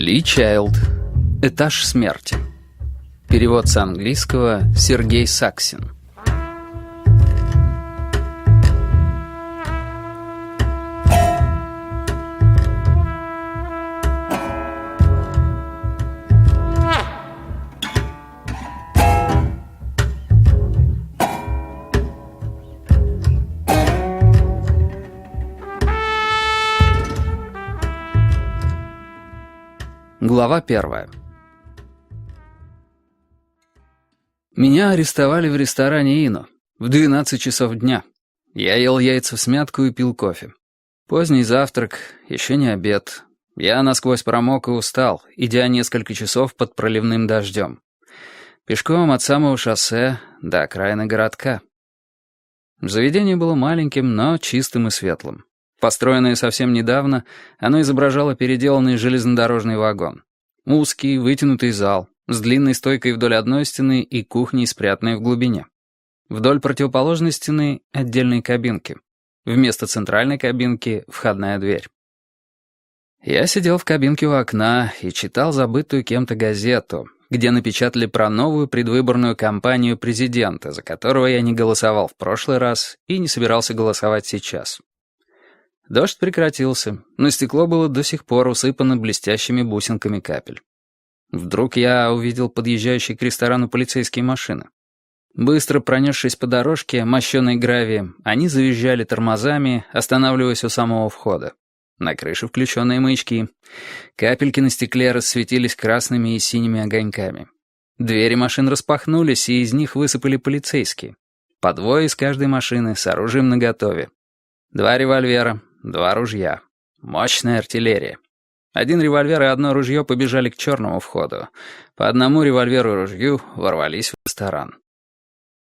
Ли Чайлд. Этаж смерти. Перевод с английского Сергей Саксин. Глава 1. Меня арестовали в ресторане «Ино» в 12 часов дня. Я ел яйца в смятку и пил кофе. Поздний завтрак, еще не обед. Я насквозь промок и устал, идя несколько часов под проливным дождем. Пешком от самого шоссе до окраины городка. Заведение было маленьким, но чистым и светлым. Построенное совсем недавно, оно изображало переделанный железнодорожный вагон. Узкий, вытянутый зал, с длинной стойкой вдоль одной стены и кухней, спрятанной в глубине. Вдоль противоположной стены — отдельные кабинки. Вместо центральной кабинки — входная дверь. Я сидел в кабинке у окна и читал забытую кем-то газету, где напечатали про новую предвыборную кампанию президента, за которого я не голосовал в прошлый раз и не собирался голосовать сейчас. Дождь прекратился, но стекло было до сих пор усыпано блестящими бусинками капель. Вдруг я увидел подъезжающие к ресторану полицейские машины. Быстро пронесшись по дорожке, мощенной гравием, они завизжали тормозами, останавливаясь у самого входа. На крыше включенные маячки. Капельки на стекле рассветились красными и синими огоньками. Двери машин распахнулись, и из них высыпали полицейские. По двое из каждой машины с оружием наготове. 2 револьвера. 2 ружья. Мощная артиллерия. 1 револьвер и 1 ружье побежали к черному входу. По 1 револьверу и ружью ворвались в ресторан.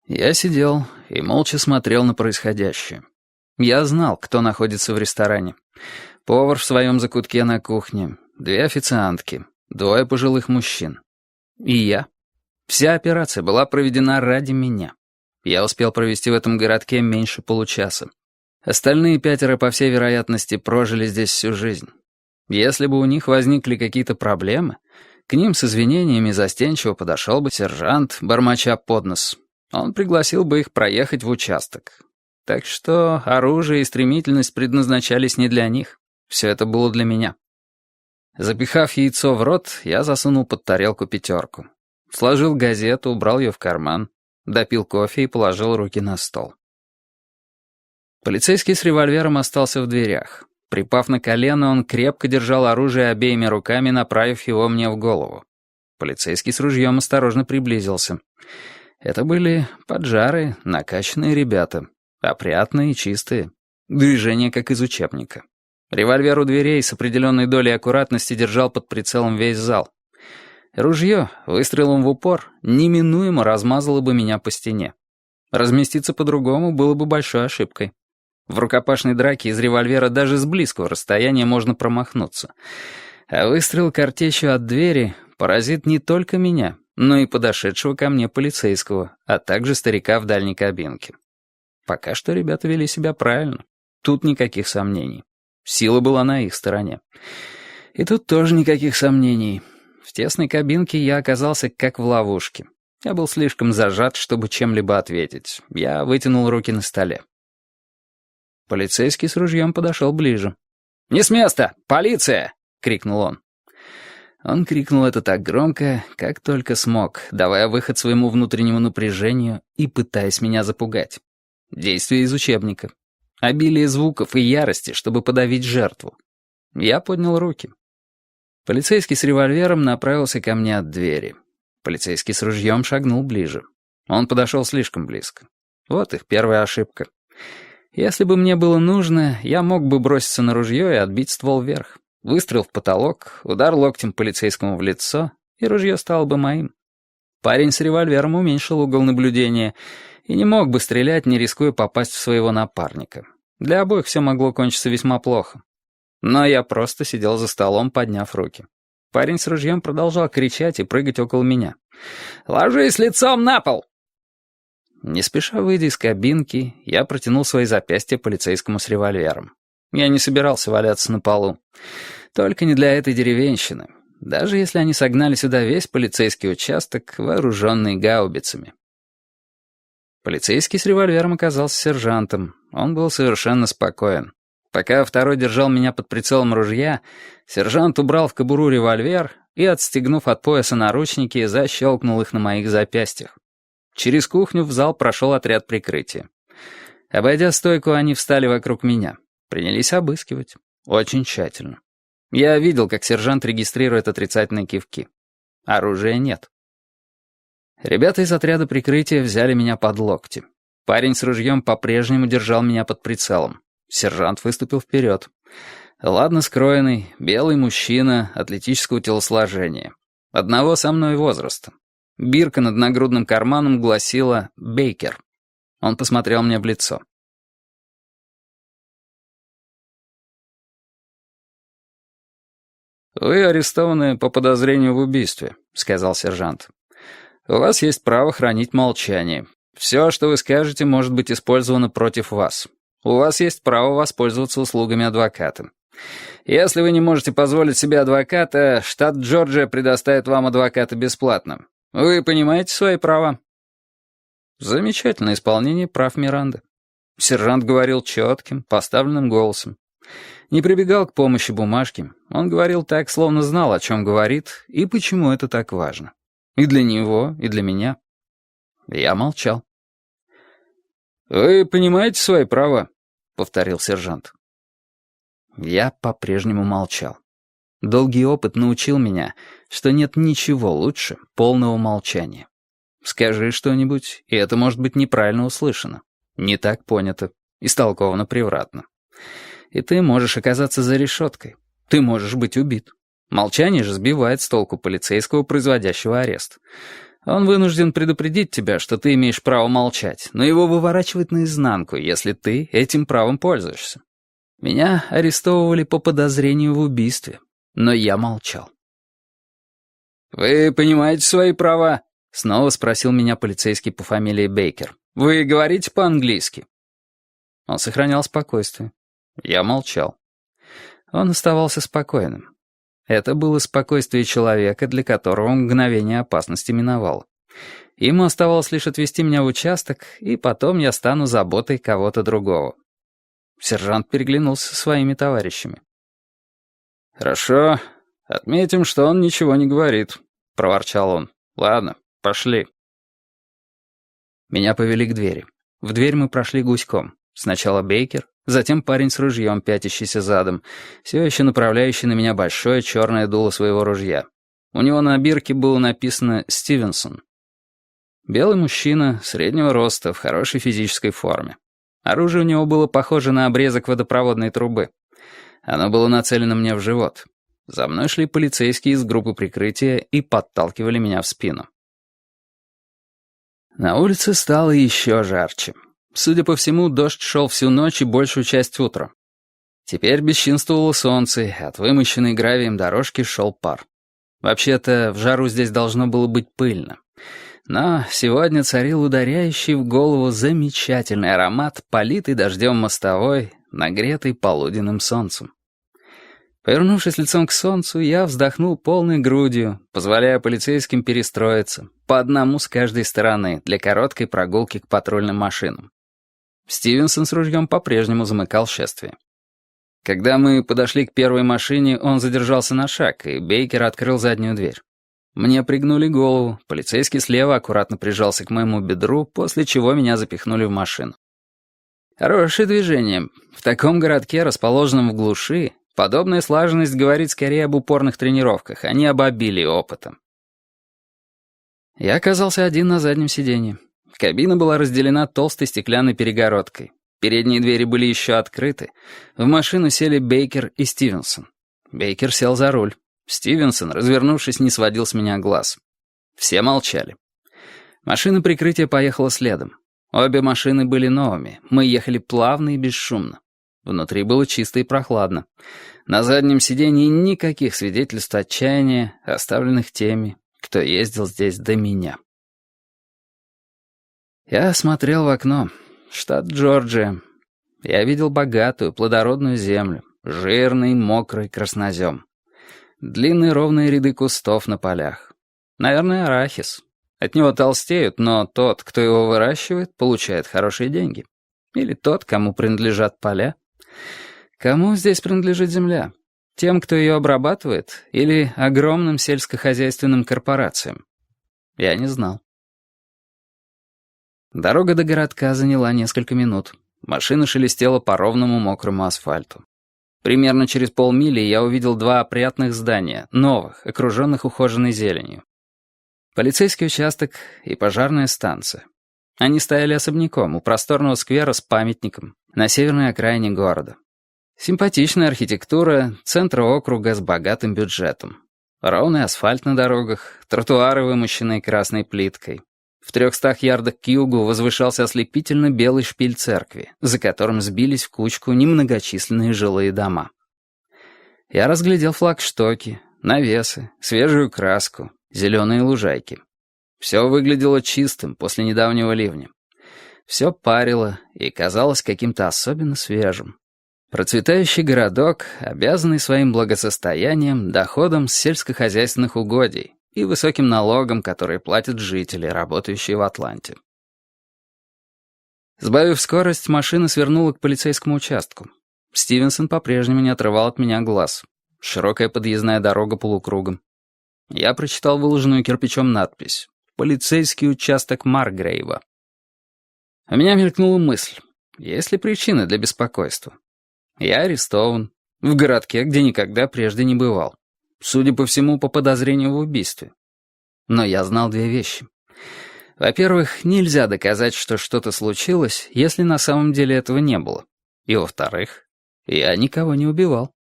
Я сидел и молча смотрел на происходящее. Я знал, кто находится в ресторане. Повар в своем закутке на кухне, 2 официантки, 2 пожилых мужчин. И я. Вся операция была проведена ради меня. Я успел провести в этом городке меньше получаса. Остальные 5, по всей вероятности, прожили здесь всю жизнь. Если бы у них возникли какие-то проблемы, к ним с извинениями застенчиво подошел бы сержант, бормоча под нос. Он пригласил бы их проехать в участок. Так что оружие и стремительность предназначались не для них. Все это было для меня. Запихав яйцо в рот, я засунул под тарелку 5. Сложил газету, убрал ее в карман, допил кофе и положил руки на стол. Полицейский с револьвером остался в дверях. Припав на колено, он крепко держал оружие обеими руками, направив его мне в голову. Полицейский с ружьем осторожно приблизился. Это были поджарые, накачанные ребята. Опрятные и чистые. Движения, как из учебника. Револьвер у дверей с определенной долей аккуратности держал под прицелом весь зал. Ружье, выстрелом в упор, неминуемо размазало бы меня по стене. Разместиться по-другому было бы большой ошибкой. В рукопашной драке из револьвера даже с близкого расстояния можно промахнуться. А выстрел картечью от двери поразит не только меня, но и подошедшего ко мне полицейского, а также старика в дальней кабинке. Пока что ребята вели себя правильно. Тут никаких сомнений. Сила была на их стороне. И тут тоже никаких сомнений. В тесной кабинке я оказался как в ловушке. Я был слишком зажат, чтобы чем-либо ответить. Я вытянул руки на столе. Полицейский с ружьем подошел ближе. «Не с места! Полиция!» — крикнул он. Он крикнул это так громко, как только смог, давая выход своему внутреннему напряжению и пытаясь меня запугать. Действие из учебника. Обилие звуков и ярости, чтобы подавить жертву. Я поднял руки. Полицейский с револьвером направился ко мне от двери. Полицейский с ружьем шагнул ближе. Он подошел слишком близко. Вот их первая ошибка. Если бы мне было нужно, я мог бы броситься на ружье и отбить ствол вверх. Выстрел в потолок, удар локтем полицейскому в лицо, и ружье стало бы моим. Парень с револьвером уменьшил угол наблюдения и не мог бы стрелять, не рискуя попасть в своего напарника. Для обоих все могло кончиться весьма плохо. Но я просто сидел за столом, подняв руки. Парень с ружьем продолжал кричать и прыгать около меня. «Ложись лицом на пол!» Не спеша выйдя из кабинки, я протянул свои запястья полицейскому с револьвером. Я не собирался валяться на полу. Только не для этой деревенщины. даже если они согнали сюда весь полицейский участок, вооруженный гаубицами. Полицейский с револьвером оказался сержантом. Он был совершенно спокоен. Пока второй держал меня под прицелом ружья, сержант убрал в кобуру револьвер и, отстегнув от пояса наручники, защелкнул их на моих запястьях. Через кухню в зал прошел отряд прикрытия. Обойдя стойку, они встали вокруг меня. Принялись обыскивать. Очень тщательно. Я видел, как сержант регистрирует отрицательные кивки. Оружия нет. Ребята из отряда прикрытия взяли меня под локти. Парень с ружьем по-прежнему держал меня под прицелом. Сержант выступил вперед. Ладно скроенный, белый мужчина, атлетического телосложения. Одного со мной возраста. Бирка над нагрудным карманом гласила «Бейкер». Он посмотрел мне в лицо. «Вы арестованы по подозрению в убийстве», — сказал сержант. «У вас есть право хранить молчание. Все, что вы скажете, может быть использовано против вас. У вас есть право воспользоваться услугами адвоката. Если вы не можете позволить себе адвоката, штат Джорджия предоставит вам адвоката бесплатно. Вы понимаете свои права?» Замечательное исполнение прав Миранды. Сержант говорил четким, поставленным голосом. Не прибегал к помощи бумажки. Он говорил так, словно знал, о чем говорит, и почему это так важно. И для него, и для меня. Я молчал. «Вы понимаете свои права?» — повторил сержант. Я по-прежнему молчал. Долгий опыт научил меня, что нет ничего лучше полного молчания. Скажи что-нибудь, и это может быть неправильно услышано, не так понято, истолковано превратно. И ты можешь оказаться за решеткой. Ты можешь быть убит. Молчание же сбивает с толку полицейского, производящего арест. Он вынужден предупредить тебя, что ты имеешь право молчать, но его выворачивает наизнанку, если ты этим правом пользуешься. Меня арестовывали по подозрению в убийстве, но я молчал. «Вы понимаете свои права?» — снова спросил меня полицейский по фамилии Бейкер. «Вы говорите по-английски?» Он сохранял спокойствие. Я молчал. Он оставался спокойным. Это было спокойствие человека, для которого мгновение опасности миновало. Ему оставалось лишь отвезти меня в участок, и потом я стану заботой кого-то другого. Сержант переглянулся со своими товарищами. «Хорошо, отметим, что он ничего не говорит», — проворчал он. «Ладно, пошли». Меня повели к двери. В дверь мы прошли гуськом. Сначала Бейкер, затем парень с ружьем, пятящийся задом, все еще направляющий на меня большое черное дуло своего ружья. У него на бирке было написано «Стивенсон». Белый мужчина, среднего роста, в хорошей физической форме. Оружие у него было похоже на обрезок водопроводной трубы. Оно было нацелено мне в живот. За мной шли полицейские из группы прикрытия и подталкивали меня в спину. На улице стало еще жарче. Судя по всему, дождь шел всю ночь и большую часть утра. Теперь бесчинствовало солнце, и от вымощенной гравием дорожки шел пар. Вообще-то, в жару здесь должно было быть пыльно. Но сегодня царил ударяющий в голову замечательный аромат, политый дождем мостовой, нагретый полуденным солнцем. Повернувшись лицом к солнцу, я вздохнул полной грудью, позволяя полицейским перестроиться, по одному с каждой стороны, для короткой прогулки к патрульным машинам. Стивенсон с ружьем по-прежнему замыкал шествие. Когда мы подошли к первой машине, он задержался на шаг, и Бейкер открыл заднюю дверь. Мне пригнули голову, полицейский слева аккуратно прижался к моему бедру, после чего меня запихнули в машину. Хорошее движение. В таком городке, расположенном в глуши, подобная слаженность говорит скорее об упорных тренировках, а не об обилии опыта. Я оказался один на заднем сиденье. Кабина была разделена толстой стеклянной перегородкой. Передние двери были еще открыты. В машину сели Бейкер и Стивенсон. Бейкер сел за руль. Стивенсон, развернувшись, не сводил с меня глаз. Все молчали. Машина прикрытия поехала следом. Обе машины были новыми. Мы ехали плавно и бесшумно. Внутри было чисто и прохладно. На заднем сиденье никаких свидетельств отчаяния, оставленных теми, кто ездил здесь до меня. Я смотрел в окно. Штат Джорджия. Я видел богатую, плодородную землю, жирный, мокрый краснозем. длинные ровные ряды кустов на полях. Наверное, арахис. От него толстеют, но тот, кто его выращивает, получает хорошие деньги. Или тот, кому принадлежат поля. Кому здесь принадлежит земля? Тем, кто ее обрабатывает, или огромным сельскохозяйственным корпорациям? Я не знал. Дорога до городка заняла несколько минут. Машина шелестела по ровному мокрому асфальту. Примерно через полмили я увидел два опрятных здания, новых, окруженных ухоженной зеленью. Полицейский участок и пожарная станция. Они стояли особняком у просторного сквера с памятником на северной окраине города. Симпатичная архитектура центра округа с богатым бюджетом. Ровный асфальт на дорогах, тротуары, вымощенные красной плиткой. В 300 ярдах к югу возвышался ослепительно белый шпиль церкви, за которым сбились в кучку немногочисленные жилые дома. Я разглядел флагштоки, навесы, свежую краску, зеленые лужайки. Все выглядело чистым после недавнего ливня. Все парило и казалось каким-то особенно свежим. Процветающий городок, обязанный своим благосостоянием доходом с сельскохозяйственных угодий и высоким налогом, который платят жители, работающие в Атланте. Сбавив скорость, машина свернула к полицейскому участку. Стивенсон по-прежнему не отрывал от меня глаз. Широкая подъездная дорога полукругом. Я прочитал выложенную кирпичом надпись «Полицейский участок Маргрейва». У меня мелькнула мысль, есть ли причины для беспокойства. Я арестован, в городке, где никогда прежде не бывал. Судя по всему, по подозрению в убийстве. Но я знал две вещи. Во-первых, нельзя доказать, что что-то случилось, если на самом деле этого не было. И во-вторых, я никого не убивал.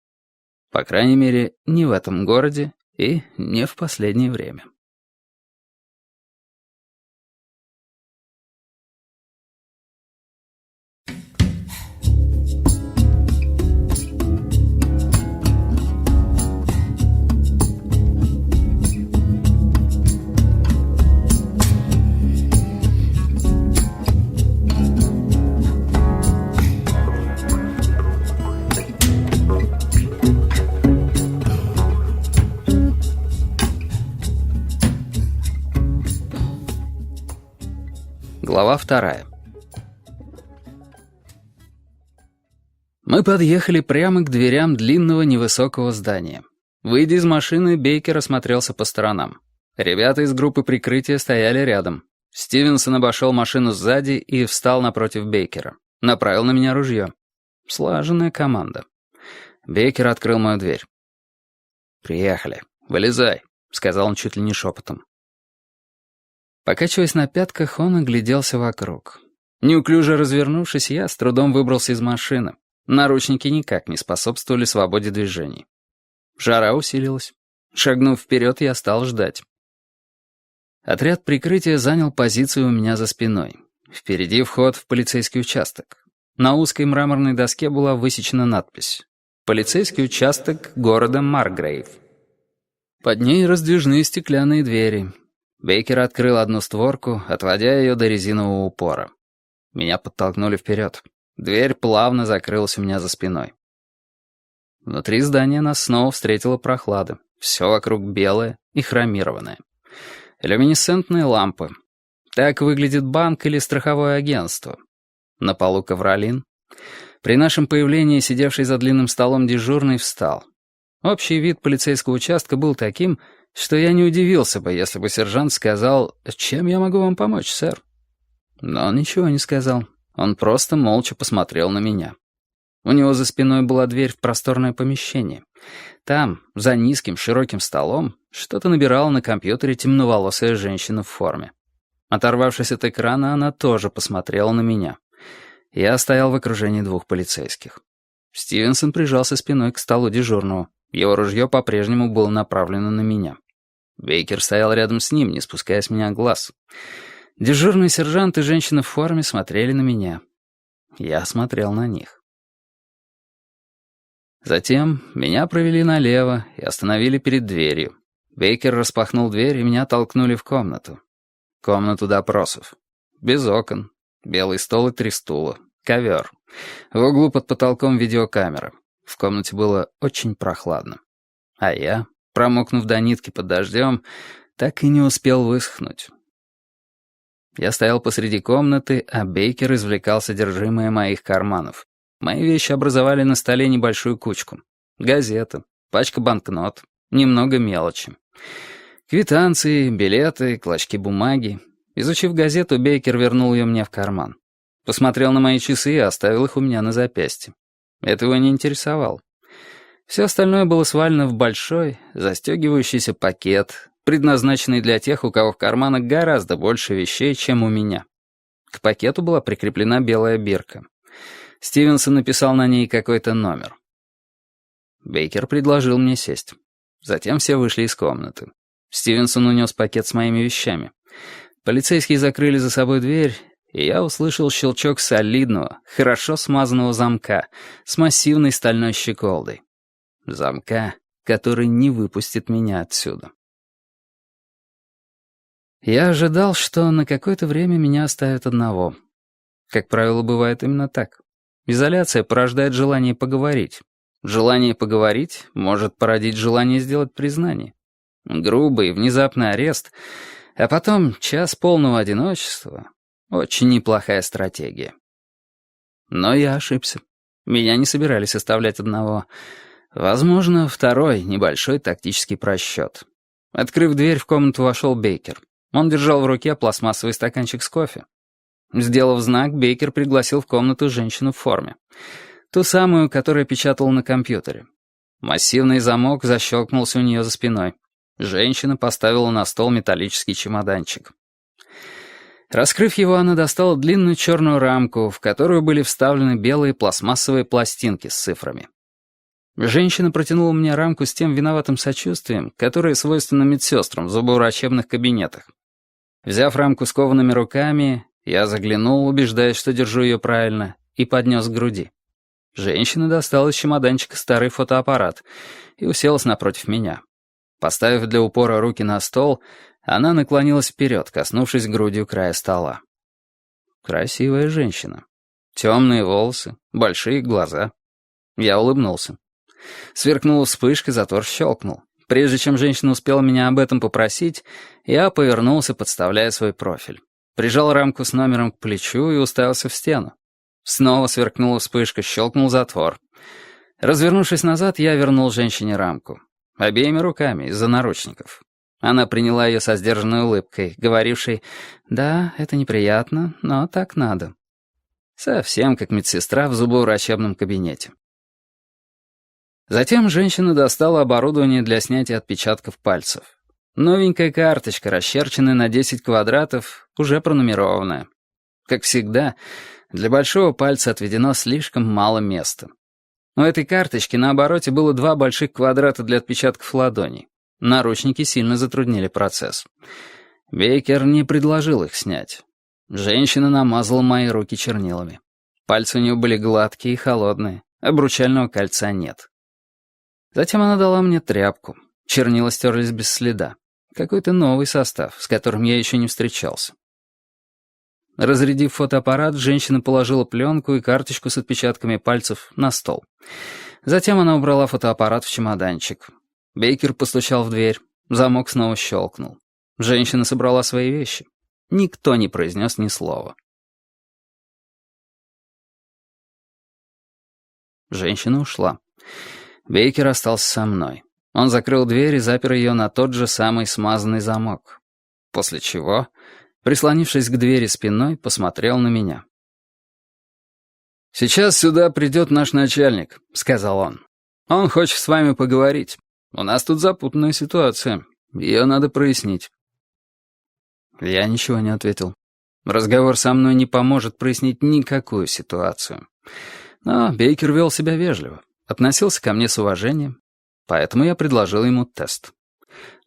По крайней мере, не в этом городе и не в последнее время. Глава 2. Мы подъехали прямо к дверям длинного невысокого здания. Выйдя из машины, Бейкер осмотрелся по сторонам. Ребята из группы прикрытия стояли рядом. Стивенсон обошел машину сзади и встал напротив Бейкера. Направил на меня ружье. Слаженная команда. Бейкер открыл мою дверь. «Приехали. Вылезай», — сказал он чуть ли не шепотом. Покачиваясь на пятках, он огляделся вокруг. Неуклюже развернувшись, я с трудом выбрался из машины. Наручники никак не способствовали свободе движений. Жара усилилась. Шагнув вперед, я стал ждать. Отряд прикрытия занял позицию у меня за спиной. Впереди вход в полицейский участок. На узкой мраморной доске была высечена надпись «Полицейский участок города Маргрейв». Под ней раздвижные стеклянные двери. Бейкер открыл одну створку, отводя ее до резинового упора. Меня подтолкнули вперед. Дверь плавно закрылась у меня за спиной. Внутри здания нас снова встретила прохлада. Все вокруг белое и хромированное. Люминесцентные лампы. Так выглядит банк или страховое агентство. На полу ковролин. При нашем появлении сидевший за длинным столом дежурный встал. Общий вид полицейского участка был таким, что я не удивился бы, если бы сержант сказал: «Чем я могу вам помочь, сэр?» Но он ничего не сказал. Он просто молча посмотрел на меня. У него за спиной была дверь в просторное помещение. Там, за низким широким столом, что-то набирала на компьютере темноволосая женщина в форме. Оторвавшись от экрана, она тоже посмотрела на меня. Я стоял в окружении двух полицейских. Стивенсон прижался спиной к столу дежурного. Его ружье по-прежнему было направлено на меня. Бейкер стоял рядом с ним, не спуская с меня глаз. Дежурный сержант и женщина в форме смотрели на меня. Я смотрел на них. Затем меня провели налево и остановили перед дверью. Бейкер распахнул дверь, и меня толкнули в комнату. Комнату допросов. Без окон. Белый стол и 3 стула. Ковер. В углу под потолком видеокамера. В комнате было очень прохладно. А я промокнув до нитки под дождем, так и не успел высохнуть. Я стоял посреди комнаты, а Бейкер извлекал содержимое моих карманов. Мои вещи образовали на столе небольшую кучку. Газета, пачка банкнот, немного мелочи. Квитанции, билеты, клочки бумаги. Изучив газету, Бейкер вернул ее мне в карман. Посмотрел на мои часы и оставил их у меня на запястье. Это его не интересовало. Все остальное было свалено в большой, застегивающийся пакет, предназначенный для тех, у кого в карманах гораздо больше вещей, чем у меня. К пакету была прикреплена белая бирка. Стивенсон написал на ней какой-то номер. Бейкер предложил мне сесть. Затем все вышли из комнаты. Стивенсон унес пакет с моими вещами. Полицейские закрыли за собой дверь, и я услышал щелчок солидного, хорошо смазанного замка с массивной стальной щеколдой. Замка, который не выпустит меня отсюда. Я ожидал, что на какое-то время меня оставят одного. Как правило, бывает именно так. Изоляция порождает желание поговорить. Желание поговорить может породить желание сделать признание. Грубый, внезапный арест, а потом час полного одиночества — очень неплохая стратегия. Но я ошибся. Меня не собирались оставлять одного. Возможно, второй небольшой тактический просчет. Открыв дверь, в комнату вошел Бейкер. Он держал в руке пластмассовый стаканчик с кофе. Сделав знак, Бейкер пригласил в комнату женщину в форме. Ту самую, которая печатала на компьютере. Массивный замок защелкнулся у нее за спиной. Женщина поставила на стол металлический чемоданчик. Раскрыв его, она достала длинную черную рамку, в которую были вставлены белые пластмассовые пластинки с цифрами. Женщина протянула мне рамку с тем виноватым сочувствием, которое свойственно медсестрам в зубоврачебных кабинетах. Взяв рамку скованными руками, я заглянул, убеждаясь, что держу ее правильно, и поднес к груди. Женщина достала из чемоданчика старый фотоаппарат и уселась напротив меня. Поставив для упора руки на стол, она наклонилась вперед, коснувшись грудью края стола. Красивая женщина. Темные волосы, большие глаза. Я улыбнулся. Сверкнула вспышка, затвор щелкнул. Прежде чем женщина успела меня об этом попросить, я повернулся, подставляя свой профиль. Прижал рамку с номером к плечу и уставился в стену. Снова сверкнула вспышка, щелкнул затвор. Развернувшись назад, я вернул женщине рамку. Обеими руками, из-за наручников. Она приняла ее со сдержанной улыбкой, говорившей: «Да, это неприятно, но так надо». Совсем как медсестра в зубоврачебном кабинете. Затем женщина достала оборудование для снятия отпечатков пальцев. Новенькая карточка, расчерченная на 10 квадратов, уже пронумерованная. Как всегда, для большого пальца отведено слишком мало места. У этой карточки на обороте было 2 больших квадрата для отпечатков ладоней. Наручники сильно затруднили процесс. Бейкер не предложил их снять. Женщина намазала мои руки чернилами. Пальцы у нее были гладкие и холодные, обручального кольца нет. Затем она дала мне тряпку. Чернила стерлись без следа. Какой-то новый состав, с которым я еще не встречался. Разрядив фотоаппарат, женщина положила пленку и карточку с отпечатками пальцев на стол. Затем она убрала фотоаппарат в чемоданчик. Бейкер постучал в дверь. Замок снова щелкнул. Женщина собрала свои вещи. Никто не произнес ни слова. Женщина ушла. Бейкер остался со мной. Он закрыл дверь и запер ее на тот же самый смазанный замок. После чего, прислонившись к двери спиной, посмотрел на меня. «Сейчас сюда придет наш начальник», — сказал он. «Он хочет с вами поговорить. У нас тут запутанная ситуация. Ее надо прояснить». Я ничего не ответил. Разговор со мной не поможет прояснить никакую ситуацию. Но Бейкер вел себя вежливо, относился ко мне с уважением, поэтому я предложил ему тест.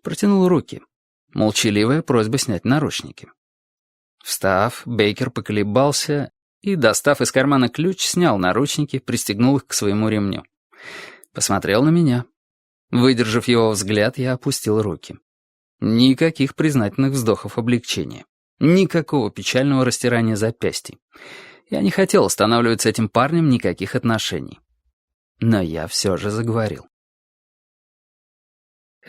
Протянул руки. Молчаливая просьба снять наручники. Встав, Бейкер поколебался и, достав из кармана ключ, снял наручники, пристегнул их к своему ремню. Посмотрел на меня. Выдержав его взгляд, я опустил руки. Никаких признательных вздохов облегчения. Никакого печального растирания запястий. Я не хотел устанавливать с этим парнем никаких отношений. Но я все же заговорил.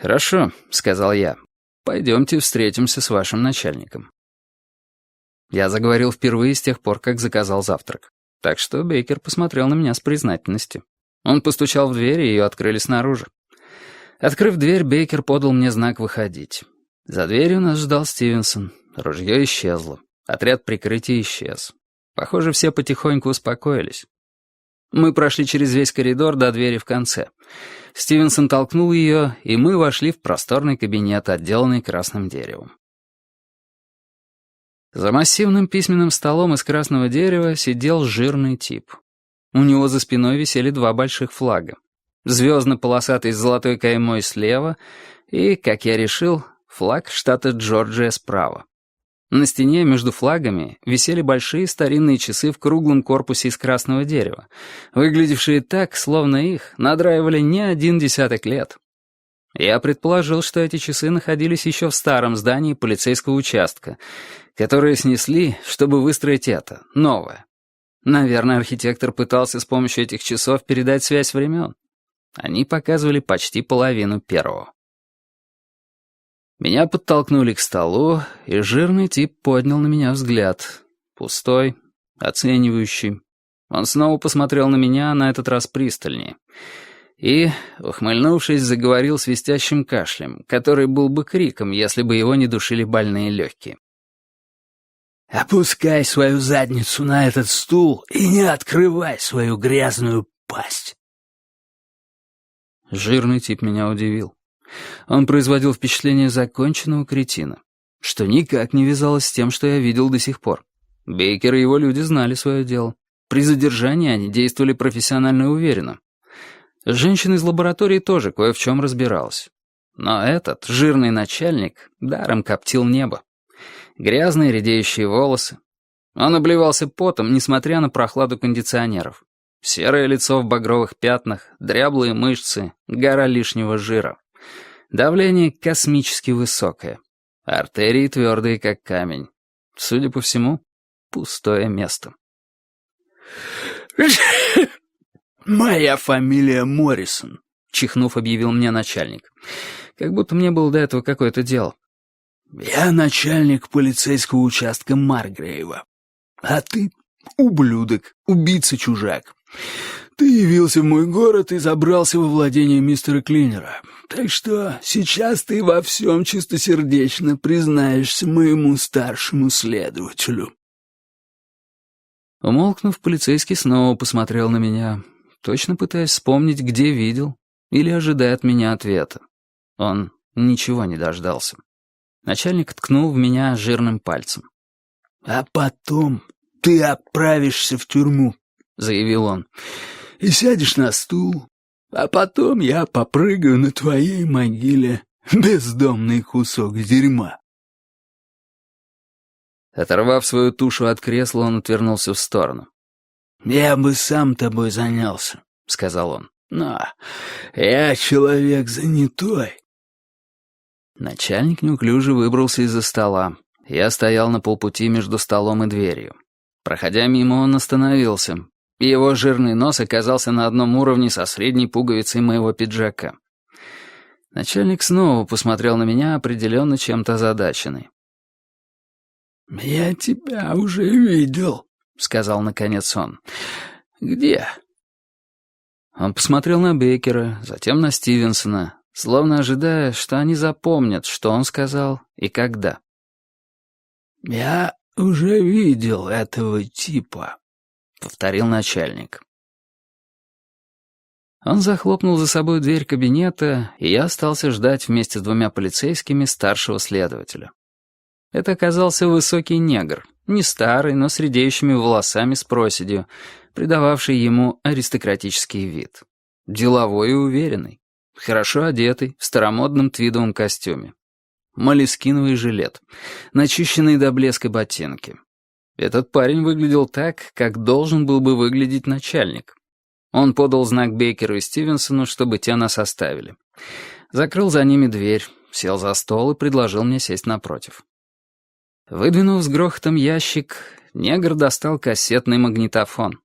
«Хорошо», — сказал я. «Пойдемте встретимся с вашим начальником». Я заговорил впервые с тех пор, как заказал завтрак. Так что Бейкер посмотрел на меня с признательностью. Он постучал в дверь, и ее открыли снаружи. Открыв дверь, Бейкер подал мне знак выходить. За дверью нас ждал Стивенсон. Ружье исчезло. Отряд прикрытия исчез. Похоже, все потихоньку успокоились. Мы прошли через весь коридор до двери в конце. Стивенсон толкнул ее, и мы вошли в просторный кабинет, отделанный красным деревом. За массивным письменным столом из красного дерева сидел жирный тип. У него за спиной висели два больших флага. Звездно-полосатый с золотой каймой слева и, как я решил, флаг штата Джорджия справа. На стене между флагами висели большие старинные часы в круглом корпусе из красного дерева, выглядевшие так, словно их надраивали не один десяток лет. Я предположил, что эти часы находились еще в старом здании полицейского участка, которое снесли, чтобы выстроить это, новое. Наверное, архитектор пытался с помощью этих часов передать связь времен. Они показывали почти половину первого. Меня подтолкнули к столу, и жирный тип поднял на меня взгляд. Пустой, оценивающий. Он снова посмотрел на меня, на этот раз пристальнее. И, ухмыльнувшись, заговорил свистящим кашлем, который был бы криком, если бы его не душили больные легкие. «Опускай свою задницу на этот стул и не открывай свою грязную пасть!» Жирный тип меня удивил. Он производил впечатление законченного кретина, что никак не вязалось с тем, что я видел до сих пор. Бейкер и его люди знали свое дело. При задержании они действовали профессионально и уверенно. Женщина из лаборатории тоже кое в чем разбиралась. Но этот жирный начальник даром коптил небо. Грязные редеющие волосы. Он обливался потом, несмотря на прохладу кондиционеров. Серое лицо в багровых пятнах, дряблые мышцы, гора лишнего жира. Давление космически высокое. Артерии твердые, как камень. Судя по всему, пустое место. «Моя фамилия Моррисон», — чихнув, объявил мне начальник. Как будто мне было до этого какое-то дело. «Я начальник полицейского участка Маргрейва. А ты ублюдок, убийца-чужак. Ты явился в мой город и забрался во владение мистера Клинера. Так что сейчас ты во всем чистосердечно признаешься моему старшему следователю». Умолкнув, полицейский снова посмотрел на меня, точно пытаясь вспомнить, где видел, или ожидая от меня ответа. Он ничего не дождался. Начальник ткнул в меня жирным пальцем. «А потом ты отправишься в тюрьму», — заявил он, — «и сядешь на стул, а потом я попрыгаю на твоей могиле, бездомный кусок дерьма». Оторвав свою тушу от кресла, он отвернулся в сторону. «Я бы сам тобой занялся», — сказал он, — «но я человек занятой». Начальник неуклюже выбрался из-за стола. Я стоял на полпути между столом и дверью. Проходя мимо, он остановился, и его жирный нос оказался на одном уровне со средней пуговицей моего пиджака. Начальник снова посмотрел на меня, определенно чем-то озадаченный. «Я тебя уже видел», — сказал наконец он. «Где?» Он посмотрел на Бейкера, затем на Стивенсона, словно ожидая, что они запомнят, что он сказал и когда. «Я уже видел этого типа», — повторил начальник. Он захлопнул за собой дверь кабинета, и я остался ждать вместе с двумя полицейскими старшего следователя. Это оказался высокий негр, не старый, но с редеющими волосами с проседью, придававший ему аристократический вид. Деловой и уверенный, хорошо одетый, в старомодном твидовом костюме. Молескиновый жилет, начищенные до блеска ботинки. Этот парень выглядел так, как должен был бы выглядеть начальник. Он подал знак Бейкеру и Стивенсону, чтобы те нас оставили. Закрыл за ними дверь, сел за стол и предложил мне сесть напротив. Выдвинув с грохотом ящик, негр достал кассетный магнитофон.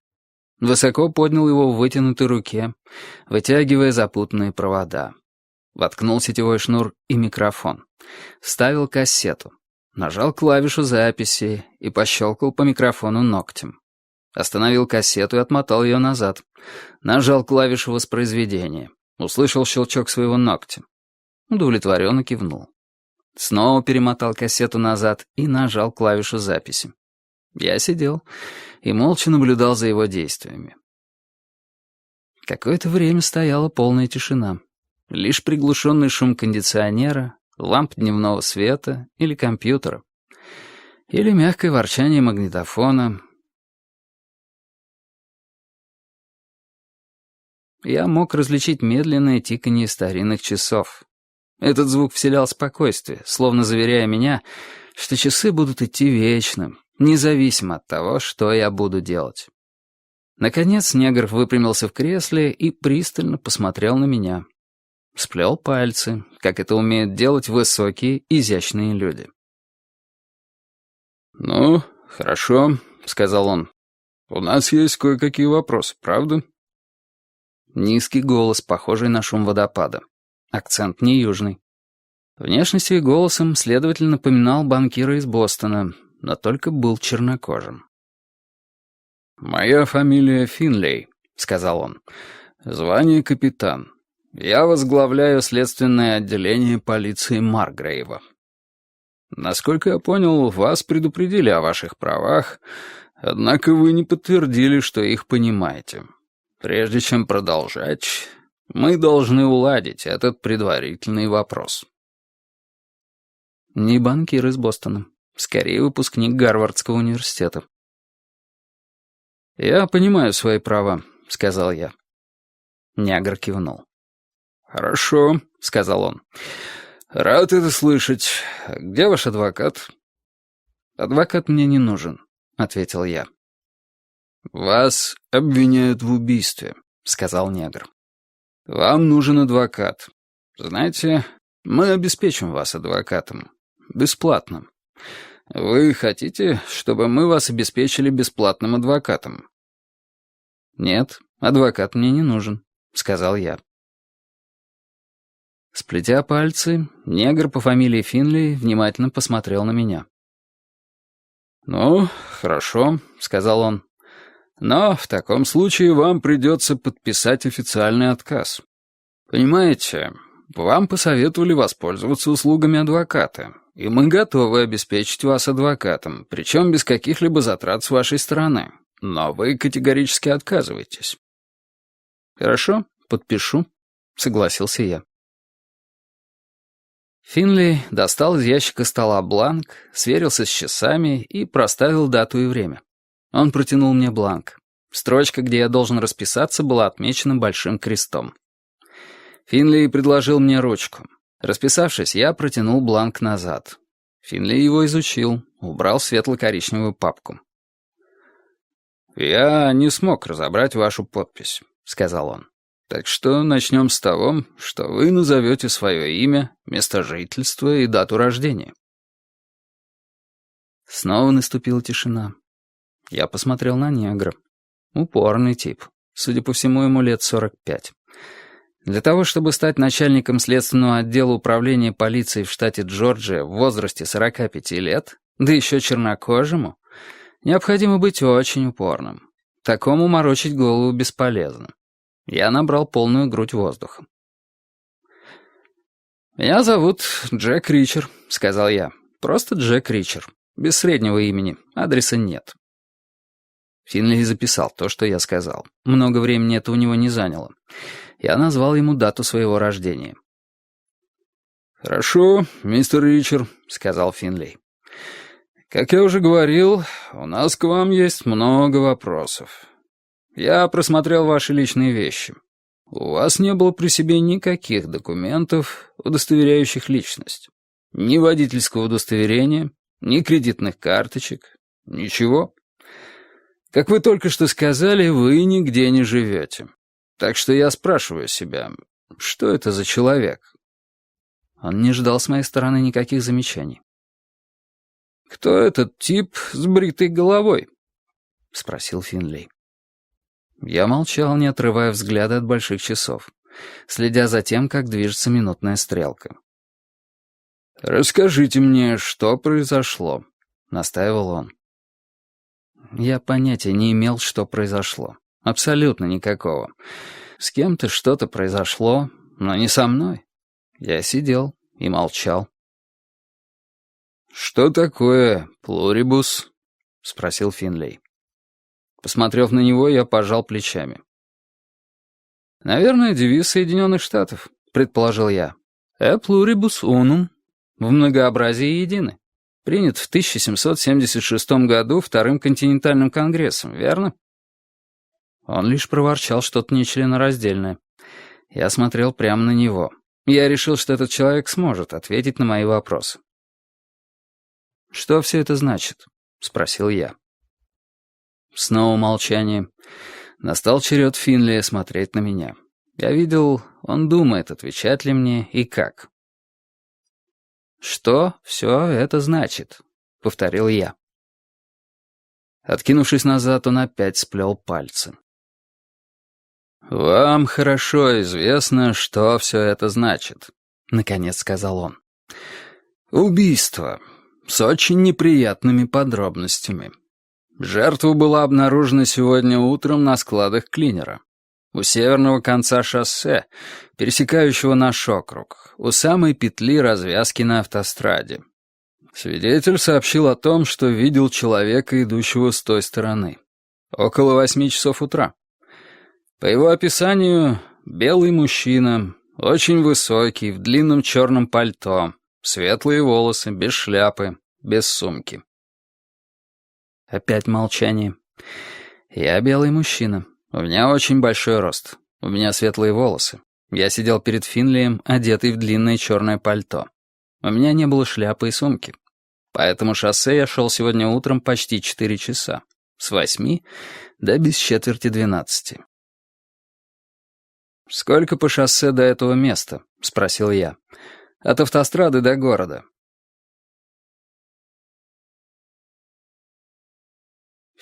Высоко поднял его в вытянутой руке, вытягивая запутанные провода. Воткнул сетевой шнур и микрофон. Вставил кассету. Нажал клавишу записи и пощелкал по микрофону ногтем. Остановил кассету и отмотал ее назад. Нажал клавишу воспроизведения. Услышал щелчок своего ногтя. Удовлетворенно кивнул. Снова перемотал кассету назад и нажал клавишу записи. Я сидел и молча наблюдал за его действиями. Какое-то время стояла полная тишина. Лишь приглушенный шум кондиционера, ламп дневного света или компьютера. Или мягкое ворчание магнитофона. Я мог различить медленное тиканье старинных часов. Этот звук вселял спокойствие, словно заверяя меня, что часы будут идти вечно, независимо от того, что я буду делать. Наконец негр выпрямился в кресле и пристально посмотрел на меня. Сплел пальцы, как это умеют делать высокие, изящные люди. «Ну, хорошо», — сказал он. «У нас есть кое-какие вопросы, правда?» Низкий голос, похожий на шум водопада. Акцент не южный. Внешностью и голосом следователь напоминал банкира из Бостона, но только был чернокожим. «Моя фамилия Финлей», — сказал он. «Звание капитан. Я возглавляю следственное отделение полиции Маргрейва. Насколько я понял, вас предупредили о ваших правах, однако вы не подтвердили, что их понимаете. Прежде чем продолжать, мы должны уладить этот предварительный вопрос». Не банкир из Бостона. Скорее, выпускник Гарвардского университета. «Я понимаю свои права», — сказал я. Негр кивнул. «Хорошо», — сказал он. «Рад это слышать. Где ваш адвокат?» «Адвокат мне не нужен», — ответил я. «Вас обвиняют в убийстве», — сказал негр. «Вам нужен адвокат. Знаете, мы обеспечим вас адвокатом. Бесплатно. Вы хотите, чтобы мы вас обеспечили бесплатным адвокатом?» «Нет, адвокат мне не нужен», — сказал я. Сплетя пальцы, негр по фамилии Финли внимательно посмотрел на меня. «Ну, хорошо», — сказал он. «Но в таком случае вам придется подписать официальный отказ. Понимаете, вам посоветовали воспользоваться услугами адвоката, и мы готовы обеспечить вас адвокатом, причем без каких-либо затрат с вашей стороны. Но вы категорически отказываетесь». «Хорошо, подпишу», — согласился я. Финли достал из ящика стола бланк, сверился с часами и проставил дату и время. Он протянул мне бланк. Строчка, где я должен расписаться, была отмечена большим крестом. Финли предложил мне ручку. Расписавшись, я протянул бланк назад. Финли его изучил, убрал в светло-коричневую папку. «Я не смог разобрать вашу подпись», — сказал он. «Так что начнем с того, что вы назовете свое имя, место жительства и дату рождения». Снова наступила тишина. Я посмотрел на негра. Упорный тип. Судя по всему, ему лет 45. Для того, чтобы стать начальником следственного отдела управления полицией в штате Джорджия в возрасте 45 лет, да еще чернокожему, необходимо быть очень упорным. Такому морочить голову бесполезно. Я набрал полную грудь воздуха. «Меня зовут Джек Ричер», — сказал я. «Просто Джек Ричер. Без среднего имени. Адреса нет». Финли записал то, что я сказал. Много времени это у него не заняло. Я назвал ему дату своего рождения. «Хорошо, мистер Ричер», — сказал Финли. «Как я уже говорил, у нас к вам есть много вопросов. Я просмотрел ваши личные вещи. У вас не было при себе никаких документов, удостоверяющих личность. Ни водительского удостоверения, ни кредитных карточек, ничего. Как вы только что сказали, вы нигде не живете. Так что я спрашиваю себя, что это за человек?» Он не ждал с моей стороны никаких замечаний. «Кто этот тип с бритой головой?» — спросил Финли. Я молчал, не отрывая взгляда от больших часов. следя за тем, как движется минутная стрелка. «Расскажите мне, что произошло», — настаивал он. Я понятия не имел, что произошло. Абсолютно никакого. С кем-то что-то произошло, но не со мной. Я сидел и молчал. «Что такое плурибус?» — спросил Финлей. Посмотрев на него, я пожал плечами. «Наверное, девиз Соединенных Штатов», — предположил я. «E pluribus unum» — «В многообразии едины». Принят в 1776 году Вторым континентальным конгрессом, верно? Он лишь проворчал что-то нечленораздельное. Я смотрел прямо на него. Я решил, что этот человек сможет ответить на мои вопросы. «Что все это значит?» — спросил я. Снова молчание. Настал черед Финлия смотреть на меня. Я видел, он думает, отвечать ли мне и как. «Что все это значит?» — повторил я. Откинувшись назад, он опять сплел пальцы. «Вам хорошо известно, что все это значит», — наконец сказал он. «Убийство с очень неприятными подробностями. Жертва была обнаружена сегодня утром на складах клинера. У северного конца шоссе, пересекающего наш округ, у самой петли развязки на автостраде. Свидетель сообщил о том, что видел человека, идущего с той стороны. Около 8 часов утра. По его описанию, белый мужчина, очень высокий, в длинном черном пальто, светлые волосы, без шляпы, без сумки. Опять молчание. Я белый мужчина. У меня очень большой рост. У меня светлые волосы. Я сидел перед Финлием, одетый в длинное черное пальто. У меня не было шляпы и сумки. По этому шоссе я шел сегодня утром почти 4 часа. С 8 до без четверти 12. «Сколько по шоссе до этого места?» — спросил я. «От автострады до города».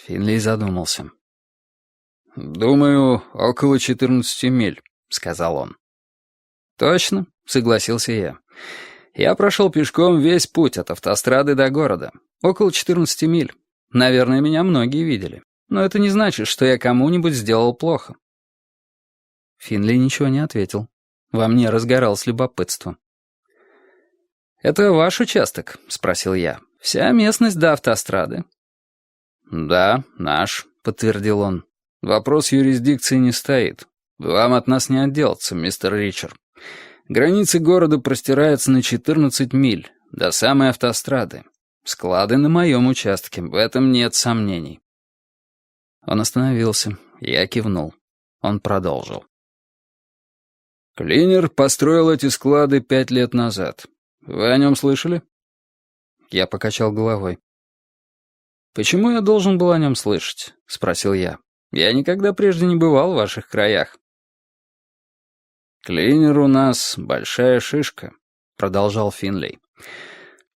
Финлей задумался. «Думаю, около 14 миль», — сказал он. «Точно», — согласился я. «Я прошел пешком весь путь от автострады до города. Около 14 миль. Наверное, меня многие видели. Но это не значит, что я кому-нибудь сделал плохо». Финлей ничего не ответил. Во мне разгоралось любопытство. «Это ваш участок?» — спросил я. «Вся местность до автострады?» «Да, наш», — подтвердил он. «Вопрос юрисдикции не стоит. Вам от нас не отделаться, мистер Ричард. Границы города простираются на 14 миль, до самой автострады. Склады на моем участке, в этом нет сомнений». Он остановился. Я кивнул. Он продолжил. «Клинер построил эти склады 5 лет назад. Вы о нем слышали?» Я покачал головой. «Почему я должен был о нем слышать?» — спросил я. «Я никогда прежде не бывал в ваших краях». «Клинер у нас большая шишка», — продолжал Финлей.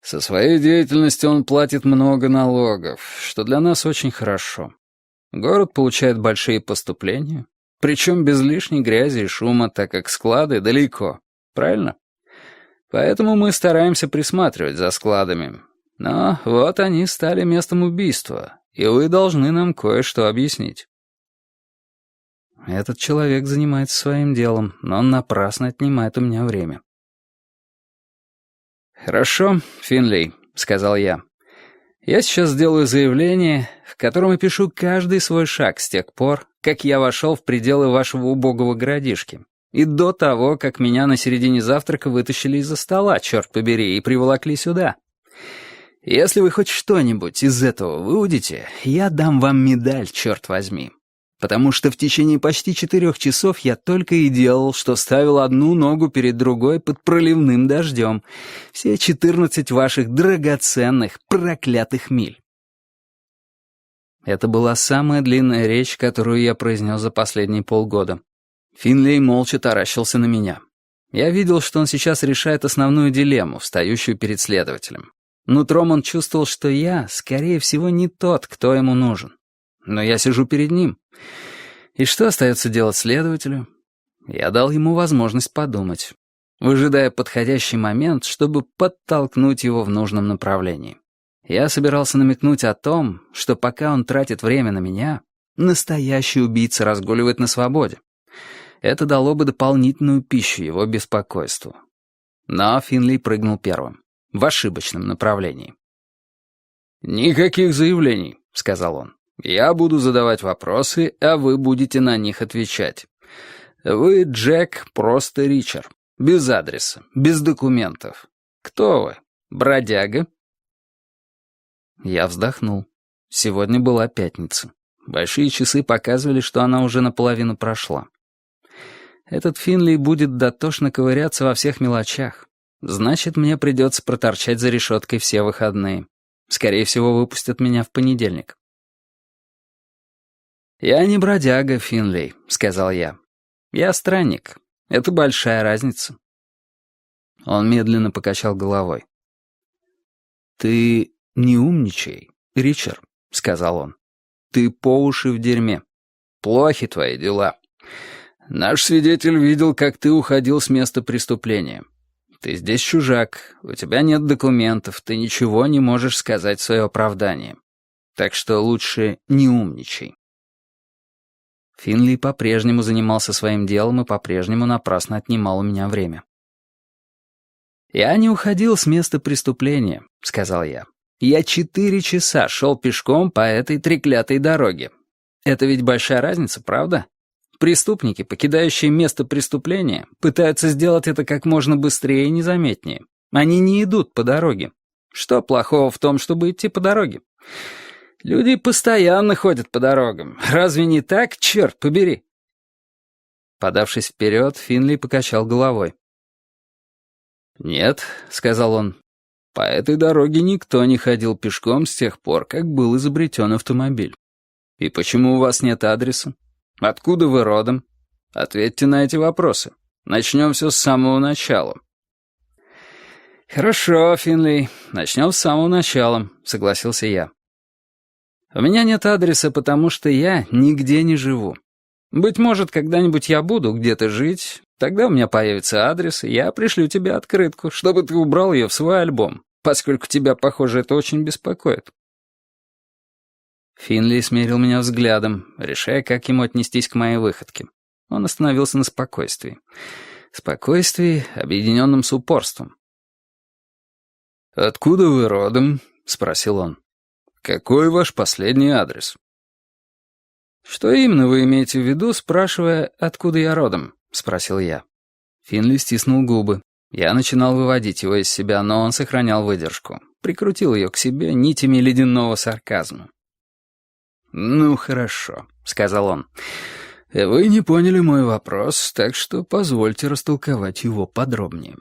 «Со своей деятельностью он платит много налогов, что для нас очень хорошо. Город получает большие поступления, причем без лишней грязи и шума, так как склады далеко, правильно? Поэтому мы стараемся присматривать за складами. Но вот они стали местом убийства, и вы должны нам кое-что объяснить». Этот человек занимается своим делом, но он напрасно отнимает у меня время. «Хорошо, Финлей», — сказал я. «Я сейчас сделаю заявление, в котором опишу каждый свой шаг с тех пор, как я вошел в пределы вашего убогого городишки, и до того, как меня на середине завтрака вытащили из-за стола, черт побери, и приволокли сюда. Если вы хоть что-нибудь из этого выудите, я дам вам медаль, черт возьми. Потому что в течение почти 4 часов я только и делал, что ставил одну ногу перед другой под проливным дождем. Все 14 ваших драгоценных, проклятых миль». Это была самая длинная речь, которую я произнес за последние полгода. Финлей молча таращился на меня. Я видел, что он сейчас решает основную дилемму, встающую перед следователем. Нутром он чувствовал, что я, скорее всего, не тот, кто ему нужен. Но я сижу перед ним. И что остается делать следователю? Я дал ему возможность подумать, выжидая подходящий момент, чтобы подтолкнуть его в нужном направлении. Я собирался намекнуть о том, что пока он тратит время на меня, настоящий убийца разгуливает на свободе. Это дало бы дополнительную пищу его беспокойству. Но Финли прыгнул первым, в ошибочном направлении. «Никаких заявлений», — сказал он. «Я буду задавать вопросы, а вы будете на них отвечать. Вы, Джек, просто Ричард. Без адреса, без документов. Кто вы? Бродяга?» Я вздохнул. Сегодня была пятница. Большие часы показывали, что она уже наполовину прошла. Этот Финли будет дотошно ковыряться во всех мелочах. Значит, мне придется проторчать за решеткой все выходные. Скорее всего, выпустят меня в понедельник. «Я не бродяга, Финли», — сказал я. «Я странник. Это большая разница». Он медленно покачал головой. «Ты не умничай, Ричард», — сказал он. «Ты по уши в дерьме. Плохи твои дела. Наш свидетель видел, как ты уходил с места преступления. Ты здесь чужак, у тебя нет документов, ты ничего не можешь сказать в свое оправдание. Так что лучше не умничай». Финли по-прежнему занимался своим делом и по-прежнему напрасно отнимал у меня время. «Я не уходил с места преступления», — сказал я. «Я 4 часа шел пешком по этой треклятой дороге. Это ведь большая разница, правда? Преступники, покидающие место преступления, пытаются сделать это как можно быстрее и незаметнее. Они не идут по дороге. Что плохого в том, чтобы идти по дороге? Люди постоянно ходят по дорогам. Разве не так, черт побери?» Подавшись вперед, Финли покачал головой. «Нет», — сказал он, — «по этой дороге никто не ходил пешком с тех пор, как был изобретен автомобиль. И почему у вас нет адреса? Откуда вы родом? Ответьте на эти вопросы. Начнем все с самого начала». «Хорошо, Финли, начнем с самого начала», — согласился я. «У меня нет адреса, потому что я нигде не живу. Быть может, когда-нибудь я буду где-то жить, тогда у меня появится адрес, и я пришлю тебе открытку, чтобы ты убрал ее в свой альбом, поскольку тебя, похоже, это очень беспокоит». Финли смерил меня взглядом, решая, как ему отнестись к моей выходке. Он остановился на спокойствии. Спокойствии, объединенном с упорством. «Откуда вы родом?» — спросил он. «Какой ваш последний адрес?» «Что именно вы имеете в виду, спрашивая, откуда я родом?» — спросил я. Финли стиснул губы. Я начинал выводить его из себя, но он сохранял выдержку. Прикрутил ее к себе нитями ледяного сарказма. «Ну, хорошо», — сказал он. «Вы не поняли мой вопрос, так что позвольте растолковать его подробнее.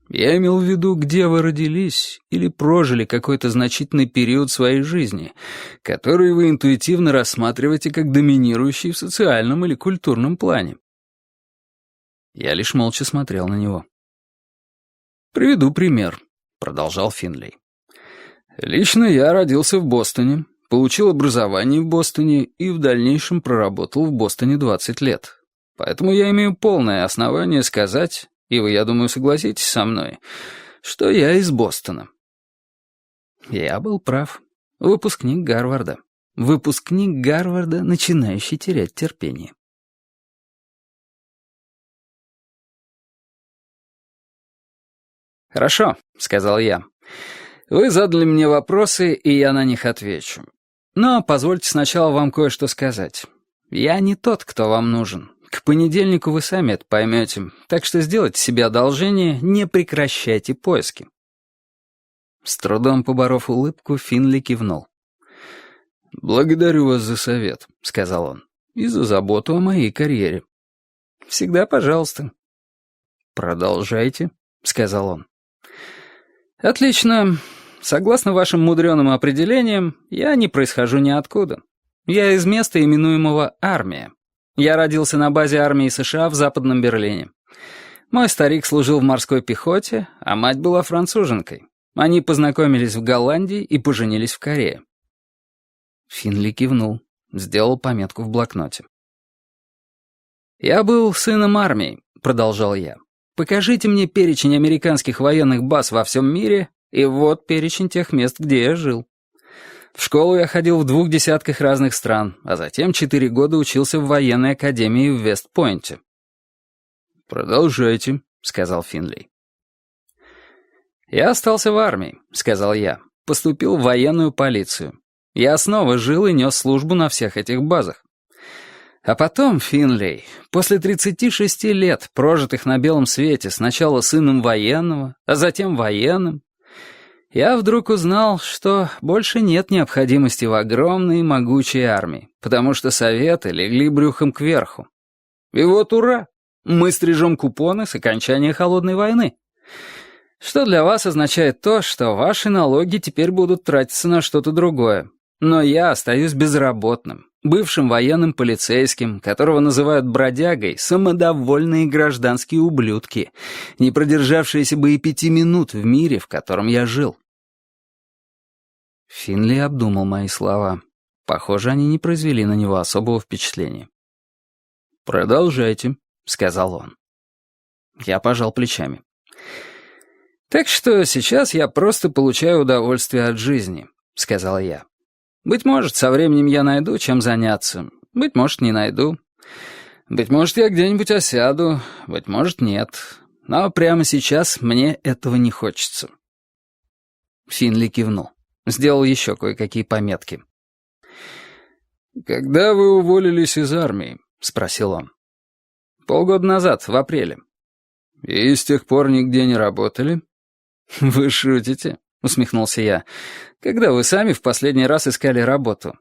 Я имел в виду, где вы родились или прожили какой-то значительный период своей жизни, который вы интуитивно рассматриваете как доминирующий в социальном или культурном плане». Я лишь молча смотрел на него. «Приведу пример», — продолжал Финли. «Лично я родился в Бостоне, получил образование в Бостоне и в дальнейшем проработал в Бостоне 20 лет. Поэтому я имею полное основание сказать, и вы, я думаю, согласитесь со мной, что я из Бостона». Я был прав. Выпускник Гарварда. Выпускник Гарварда, начинающий терять терпение. «Хорошо», — сказал я. «Вы задали мне вопросы, и я на них отвечу. Но позвольте сначала вам кое-что сказать. Я не тот, кто вам нужен. К понедельнику вы сами это поймете, так что сделайте себе одолжение, не прекращайте поиски». С трудом поборов улыбку, Финли кивнул. «Благодарю вас за совет», — сказал он, — «и за заботу о моей карьере». «Всегда пожалуйста». «Продолжайте», — сказал он. «Отлично. Согласно вашим мудреным определениям, я не происхожу ниоткуда. Я из места, именуемого армия. Я родился на базе армии США в Западном Берлине. Мой старик служил в морской пехоте, а мать была француженкой. Они познакомились в Голландии и поженились в Корее». Финли кивнул, сделал пометку в блокноте. «Я был сыном армии», — продолжал я. «Покажите мне перечень американских военных баз во всем мире, и вот перечень тех мест, где я жил. В школу я ходил в 2 десятках разных стран, а затем 4 года учился в военной академии в Вест-Пойнте». «Продолжайте», — сказал Финлей. «Я остался в армии», — сказал я. «Поступил в военную полицию. Я снова жил и нес службу на всех этих базах. А потом, Финлей, после 36 лет, прожитых на белом свете, сначала сыном военного, а затем военным, я вдруг узнал, что больше нет необходимости в огромной и могучей армии, потому что Советы легли брюхом кверху. И вот ура! Мы стрижем купоны с окончания Холодной войны. Что для вас означает то, что ваши налоги теперь будут тратиться на что-то другое. Но я остаюсь безработным, бывшим военным полицейским, которого называют бродягой, самодовольные гражданские ублюдки, не продержавшиеся бы и 5 минут в мире, в котором я жил. Финли обдумал мои слова. Похоже, они не произвели на него особого впечатления. «Продолжайте», — сказал он. Я пожал плечами. «Так что сейчас я просто получаю удовольствие от жизни», — сказал я. «Быть может, со временем я найду, чем заняться. Быть может, не найду. Быть может, я где-нибудь осяду. Быть может, нет. Но прямо сейчас мне этого не хочется». Финли кивнул. Сделал еще кое-какие пометки. «Когда вы уволились из армии?» — спросил он. 5 года назад, в апреле. «И с тех пор нигде не работали?» «Вы шутите?» — усмехнулся я. «Когда вы сами в последний раз искали работу?»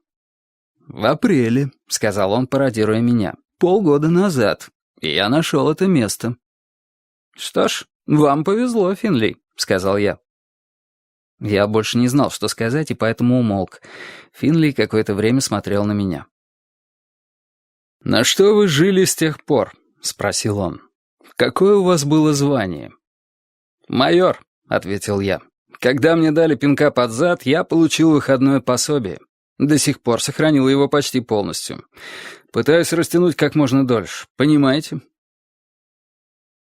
«В апреле», — сказал он, пародируя меня. 5 года назад. И я нашел это место». «Что ж, вам повезло, Финли», — сказал я. Я больше не знал, что сказать, и поэтому умолк. Финли какое-то время смотрел на меня. «На что вы жили с тех пор?» — спросил он. «Какое у вас было звание?» «Майор», — ответил я. «Когда мне дали пинка под зад, я получил выходное пособие. До сих пор сохранил его почти полностью. Пытаюсь растянуть как можно дольше, понимаете?»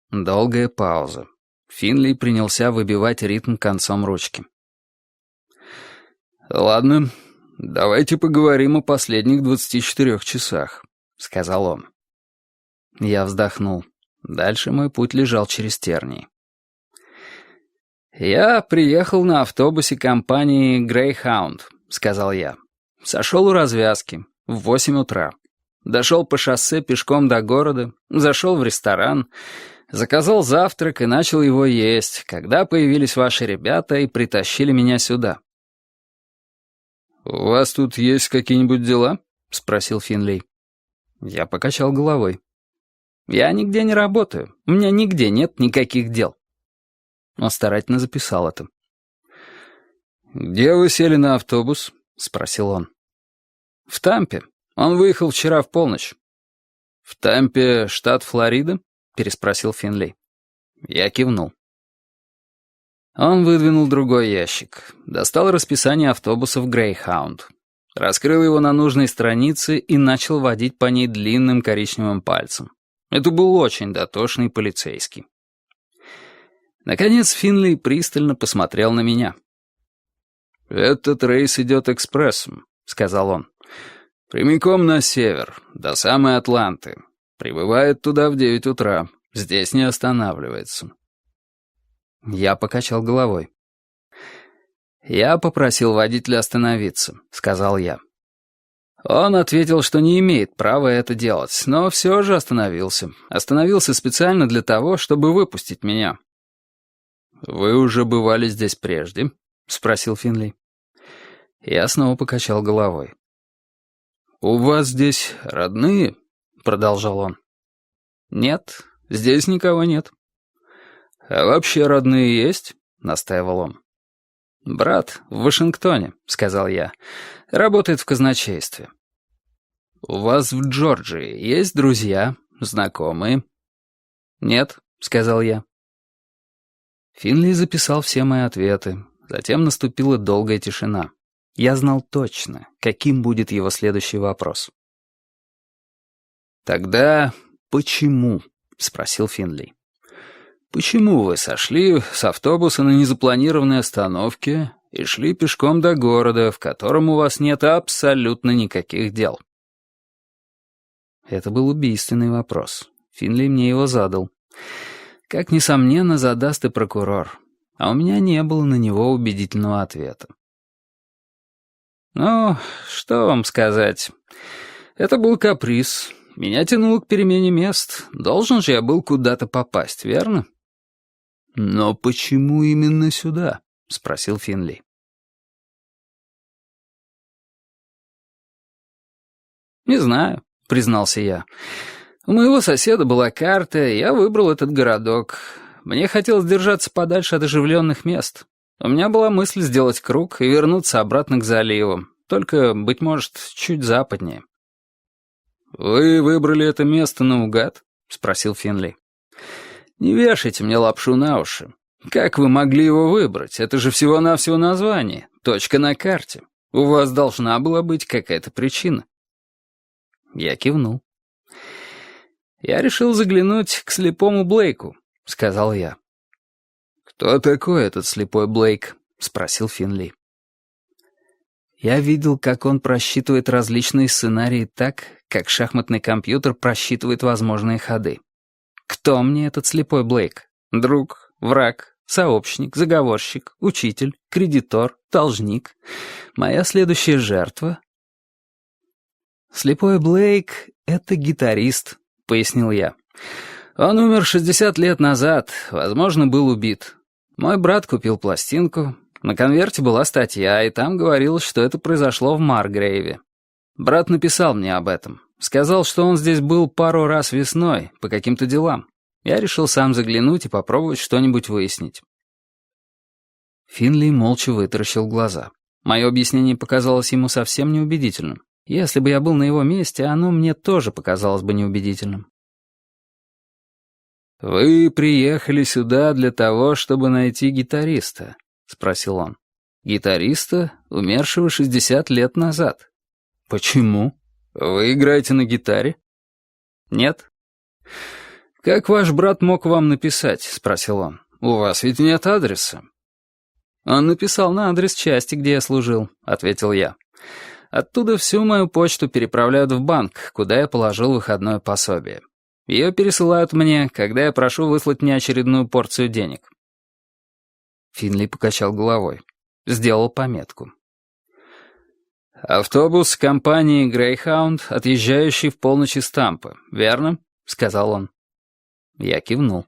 Долгая пауза. Финли принялся выбивать ритм концом ручки. «Ладно, давайте поговорим о последних 24 часах», — сказал он. Я вздохнул. Дальше мой путь лежал через тернии. «Я приехал на автобусе компании Greyhound», — сказал я. «Сошел у развязки в 8 утра. Дошел по шоссе пешком до города, зашел в ресторан, заказал завтрак и начал его есть, когда появились ваши ребята и притащили меня сюда». «У вас тут есть какие-нибудь дела?» — спросил Финлей. Я покачал головой. «Я нигде не работаю. У меня нигде нет никаких дел». Он старательно записал это. «Где вы сели на автобус?» — спросил он. «В Тампе. Он выехал вчера в полночь». «В Тампе, штат Флорида?» — переспросил Финлей. Я кивнул. Он выдвинул другой ящик, достал расписание автобусов Greyhound, раскрыл его на нужной странице и начал водить по ней длинным коричневым пальцем. Это был очень дотошный полицейский. Наконец Финлей пристально посмотрел на меня. «Этот рейс идет экспрессом», — сказал он. «Прямиком на север, до самой Атланты. Прибывает туда в 9 утра. Здесь не останавливается». Я покачал головой. «Я попросил водителя остановиться», — сказал я. Он ответил, что не имеет права это делать, но все же остановился. Остановился специально для того, чтобы выпустить меня. «Вы уже бывали здесь прежде?» — спросил Финли. Я снова покачал головой. «У вас здесь родные?» — продолжал он. «Нет, здесь никого нет». «А вообще родные есть?» — настаивал он. «Брат в Вашингтоне», — сказал я, — «работает в казначействе». «У вас в Джорджии есть друзья, знакомые?» «Нет», — сказал я. Финли записал все мои ответы. Затем наступила долгая тишина. Я знал точно, каким будет его следующий вопрос. «Тогда «Почему?» — спросил Финли. «Почему вы сошли с автобуса на незапланированной остановке и шли пешком до города, в котором у вас нет абсолютно никаких дел?» Это был убийственный вопрос. Финли мне его задал. Как, несомненно, задаст и прокурор. А у меня не было на него убедительного ответа. «Ну, что вам сказать? Это был каприз. Меня тянуло к перемене мест. Должен же я был куда-то попасть, верно?» «Но почему именно сюда?» — спросил Финли. «Не знаю», — признался я. «У моего соседа была карта, и я выбрал этот городок. Мне хотелось держаться подальше от оживленных мест. У меня была мысль сделать круг и вернуться обратно к заливу, только, быть может, чуть западнее». «Вы выбрали это место наугад?» — спросил Финли. «Не вешайте мне лапшу на уши. Как вы могли его выбрать? Это же всего-навсего название, точка на карте. У вас должна была быть какая-то причина». Я кивнул. «Я решил заглянуть к слепому Блейку», — сказал я. «Кто такой этот слепой Блейк?» — спросил Финли. Я видел, как он просчитывает различные сценарии так, как шахматный компьютер просчитывает возможные ходы. Кто мне этот слепой Блейк? Друг, враг, сообщник, заговорщик, учитель, кредитор, должник? Моя следующая жертва? «Слепой Блейк — это гитарист», — пояснил я. «Он умер 60 лет назад, возможно, был убит. Мой брат купил пластинку. На конверте была статья, и там говорилось, что это произошло в Маргрейве. Брат написал мне об этом. Сказал, что он здесь был пару раз весной, по каким-то делам. Я решил сам заглянуть и попробовать что-нибудь выяснить». Финли молча вытаращил глаза. Мое объяснение показалось ему совсем неубедительным. Если бы я был на его месте, оно мне тоже показалось бы неубедительным. «Вы приехали сюда для того, чтобы найти гитариста?» — спросил он. «Гитариста, умершего 60 лет назад». «Почему? Вы играете на гитаре?» «Нет». «Как ваш брат мог вам написать?» — спросил он. «У вас ведь нет адреса». «Он написал на адрес части, где я служил», — ответил я. «Оттуда всю мою почту переправляют в банк, куда я положил выходное пособие. Ее пересылают мне, когда я прошу выслать мне очередную порцию денег». Финли покачал головой. Сделал пометку. «Автобус компании Greyhound, отъезжающий в полночь из Тампы, верно?» — сказал он. Я кивнул.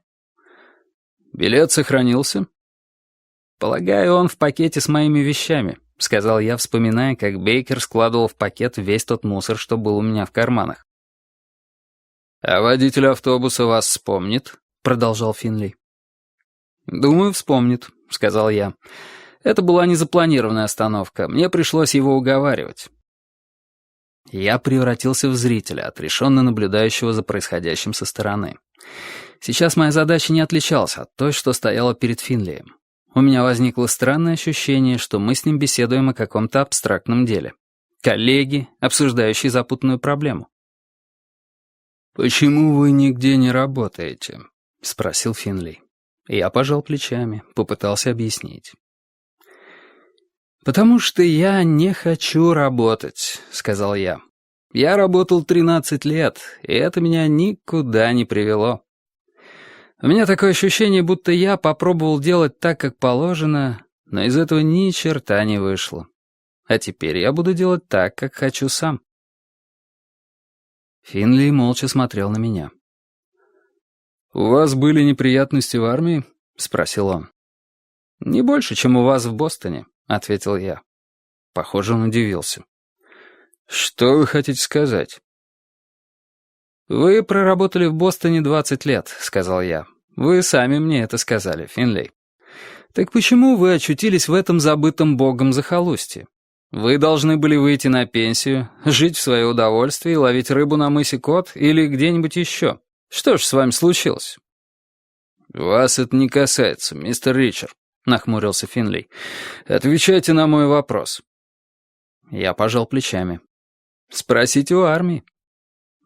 «Билет сохранился?» «Полагаю, он в пакете с моими вещами», — сказал я, вспоминая, как Бейкер складывал в пакет весь тот мусор, что был у меня в карманах. «А водитель автобуса вас вспомнит?» — продолжал Финли. «Думаю, вспомнит», — сказал я. «Это была незапланированная остановка. Мне пришлось его уговаривать». Я превратился в зрителя, отрешенно наблюдающего за происходящим со стороны. Сейчас моя задача не отличалась от той, что стояла перед Финлием. У меня возникло странное ощущение, что мы с ним беседуем о каком-то абстрактном деле. Коллеги, обсуждающие запутанную проблему. «Почему вы нигде не работаете?» — спросил Финли. Я пожал плечами, попытался объяснить. «Потому что я не хочу работать», — сказал я. «Я работал 13 лет, и это меня никуда не привело. У меня такое ощущение, будто я попробовал делать так, как положено, но из этого ни черта не вышло. А теперь я буду делать так, как хочу сам». Финли молча смотрел на меня. «У вас были неприятности в армии?» — спросил он. «Не больше, чем у вас в Бостоне», — ответил я. Похоже, он удивился. «Что вы хотите сказать?» «Вы проработали в Бостоне 20 лет», — сказал я. «Вы сами мне это сказали, Финли. Так почему вы очутились в этом забытом богом захолустье? Вы должны были выйти на пенсию, жить в свое удовольствие и ловить рыбу на мысе Кот или где-нибудь еще. Что ж с вами случилось?» «Вас это не касается, мистер Ричард», — нахмурился Финли. «Отвечайте на мой вопрос». Я пожал плечами. «Спросите у армии».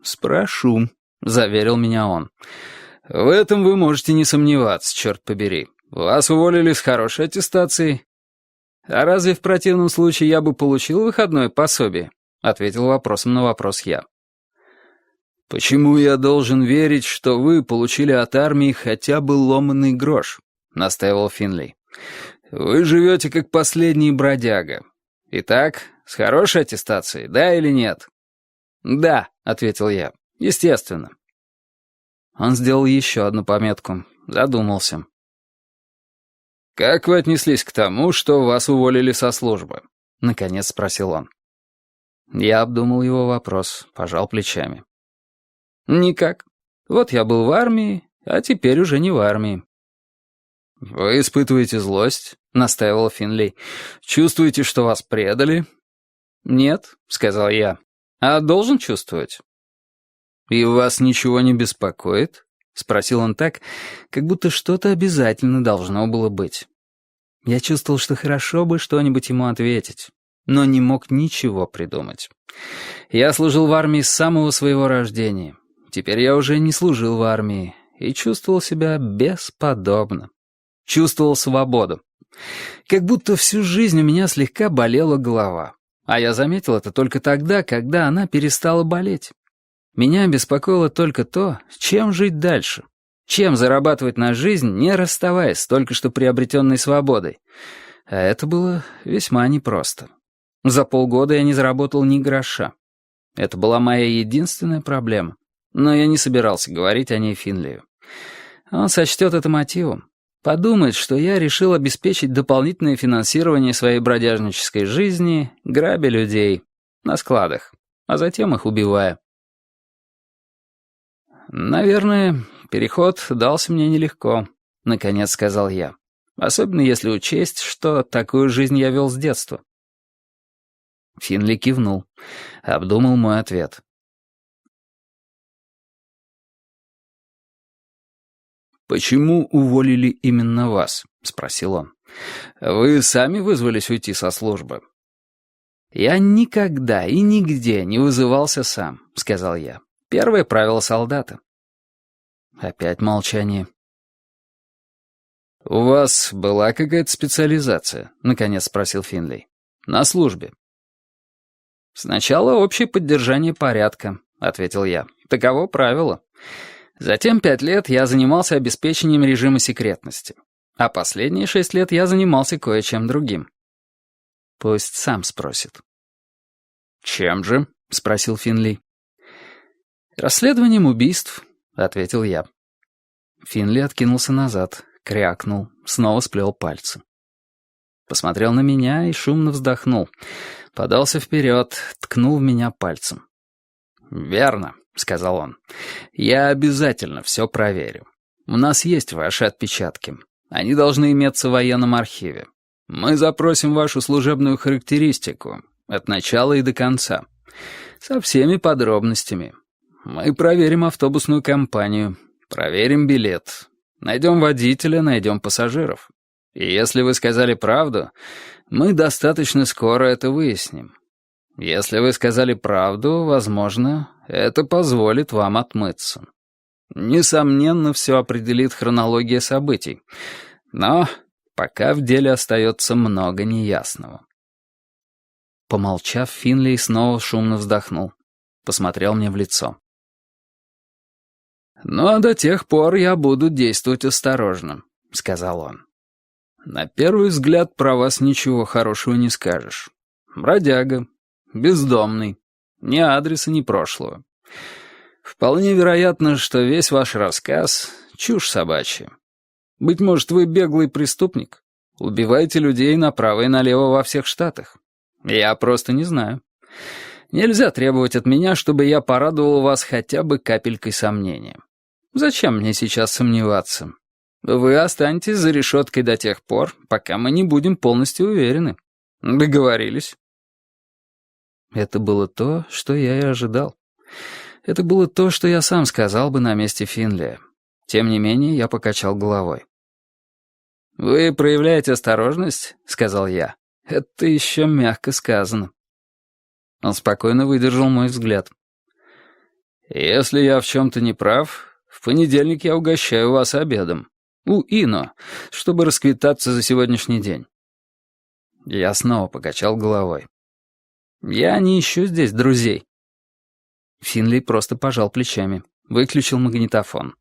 «Спрошу», — заверил меня он. «В этом вы можете не сомневаться, черт побери. Вас уволили с хорошей аттестацией». «А разве в противном случае я бы получил выходное пособие?» — ответил вопросом на вопрос я. «Почему я должен верить, что вы получили от армии хотя бы ломаный грош?» — настаивал Финли. «Вы живете как последний бродяга. Итак, с хорошей аттестацией, да или нет?» «Да», — ответил я, — «естественно». Он сделал еще одну пометку, задумался. «Как вы отнеслись к тому, что вас уволили со службы?» — наконец спросил он. Я обдумал его вопрос, пожал плечами. «Никак. Вот я был в армии, а теперь уже не в армии». «Вы испытываете злость?» — настаивал Финли. «Чувствуете, что вас предали?» «Нет», — сказал я. «А должен чувствовать?» «И вас ничего не беспокоит?» — спросил он так, как будто что-то обязательно должно было быть. Я чувствовал, что хорошо бы что-нибудь ему ответить, но не мог ничего придумать. Я служил в армии с самого своего рождения. Теперь я уже не служил в армии и чувствовал себя бесподобно. Чувствовал свободу. Как будто всю жизнь у меня слегка болела голова. А я заметил это только тогда, когда она перестала болеть. Меня беспокоило только то, чем жить дальше. Чем зарабатывать на жизнь, не расставаясь с только что приобретенной свободой. А это было весьма непросто. За полгода я не заработал ни гроша. Это была моя единственная проблема. Но я не собирался говорить о ней Финлию. Он сочтет это мотивом. Подумает, что я решил обеспечить дополнительное финансирование своей бродяжнической жизни, грабя людей на складах, а затем их убивая. «Наверное, переход дался мне нелегко», — наконец сказал я. «Особенно если учесть, что такую жизнь я вел с детства». Финли кивнул, обдумал мой ответ. «Почему уволили именно вас?» — спросил он. «Вы сами вызвались уйти со службы?» «Я никогда и нигде не вызывался сам», — сказал я. «Первое правило солдата». Опять молчание. «У вас была какая-то специализация?» — наконец спросил Финли. «На службе». «Сначала общее поддержание порядка», — ответил я. «Таково правило. Затем 5 лет я занимался обеспечением режима секретности. А последние 6 лет я занимался кое-чем другим». «Пусть сам спросит». «Чем же?» — спросил Финли. «Расследованием убийств», — ответил я. Финли откинулся назад, крякнул, снова сплел пальцы. Посмотрел на меня и шумно вздохнул. Подался вперед, ткнул в меня пальцем. «Верно», — сказал он. «Я обязательно все проверю. У нас есть ваши отпечатки. Они должны иметься в военном архиве. Мы запросим вашу служебную характеристику от начала и до конца. Со всеми подробностями. Мы проверим автобусную компанию, проверим билет. Найдем водителя, найдем пассажиров. И если вы сказали правду, мы достаточно скоро это выясним. Если вы сказали правду, возможно, это позволит вам отмыться. Несомненно, все определит хронология событий. Но пока в деле остается много неясного». Помолчав, Финли снова шумно вздохнул. Посмотрел мне в лицо. «Ну а до тех пор я буду действовать осторожно», — сказал он. «На первый взгляд про вас ничего хорошего не скажешь. Бродяга, бездомный, ни адреса, ни прошлого. Вполне вероятно, что весь ваш рассказ — чушь собачья. Быть может, вы беглый преступник, убиваете людей направо и налево во всех штатах. Я просто не знаю. Нельзя требовать от меня, чтобы я порадовал вас хотя бы капелькой сомнения. Зачем мне сейчас сомневаться? Вы останетесь за решеткой до тех пор, пока мы не будем полностью уверены. Договорились?» Это было то, что я и ожидал. Это было то, что я сам сказал бы на месте Финлия. Тем не менее, я покачал головой. «Вы проявляете осторожность?» — сказал я. «Это еще мягко сказано». Он спокойно выдержал мой взгляд. «Если я в чем-то не прав, в понедельник я угощаю вас обедом. У Ино, чтобы расквитаться за сегодняшний день». Я снова покачал головой. «Я не ищу здесь друзей». Финли просто пожал плечами, выключил магнитофон.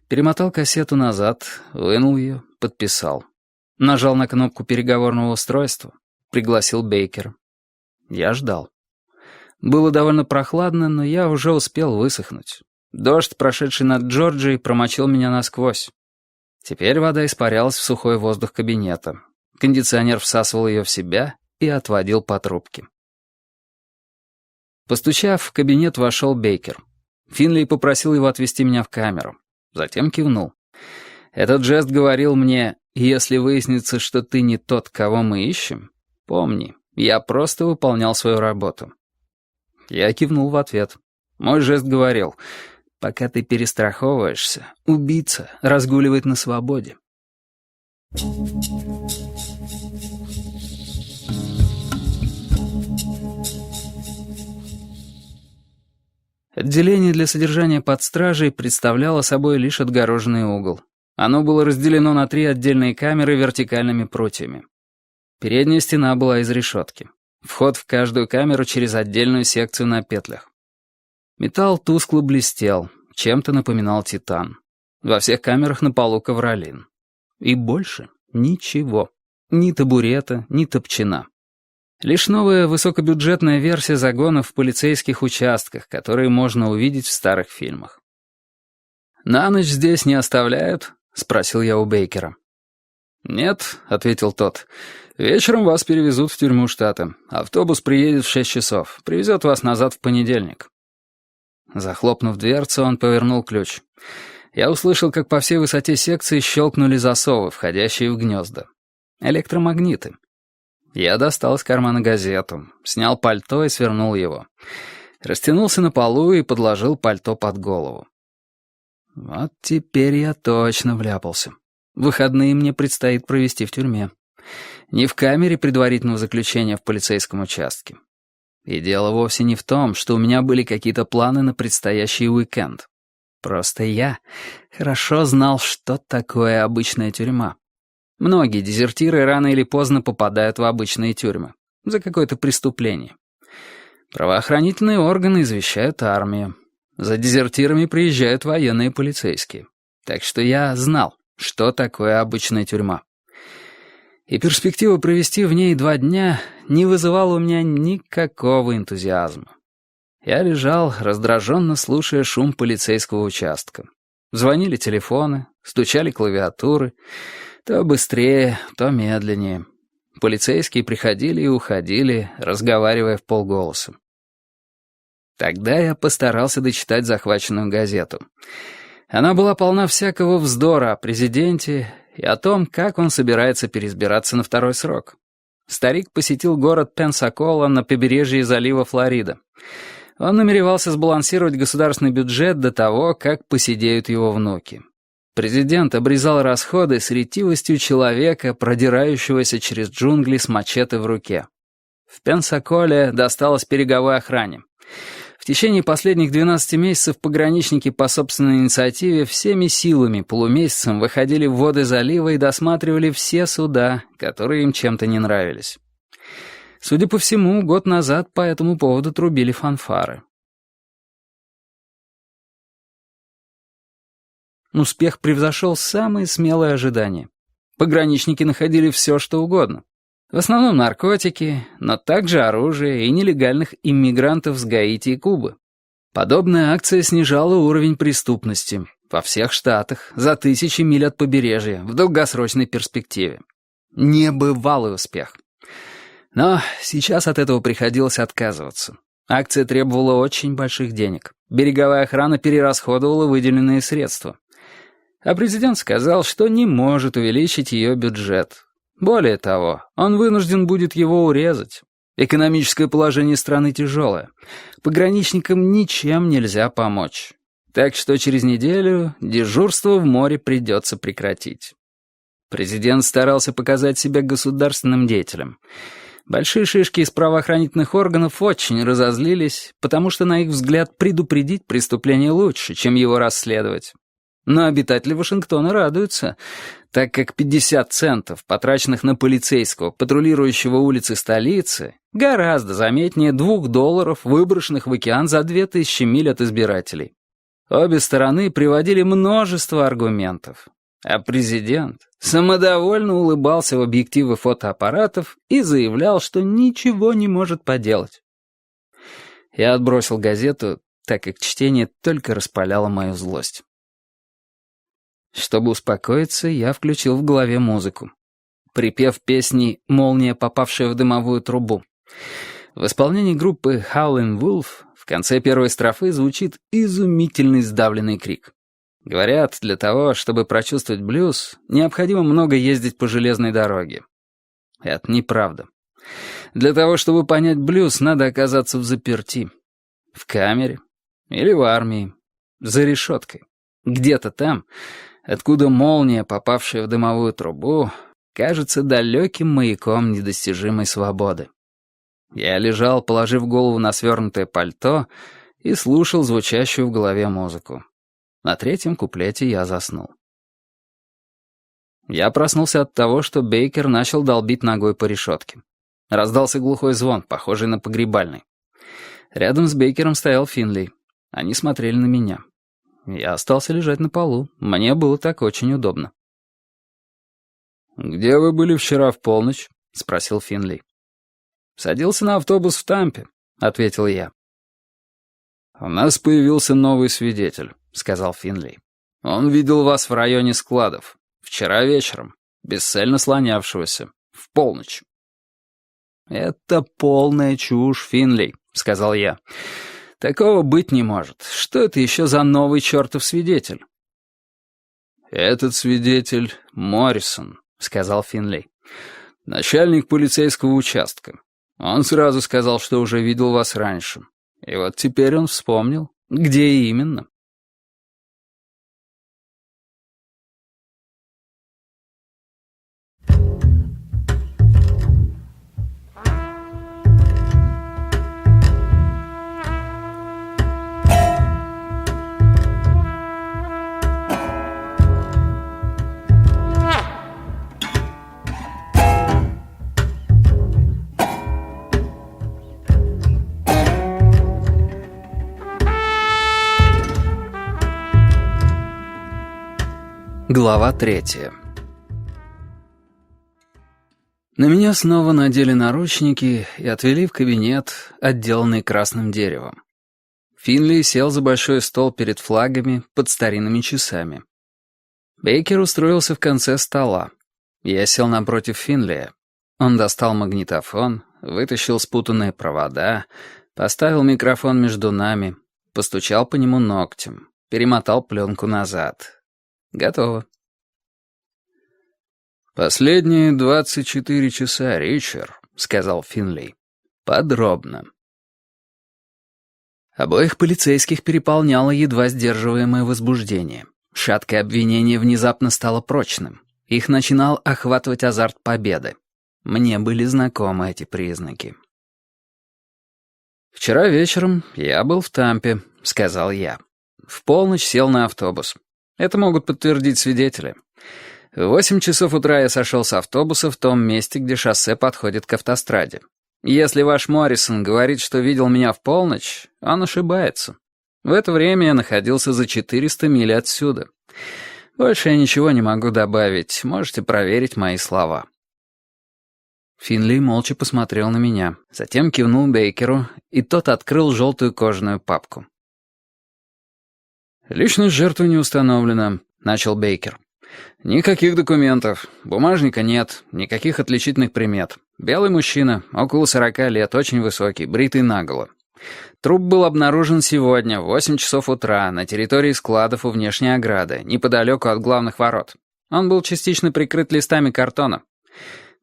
Перемотал кассету назад, вынул ее, подписал. Нажал на кнопку переговорного устройства, пригласил Бейкера. Я ждал. Было довольно прохладно, но я уже успел высохнуть. Дождь, прошедший над Джорджией, промочил меня насквозь. Теперь вода испарялась в сухой воздух кабинета. Кондиционер всасывал ее в себя и отводил по трубке. Постучав, в кабинет вошел Бейкер. Финли попросил его отвезти меня в камеру. Затем кивнул. Этот жест говорил мне: «Если выяснится, что ты не тот, кого мы ищем, помни, я просто выполнял свою работу». Я кивнул в ответ. Мой жест говорил: «Пока ты перестраховываешься, убийца разгуливает на свободе». Отделение для содержания под стражей представляло собой лишь отгороженный угол. Оно было разделено на 3 отдельные камеры вертикальными прутьями. Передняя стена была из решетки. Вход в каждую камеру через отдельную секцию на петлях. Металл тускло блестел, чем-то напоминал титан. Во всех камерах на полу ковролин. И больше ничего. Ни табурета, ни топчина. Лишь новая высокобюджетная версия загонов в полицейских участках, которые можно увидеть в старых фильмах. «На ночь здесь не оставляют?» — спросил я у Бейкера. «Нет», — ответил тот. «Вечером вас перевезут в тюрьму штата. Автобус приедет в 6 часов. Привезет вас назад в понедельник». Захлопнув дверцу, он повернул ключ. Я услышал, как по всей высоте секции щелкнули засовы, входящие в гнезда. Электромагниты. Я достал из кармана газету, снял пальто и свернул его. Растянулся на полу и подложил пальто под голову. Вот теперь я точно вляпался. Выходные мне предстоит провести в тюрьме. Не в камере предварительного заключения в полицейском участке. И дело вовсе не в том, что у меня были какие-то планы на предстоящий уикенд. Просто я хорошо знал, что такое обычная тюрьма. Многие дезертиры рано или поздно попадают в обычные тюрьмы. За какое-то преступление. Правоохранительные органы извещают армию. За дезертирами приезжают военные и полицейские. Так что я знал, что такое обычная тюрьма. И перспектива провести в ней 2 дня не вызывала у меня никакого энтузиазма. Я лежал, раздраженно слушая шум полицейского участка. Звонили телефоны, стучали клавиатуры. То быстрее, то медленнее. Полицейские приходили и уходили, разговаривая вполголоса. Тогда я постарался дочитать захваченную газету. Она была полна всякого вздора о президенте и о том, как он собирается переизбираться на 2-й срок. Старик посетил город Пенсакола на побережье залива Флорида. Он намеревался сбалансировать государственный бюджет до того, как поседеют его внуки. Президент обрезал расходы с ретивостью человека, продирающегося через джунгли с мачете в руке. В Пенсаколе досталось береговой охране. В течение последних 12 месяцев пограничники по собственной инициативе всеми силами полумесяцем выходили в воды залива и досматривали все суда, которые им чем-то не нравились. Судя по всему, год назад по этому поводу трубили фанфары. Успех превзошел самые смелые ожидания. Пограничники находили все, что угодно. В основном наркотики, но также оружие и нелегальных иммигрантов с Гаити и Кубы. Подобная акция снижала уровень преступности во всех штатах за 1000 миль от побережья в долгосрочной перспективе. Небывалый успех. Но сейчас от этого приходилось отказываться. Акция требовала очень больших денег. Береговая охрана перерасходовала выделенные средства. А президент сказал, что не может увеличить ее бюджет. Более того, он вынужден будет его урезать. Экономическое положение страны тяжелое. Пограничникам ничем нельзя помочь. Так что через неделю дежурство в море придется прекратить. Президент старался показать себя государственным деятелем. Большие шишки из правоохранительных органов очень разозлились, потому что, на их взгляд, предупредить преступление лучше, чем его расследовать. Но обитатели Вашингтона радуются, так как 50 центов, потраченных на полицейского, патрулирующего улицы столицы, гораздо заметнее $2, выброшенных в океан за 2000 миль от избирателей. Обе стороны приводили множество аргументов. А президент самодовольно улыбался в объективы фотоаппаратов и заявлял, что ничего не может поделать. Я отбросил газету, так как чтение только распаляло мою злость. Чтобы успокоиться, я включил в голове музыку. Припев песни «Молния, попавшая в дымовую трубу». В исполнении группы Howlin' Wolf в конце первой строфы звучит изумительный сдавленный крик. Говорят, для того, чтобы прочувствовать блюз, необходимо много ездить по железной дороге. Это неправда. Для того, чтобы понять блюз, надо оказаться взаперти. В камере или в армии. За решеткой. Где-то там, откуда молния, попавшая в дымовую трубу, кажется далеким маяком недостижимой свободы. Я лежал, положив голову на свернутое пальто, и слушал звучащую в голове музыку. На третьем куплете я заснул. Я проснулся от того, что Бейкер начал долбить ногой по решетке. Раздался глухой звон, похожий на погребальный. Рядом с Бейкером стоял Финли. Они смотрели на меня. Я остался лежать на полу. Мне было так очень удобно. «Где вы были вчера в полночь?» — спросил Финли. «Садился на автобус в Тампе», — ответил я. «У нас появился новый свидетель», — сказал Финли. «Он видел вас в районе складов. Вчера вечером. Бесцельно слонявшегося. В полночь». «Это полная чушь, Финли», — сказал я. «Такого быть не может. Что это еще за новый чертов свидетель?» «Этот свидетель — Моррисон», — сказал Финли. «Начальник полицейского участка. Он сразу сказал, что уже видел вас раньше. И вот теперь он вспомнил, где именно». Глава 3. На меня снова надели наручники и отвели в кабинет, отделанный красным деревом. Финли сел за большой стол перед флагами под старинными часами. Бейкер устроился в конце стола. Я сел напротив Финлия. Он достал магнитофон, вытащил спутанные провода, поставил микрофон между нами, постучал по нему ногтем, перемотал пленку назад. Готово. «Последние 24 часа, Ричард», — сказал Финли. «Подробно». Обоих полицейских переполняло едва сдерживаемое возбуждение. Шаткое обвинение внезапно стало прочным. Их начинал охватывать азарт победы. Мне были знакомы эти признаки. «Вчера вечером я был в Тампе», — сказал я. «В полночь сел на автобус. Это могут подтвердить свидетели. В 8 часов утра я сошел с автобуса в том месте, где шоссе подходит к автостраде. Если ваш Моррисон говорит, что видел меня в полночь, он ошибается. В это время я находился за 400 миль отсюда. Больше я ничего не могу добавить, можете проверить мои слова». Финли молча посмотрел на меня, затем кивнул Бейкеру, и тот открыл желтую кожаную папку. «Личность жертвы не установлена», — начал Бейкер. «Никаких документов, бумажника нет, никаких отличительных примет. Белый мужчина, около 40 лет, очень высокий, бритый наголо. Труп был обнаружен сегодня в 8 часов утра на территории складов у внешней ограды, неподалеку от главных ворот. Он был частично прикрыт листами картона.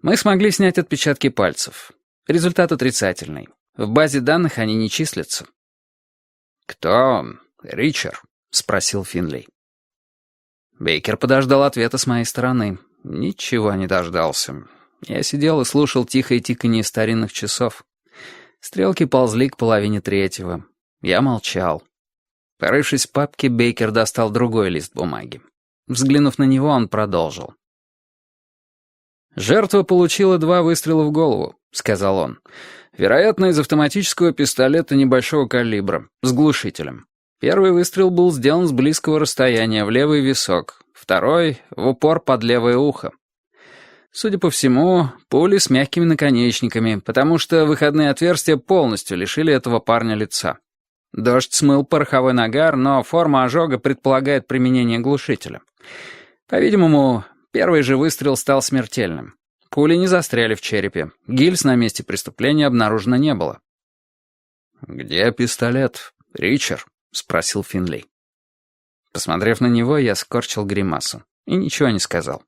Мы смогли снять отпечатки пальцев. Результат отрицательный. В базе данных они не числятся». «Кто он, Ричард?» — спросил Финли. Бейкер подождал ответа с моей стороны. Ничего не дождался. Я сидел и слушал тихое тиканье старинных часов. Стрелки ползли к 2:30. Я молчал. Порывшись в папке, Бейкер достал другой лист бумаги. Взглянув на него, он продолжил. «Жертва получила 2 выстрела в голову», — сказал он. «Вероятно, из автоматического пистолета небольшого калибра, с глушителем. Первый выстрел был сделан с близкого расстояния, в левый висок, второй — в упор под левое ухо. Судя по всему, пули с мягкими наконечниками, потому что выходные отверстия полностью лишили этого парня лица. Дождь смыл пороховой нагар, но форма ожога предполагает применение глушителя. По-видимому, первый же выстрел стал смертельным. Пули не застряли в черепе. Гильз на месте преступления обнаружено не было». «Где пистолет, Ричард?» — спросил Финли. Посмотрев на него, я скорчил гримасу и ничего не сказал.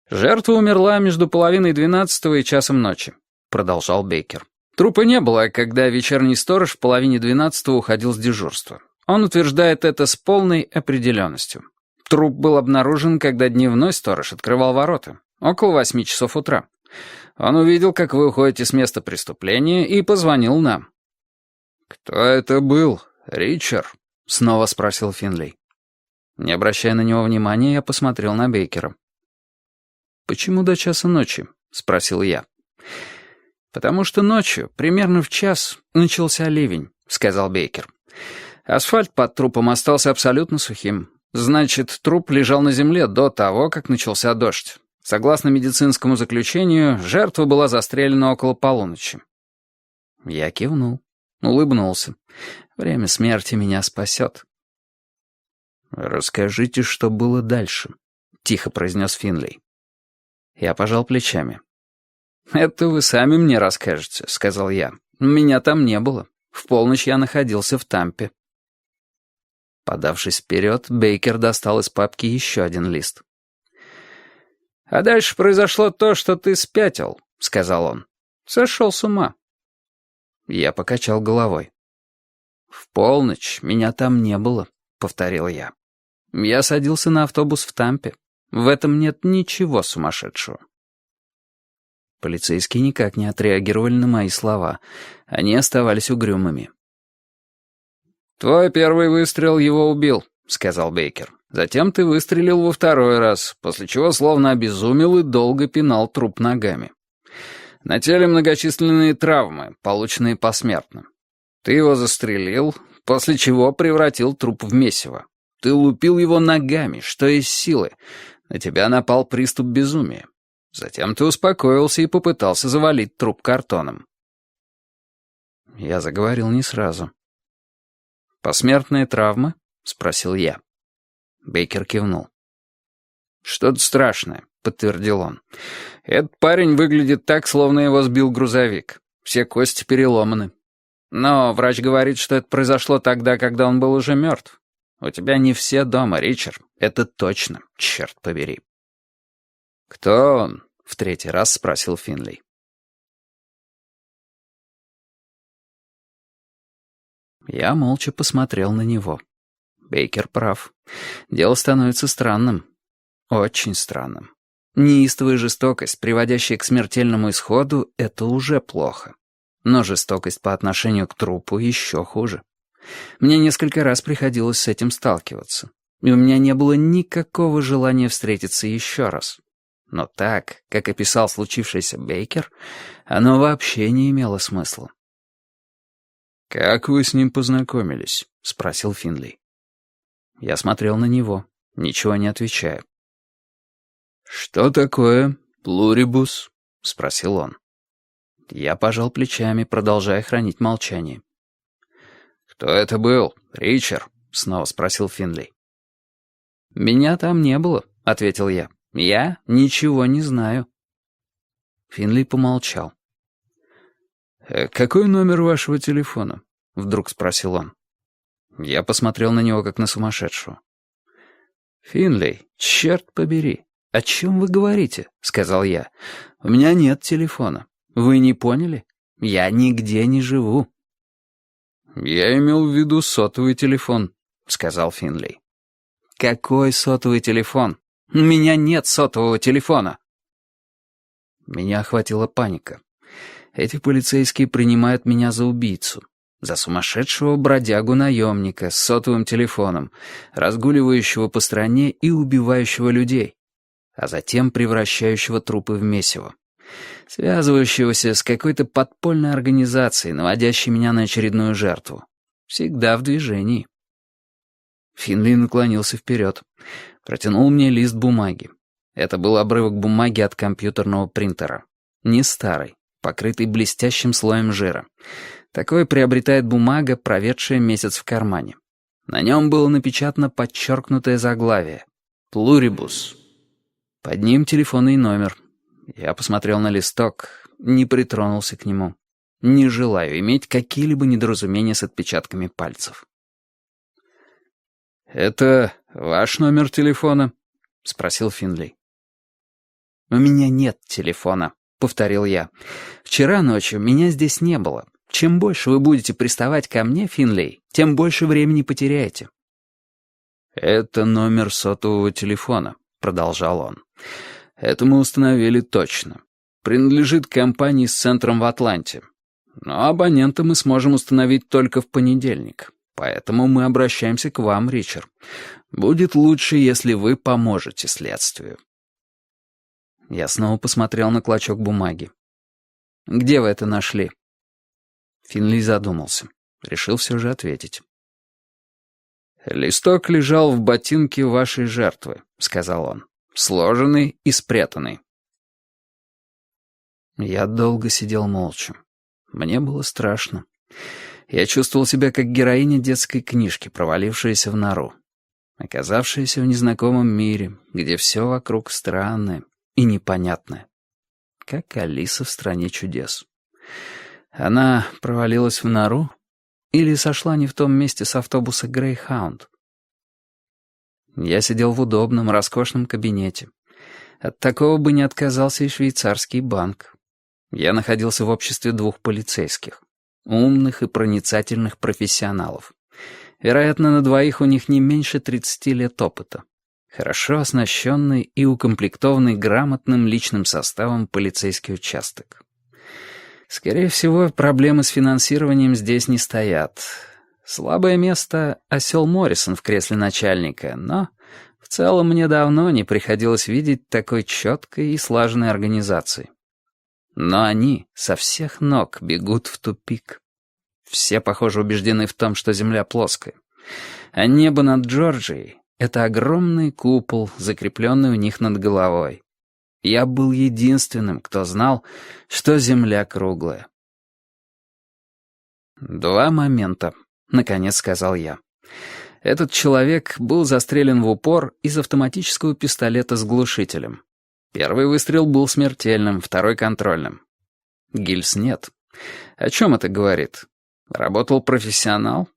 «Жертва умерла между 11:30 и 1:00 ночи», — продолжал Бейкер. «Трупа не было, когда вечерний сторож в 11:30 уходил с дежурства. Он утверждает это с полной определенностью. Труп был обнаружен, когда дневной сторож открывал ворота, около 8 часов утра. Он увидел, как вы уходите с места преступления, и позвонил нам». «Кто это был, Ричард?» — снова спросил Финли. Не обращая на него внимания, я посмотрел на Бейкера. «Почему до 1:00 ночи?» — спросил я. «Потому что ночью, примерно в 1:00, начался ливень», — сказал Бейкер. «Асфальт под трупом остался абсолютно сухим. Значит, труп лежал на земле до того, как начался дождь. Согласно медицинскому заключению, жертва была застрелена около полуночи». Я кивнул, улыбнулся. Время смерти меня спасет. «Расскажите, что было дальше», — тихо произнес Финли. Я пожал плечами. «Это вы сами мне расскажете», — сказал я. «Меня там не было. В полночь я находился в Тампе». Подавшись вперед, Бейкер достал из папки еще один лист. «А дальше произошло то, что ты спятил», — сказал он. «Сошел с ума». Я покачал головой. «В полночь меня там не было», — повторил я. «Я садился на автобус в Тампе. В этом нет ничего сумасшедшего». Полицейские никак не отреагировали на мои слова. Они оставались угрюмыми. «Твой первый выстрел его убил», — сказал Бейкер. «Затем ты выстрелил во второй раз, после чего словно обезумел и долго пинал труп ногами. На теле многочисленные травмы, полученные посмертно. Ты его застрелил, после чего превратил труп в месиво. Ты лупил его ногами, что из силы. На тебя напал приступ безумия. Затем ты успокоился и попытался завалить труп картоном». Я заговорил не сразу. «Посмертные травмы?» — спросил я. Бейкер кивнул. «Что-то страшное», — подтвердил он. «Этот парень выглядит так, словно его сбил грузовик. Все кости переломаны. Но врач говорит, что это произошло тогда, когда он был уже мертв. У тебя не все дома, Ричард. Это точно, черт побери». «Кто он?» — в 3-й раз спросил Финли. Я молча посмотрел на него. Бейкер прав. Дело становится странным. Очень странным. Неистовая жестокость, приводящая к смертельному исходу, — это уже плохо. Но жестокость по отношению к трупу еще хуже. Мне несколько раз приходилось с этим сталкиваться. И у меня не было никакого желания встретиться еще раз. Но так, как описал случившееся Бейкер, оно вообще не имело смысла. «Как вы с ним познакомились?» — спросил Финли. Я смотрел на него, ничего не отвечая. «Что такое плурибус?» — спросил он. Я пожал плечами, продолжая хранить молчание. «Кто это был, Ричард?» — снова спросил Финли. «Меня там не было», — ответил я. «Я ничего не знаю». Финли помолчал. «Какой номер вашего телефона?» — вдруг спросил он. Я посмотрел на него, как на сумасшедшего. «Финли, черт побери, о чем вы говорите?» — сказал я. «У меня нет телефона. Вы не поняли? Я нигде не живу». «Я имел в виду сотовый телефон», — сказал Финли. «Какой сотовый телефон? У меня нет сотового телефона». Меня охватила паника. Эти полицейские принимают меня за убийцу, за сумасшедшего бродягу-наемника с сотовым телефоном, разгуливающего по стране и убивающего людей, а затем превращающего трупы в месиво, связывающегося с какой-то подпольной организацией, наводящей меня на очередную жертву. Всегда в движении. Финли наклонился вперед, протянул мне лист бумаги. Это был обрывок бумаги от компьютерного принтера. Не старый, покрытый блестящим слоем жира. Такой приобретает бумага, проведшая месяц в кармане. На нем было напечатано подчеркнутое заглавие «Плурибус». Под ним телефонный номер. Я посмотрел на листок, не притронулся к нему. Не желаю иметь какие-либо недоразумения с отпечатками пальцев. «Это ваш номер телефона?» — спросил Финли. «У меня нет телефона», — повторил я. «Вчера ночью меня здесь не было. Чем больше вы будете приставать ко мне, Финли, тем больше времени потеряете». «Это номер сотового телефона», — продолжал он. «Это мы установили точно. Принадлежит компании с центром в Атланте. Но абонента мы сможем установить только в понедельник. Поэтому мы обращаемся к вам, Ричард. Будет лучше, если вы поможете следствию». Я снова посмотрел на клочок бумаги. «Где вы это нашли?» Финли задумался. Решил все же ответить. «Листок лежал в ботинке вашей жертвы», — сказал он. «Сложенный и спрятанный». Я долго сидел молча. Мне было страшно. Я чувствовал себя как героиня детской книжки, провалившаяся в нору, оказавшаяся в незнакомом мире, где все вокруг странное и непонятное. Как Алиса в «Стране чудес». Она провалилась в нору или сошла не в том месте с автобуса «Грейхаунд». Я сидел в удобном, роскошном кабинете. От такого бы не отказался и швейцарский банк. Я находился в обществе двух полицейских. Умных и проницательных профессионалов. Вероятно, на двоих у них не меньше 30 лет опыта. Хорошо оснащенный и укомплектованный грамотным личным составом полицейский участок. Скорее всего, проблемы с финансированием здесь не стоят. Слабое место — осел Моррисон в кресле начальника, но в целом мне давно не приходилось видеть такой четкой и слаженной организации. Но они со всех ног бегут в тупик. Все, похоже, убеждены в том, что Земля плоская. А небо над Джорджией — это огромный купол, закрепленный у них над головой. Я был единственным, кто знал, что Земля круглая. «Два момента», — наконец сказал я. Этот человек был застрелен в упор из автоматического пистолета с глушителем. Первый выстрел был смертельным, второй — контрольным. Гильз нет. О чем это говорит? Работал профессионал?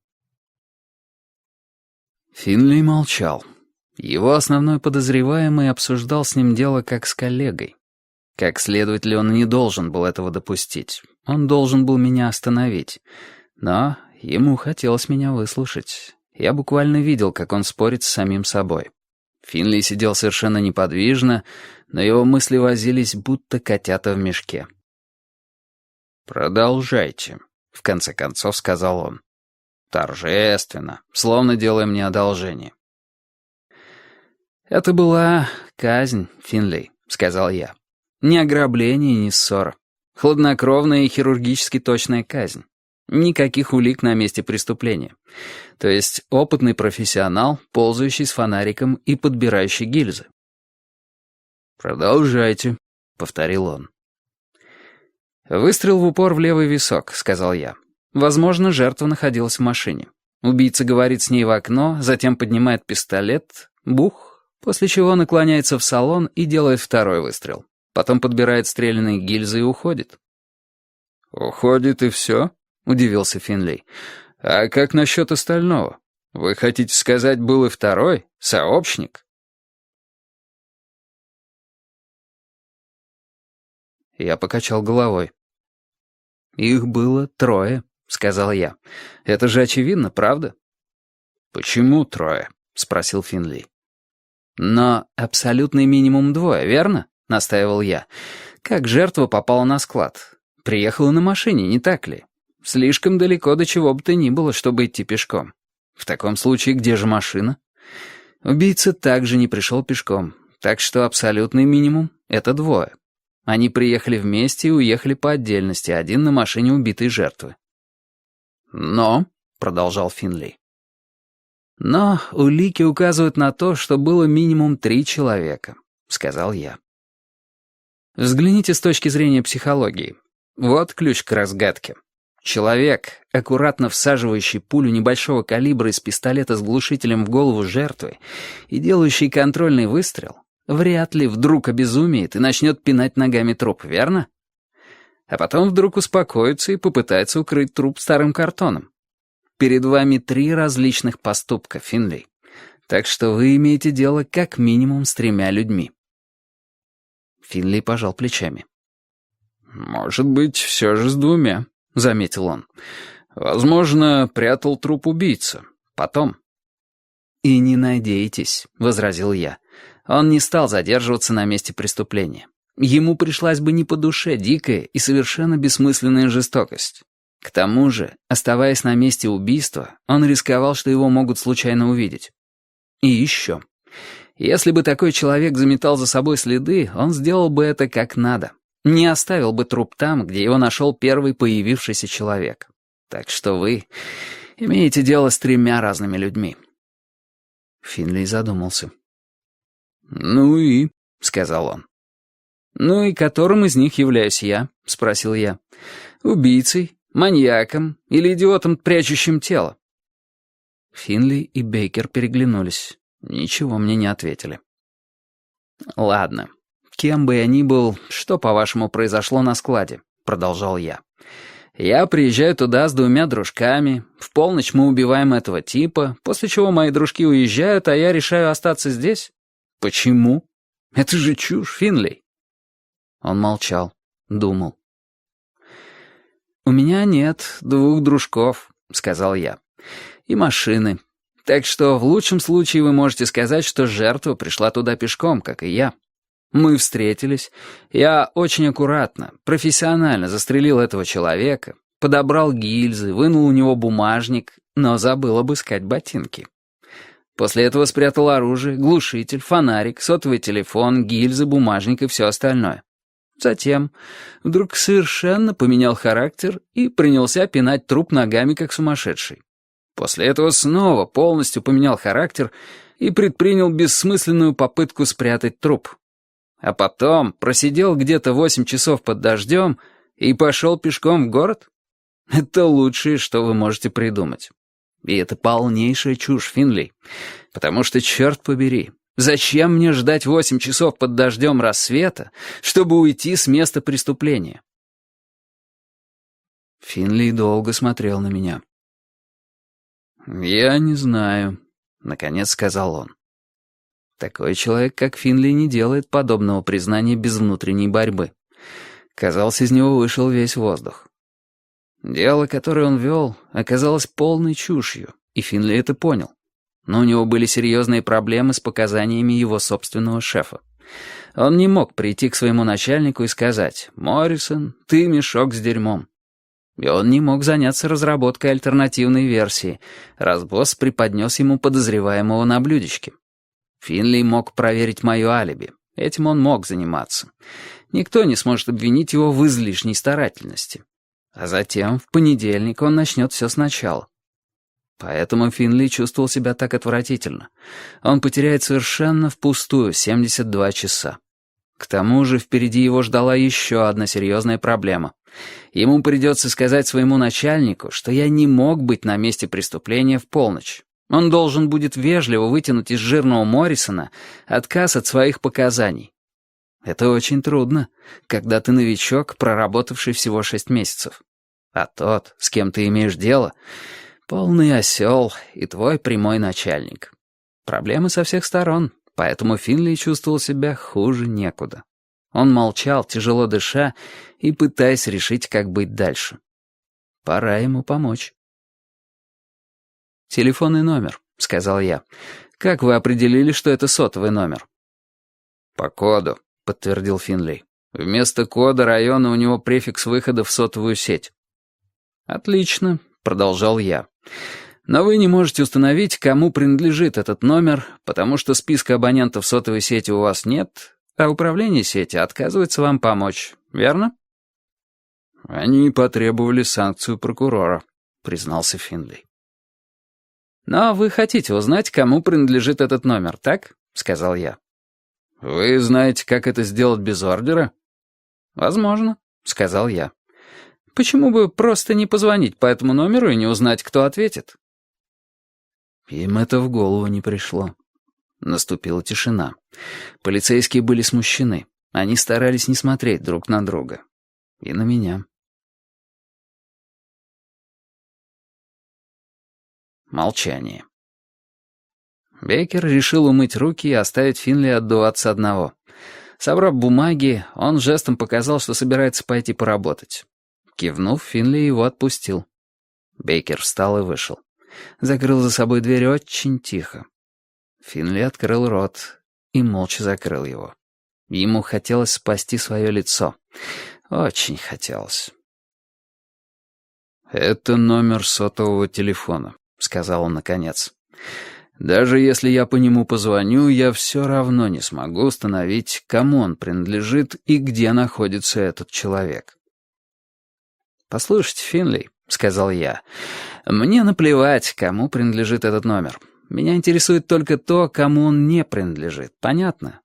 Финли молчал. Его основной подозреваемый обсуждал с ним дело как с коллегой. Как следователь он не должен был этого допустить. Он должен был меня остановить. Но ему хотелось меня выслушать. Я буквально видел, как он спорит с самим собой. Финли сидел совершенно неподвижно, но его мысли возились, будто котята в мешке. «Продолжайте», — в конце концов сказал он. Торжественно, словно делая мне одолжение. «Это была казнь, Финли», — сказал я. «Не ограбление, не ссора. Хладнокровная и хирургически точная казнь. Никаких улик на месте преступления. То есть опытный профессионал, ползающий с фонариком и подбирающий гильзы». «Продолжайте», — повторил он. «Выстрел в упор в левый висок», — сказал я. «Возможно, жертва находилась в машине. Убийца говорит с ней в окно, затем поднимает пистолет, бух, после чего наклоняется в салон и делает второй выстрел. Потом подбирает стрелянные гильзы и уходит». «Уходит и все?» — удивился Финли. «А как насчет остального? Вы хотите сказать, был и второй, сообщник?» Я покачал головой. «Их было трое», — сказал я. «Это же очевидно, правда?» «Почему трое?» — спросил Финли. «Но абсолютный минимум двое, верно?» — настаивал я. Как жертва попала на склад? Приехала на машине, не так ли? Слишком далеко до чего бы то ни было, чтобы идти пешком. В таком случае, где же машина? Убийца также не пришел пешком, так что абсолютный минимум — это двое. Они приехали вместе и уехали по отдельности, один на машине убитой жертвы. «Но», — продолжал Финли, — «но улики указывают на то, что было минимум 3 человека», — сказал я. Взгляните с точки зрения психологии. Вот ключ к разгадке. Человек, аккуратно всаживающий пулю небольшого калибра из пистолета с глушителем в голову жертвы и делающий контрольный выстрел, вряд ли вдруг обезумеет и начнет пинать ногами труп, верно? А потом вдруг успокоится и попытается укрыть труп старым картоном. Перед вами 3 различных поступка, Финли. Так что вы имеете дело как минимум с 3 людьми. Финли пожал плечами. «Может быть, все же с 2, — заметил он. «Возможно, прятал труп убийца. Потом». «И не надейтесь», — возразил я. «Он не стал задерживаться на месте преступления. Ему пришлась бы не по душе дикая и совершенно бессмысленная жестокость. К тому же, оставаясь на месте убийства, он рисковал, что его могут случайно увидеть. И еще. Если бы такой человек заметал за собой следы, он сделал бы это как надо. Не оставил бы труп там, где его нашел первый появившийся человек. Так что вы имеете дело с 3 разными людьми». Финли задумался. «Ну и?» — сказал он. «Ну и которым из них являюсь я?» — спросил я. «Убийцей, маньяком или идиотом, прячущим тело?» Финли и Бейкер переглянулись. Ничего мне не ответили. «Ладно. Кем бы я ни был, что, по-вашему, произошло на складе?» — продолжал я. «Я приезжаю туда с 2 дружками, в полночь мы убиваем этого типа, после чего мои дружки уезжают, а я решаю остаться здесь. Почему? Это же чушь, Финли». Он молчал, думал. «У меня нет 2 дружков», — сказал я, — «и машины. Так что в лучшем случае вы можете сказать, что жертва пришла туда пешком, как и я. Мы встретились, я очень аккуратно, профессионально застрелил этого человека, подобрал гильзы, вынул у него бумажник, но забыл обыскать ботинки. После этого спрятал оружие, глушитель, фонарик, сотовый телефон, гильзы, бумажник и все остальное. Затем вдруг совершенно поменял характер и принялся пинать труп ногами, как сумасшедший. После этого снова полностью поменял характер и предпринял бессмысленную попытку спрятать труп. А потом просидел где-то 8 часов под дождем и пошел пешком в город? Это лучшее, что вы можете придумать. И это полнейшая чушь, Финли. Потому что, черт побери, зачем мне ждать 8 часов под дождем рассвета, чтобы уйти с места преступления? Финли долго смотрел на меня. «Я не знаю», — наконец сказал он. Такой человек, как Финли, не делает подобного признания без внутренней борьбы. Казалось, из него вышел весь воздух. Дело, которое он вел, оказалось полной чушью, и Финли это понял. Но у него были серьезные проблемы с показаниями его собственного шефа. Он не мог прийти к своему начальнику и сказать: «Моррисон, ты мешок с дерьмом». И он не мог заняться разработкой альтернативной версии, раз босс преподнес ему подозреваемого на блюдечке. Финли мог проверить мое алиби. Этим он мог заниматься. Никто не сможет обвинить его в излишней старательности. А затем, в понедельник, он начнет все сначала. Поэтому Финли чувствовал себя так отвратительно. Он потеряет совершенно впустую 72 часа. К тому же впереди его ждала еще одна серьезная проблема. Ему придется сказать своему начальнику, что я не мог быть на месте преступления в полночь. Он должен будет вежливо вытянуть из жирного Моррисона отказ от своих показаний. Это очень трудно, когда ты новичок, проработавший всего 6 месяцев. А тот, с кем ты имеешь дело, полный осел и твой прямой начальник. Проблемы со всех сторон, поэтому Финли чувствовал себя хуже некуда. Он молчал, тяжело дыша, и пытаясь решить, как быть дальше. Пора ему помочь. «Телефонный номер», — сказал я. «Как вы определили, что это сотовый номер?» «По коду», — подтвердил Финли. Вместо кода района у него префикс выхода в сотовую сеть». «Отлично», — продолжал я. «Но вы не можете установить, кому принадлежит этот номер, потому что списка абонентов сотовой сети у вас нет, а управление сети отказывается вам помочь, верно?» «Они потребовали санкцию прокурора», — признался Финли. «Но вы хотите узнать, кому принадлежит этот номер, так?» — сказал я. «Вы знаете, как это сделать без ордера?» «Возможно», — сказал я. «Почему бы просто не позвонить по этому номеру и не узнать, кто ответит?» Им это в голову не пришло. Наступила тишина. Полицейские были смущены. Они старались не смотреть друг на друга. И на меня. Молчание. Бейкер решил умыть руки и оставить Финли отдуваться одного. Собрав бумаги, он жестом показал, что собирается пойти поработать. Кивнув, Финли его отпустил. Бейкер встал и вышел. Закрыл за собой дверь очень тихо. Финли открыл рот и молча закрыл его. Ему хотелось спасти свое лицо. Очень хотелось. «Это номер сотового телефона», — сказал он наконец. «Даже если я по нему позвоню, я все равно не смогу установить, кому он принадлежит и где находится этот человек». «Послушайте, Финли», — сказал я, — «мне наплевать, кому принадлежит этот номер. Меня интересует только то, кому он не принадлежит. Понятно?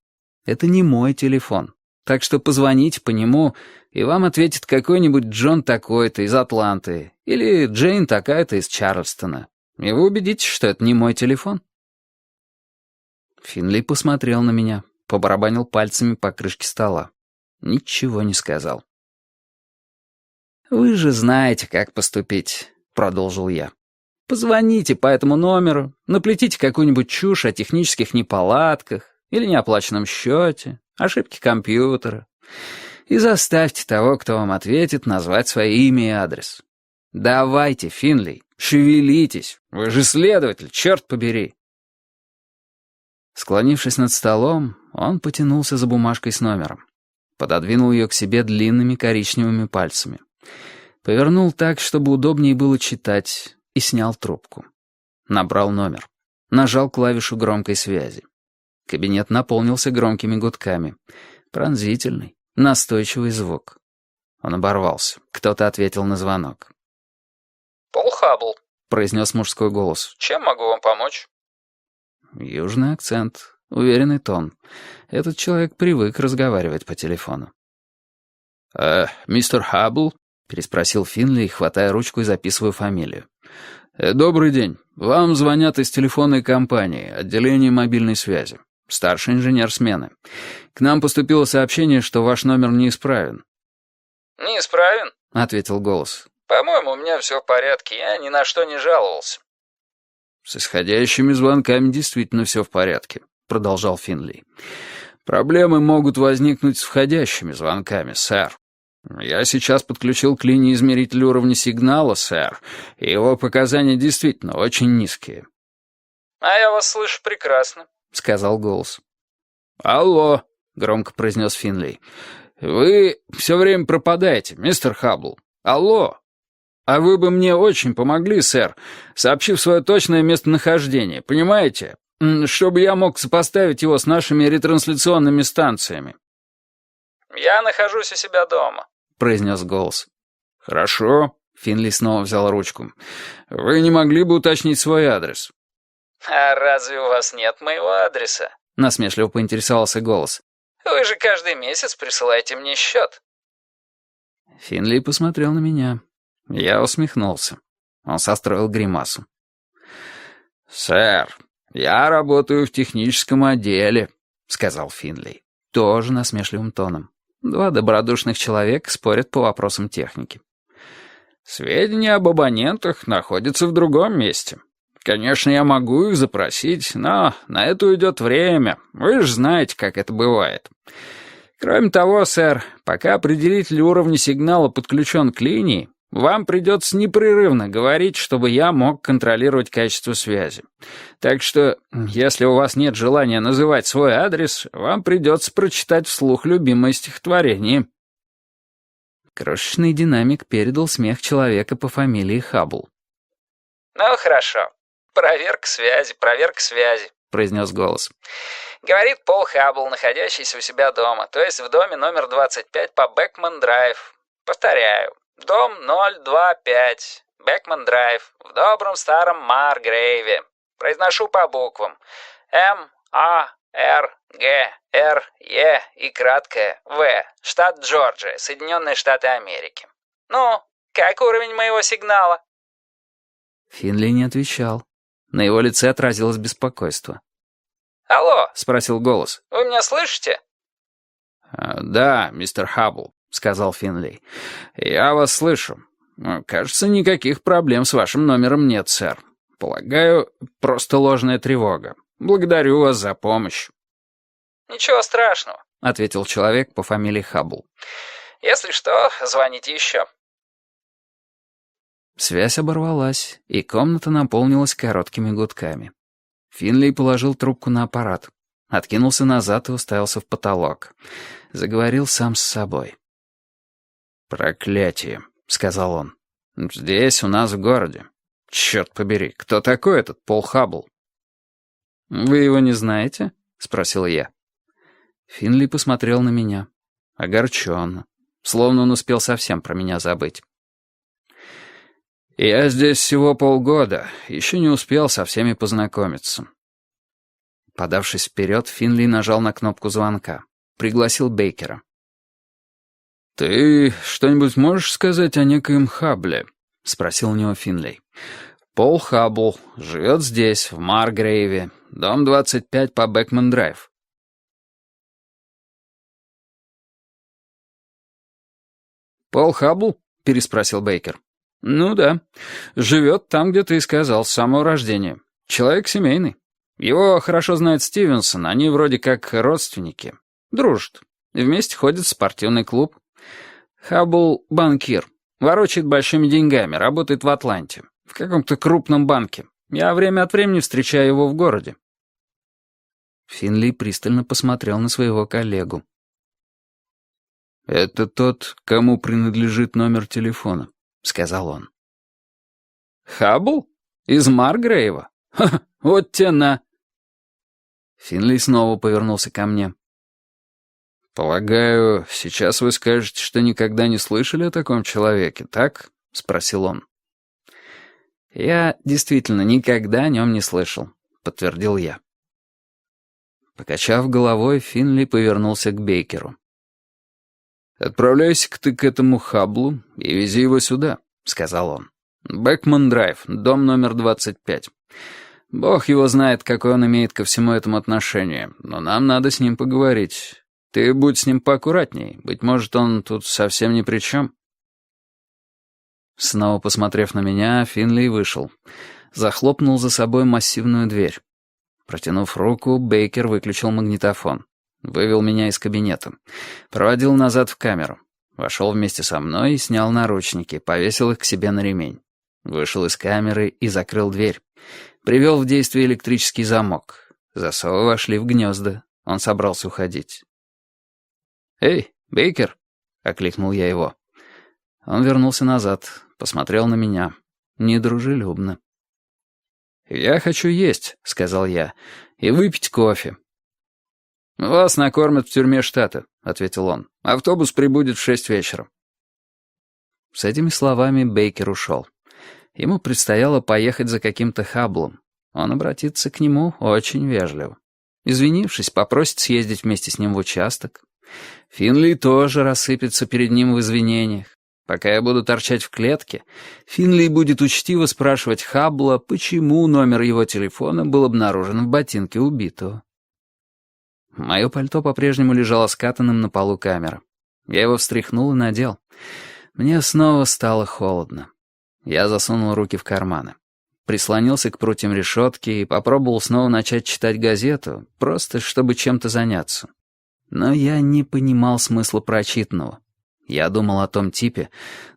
Это не мой телефон. Так что позвоните по нему, и вам ответит какой-нибудь Джон такой-то из Атланты или Джейн такая-то из Чарльстона. И вы убедитесь, что это не мой телефон». Финли посмотрел на меня, побарабанил пальцами по крышке стола. Ничего не сказал. «Вы же знаете, как поступить», — продолжил я. «Позвоните по этому номеру, наплетите какую-нибудь чушь о технических неполадках или неоплаченном счете, ошибке компьютера, и заставьте того, кто вам ответит, назвать свое имя и адрес. Давайте, Финли, шевелитесь, вы же следователь, черт побери». Склонившись над столом, он потянулся за бумажкой с номером, пододвинул ее к себе длинными коричневыми пальцами. Повернул так, чтобы удобнее было читать, и снял трубку. Набрал номер. Нажал клавишу громкой связи. Кабинет наполнился громкими гудками. Пронзительный, настойчивый звук. Он оборвался. Кто-то ответил на звонок. «Пол Хаббл», — произнес мужской голос. «Чем могу вам помочь?» Южный акцент, уверенный тон. Этот человек привык разговаривать по телефону. «Мистер Хаббл?» — переспросил Финли, хватая ручку и записывая фамилию. «Добрый день. Вам звонят из телефонной компании, отделения мобильной связи. Старший инженер смены. К нам поступило сообщение, что ваш номер неисправен». «Неисправен?» — ответил голос. «По-моему, у меня все в порядке, я ни на что не жаловался». «С исходящими звонками действительно все в порядке», — продолжал Финли. «Проблемы могут возникнуть с входящими звонками, сэр. Я сейчас подключил к линии измеритель уровня сигнала, сэр, и его показания действительно очень низкие». «А я вас слышу прекрасно», — сказал голос. «Алло», — громко произнес Финли. «Вы все время пропадаете, мистер Хаббл. Алло. А вы бы мне очень помогли, сэр, сообщив свое точное местонахождение, понимаете? Чтобы я мог сопоставить его с нашими ретрансляционными станциями». «Я нахожусь у себя дома», — произнес голос. «Хорошо», — Финли снова взял ручку. «Вы не могли бы уточнить свой адрес?» «А разве у вас нет моего адреса?» — насмешливо поинтересовался голос. «Вы же каждый месяц присылаете мне счет». Финли посмотрел на меня. Я усмехнулся. Он состроил гримасу. «Сэр, я работаю в техническом отделе», — сказал Финли. Тоже насмешливым тоном. Два добродушных человека спорят по вопросам техники. «Сведения об абонентах находятся в другом месте. Конечно, я могу их запросить, но на это уйдет время. Вы же знаете, как это бывает. Кроме того, сэр, пока определитель уровня сигнала подключен к линии, Вам придется непрерывно говорить, чтобы я мог контролировать качество связи. Так что, если у вас нет желания называть свой адрес, вам придется прочитать вслух любимое стихотворение». Крошечный динамик передал смех человека по фамилии Хаббл. «Ну, хорошо. Проверка связи», — произнес голос. «Говорит Пол Хаббл, находящийся у себя дома, то есть в доме номер 25 по Бекман-драйв. Повторяю, дом 025, Бекман-драйв, в добром старом Маргрейве. Произношу по буквам. М-А-Р-Г-Р-Е и краткое В. Штат Джорджия, Соединенные Штаты Америки. Ну, как уровень моего сигнала?» Финли не отвечал. На его лице отразилось беспокойство. «Алло», — спросил голос. «вы меня слышите?» «Да, мистер Хаббл», — сказал Финли. «Я вас слышу. Кажется, никаких проблем с вашим номером нет, сэр. Полагаю, просто ложная тревога. Благодарю вас за помощь». «Ничего страшного», — ответил человек по фамилии Хаббл. «Если что, звоните еще». Связь оборвалась, и комната наполнилась короткими гудками. Финли положил трубку на аппарат, откинулся назад и уставился в потолок. Заговорил сам с собой. «Проклятие», — сказал он. «Здесь, у нас в городе. Черт побери, кто такой этот Пол Хаббл?» «Вы его не знаете?» — спросил я. Финли посмотрел на меня. Огорченно. Словно он успел совсем про меня забыть. «Я здесь всего полгода, еще не успел со всеми познакомиться». Подавшись вперед, Финли нажал на кнопку звонка. Пригласил Бейкера. «Ты что-нибудь можешь сказать о некоем Хаббле?» — спросил у него Финли. «Пол Хаббл, живет здесь, в Маргрейве, дом 25 по Бекман-драйв». «Пол Хаббл?» — переспросил Бейкер. «Ну да. Живет там, где ты и сказал, с самого рождения. Человек семейный. Его хорошо знает Стивенсон, они вроде как родственники. Дружат. Вместе ходят в спортивный клуб. Хаббл — банкир. Ворочает большими деньгами, работает в Атланте. В каком-то крупном банке. Я время от времени встречаю его в городе». Финли пристально посмотрел на своего коллегу. «Это тот, кому принадлежит номер телефона», — сказал он. «Хаббл? Из Маргрейва? Ха-ха, вот те на...» Финли снова повернулся ко мне. «Полагаю, сейчас вы скажете, что никогда не слышали о таком человеке, так?» — спросил он. «Я действительно никогда о нем не слышал», — подтвердил я. Покачав головой, Финли повернулся к Бейкеру. «Отправляйся-ка ты к этому Хабблу и вези его сюда», — сказал он. «Бекман-драйв, дом номер 25. Бог его знает, какое он имеет ко всему этому отношение, но нам надо с ним поговорить. Ты будь с ним поаккуратней, быть может, он тут совсем ни при чем». Снова посмотрев на меня, Финли вышел. Захлопнул за собой массивную дверь. Протянув руку, Бейкер выключил магнитофон. Вывел меня из кабинета. Проводил назад в камеру. Вошел вместе со мной и снял наручники, повесил их к себе на ремень. Вышел из камеры и закрыл дверь. Привел в действие электрический замок. Засовы вошли в гнезда. Он собрался уходить. «Эй, Бейкер!» — окликнул я его. Он вернулся назад, посмотрел на меня. Недружелюбно. «Я хочу есть», — сказал я, — «и выпить кофе». «Вас накормят в тюрьме штата», — ответил он. «Автобус прибудет в 6 вечера». С этими словами Бейкер ушел. Ему предстояло поехать за каким-то Хабблом. Он обратится к нему очень вежливо. Извинившись, попросит съездить вместе с ним в участок. Финли тоже рассыпется перед ним в извинениях. Пока я буду торчать в клетке, Финли будет учтиво спрашивать Хаббла, почему номер его телефона был обнаружен в ботинке убитого. Мое пальто по-прежнему лежало скатанным на полу камеры. Я его встряхнул и надел. Мне снова стало холодно. Я засунул руки в карманы. Прислонился к прутьям решетки и попробовал снова начать читать газету, просто чтобы чем-то заняться. Но я не понимал смысла прочитанного. Я думал о том типе,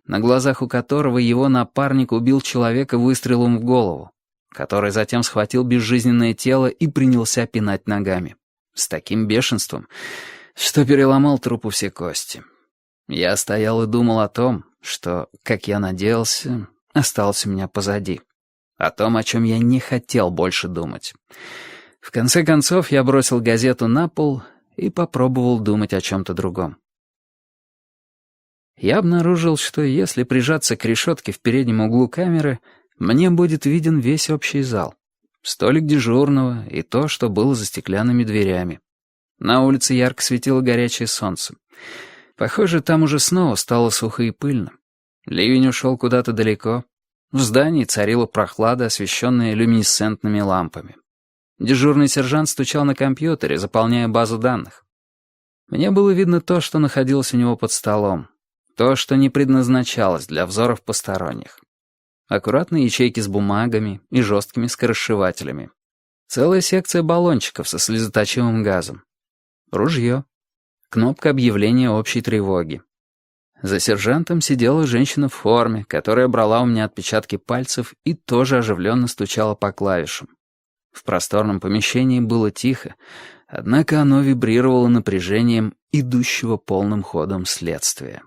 на глазах у которого его напарник убил человека выстрелом в голову, который затем схватил безжизненное тело и принялся пинать ногами. С таким бешенством, что переломал трупу все кости. Я стоял и думал о том, что, как я надеялся, осталось у меня позади. О том, о чем я не хотел больше думать. В конце концов, я бросил газету на пол и попробовал думать о чем-то другом. Я обнаружил, что если прижаться к решетке в переднем углу камеры, мне будет виден весь общий зал. Столик дежурного и то, что было за стеклянными дверями. На улице ярко светило горячее солнце. Похоже, там уже снова стало сухо и пыльно. Ливень ушел куда-то далеко. В здании царила прохлада, освещенная люминесцентными лампами. Дежурный сержант стучал на компьютере, заполняя базу данных. Мне было видно то, что находилось у него под столом. То, что не предназначалось для взоров посторонних. Аккуратные ячейки с бумагами и жесткими скоросшивателями. Целая секция баллончиков со слезоточивым газом. Ружье. Кнопка объявления общей тревоги. За сержантом сидела женщина в форме, которая брала у меня отпечатки пальцев и тоже оживленно стучала по клавишам. В просторном помещении было тихо, однако оно вибрировало напряжением идущего полным ходом следствия.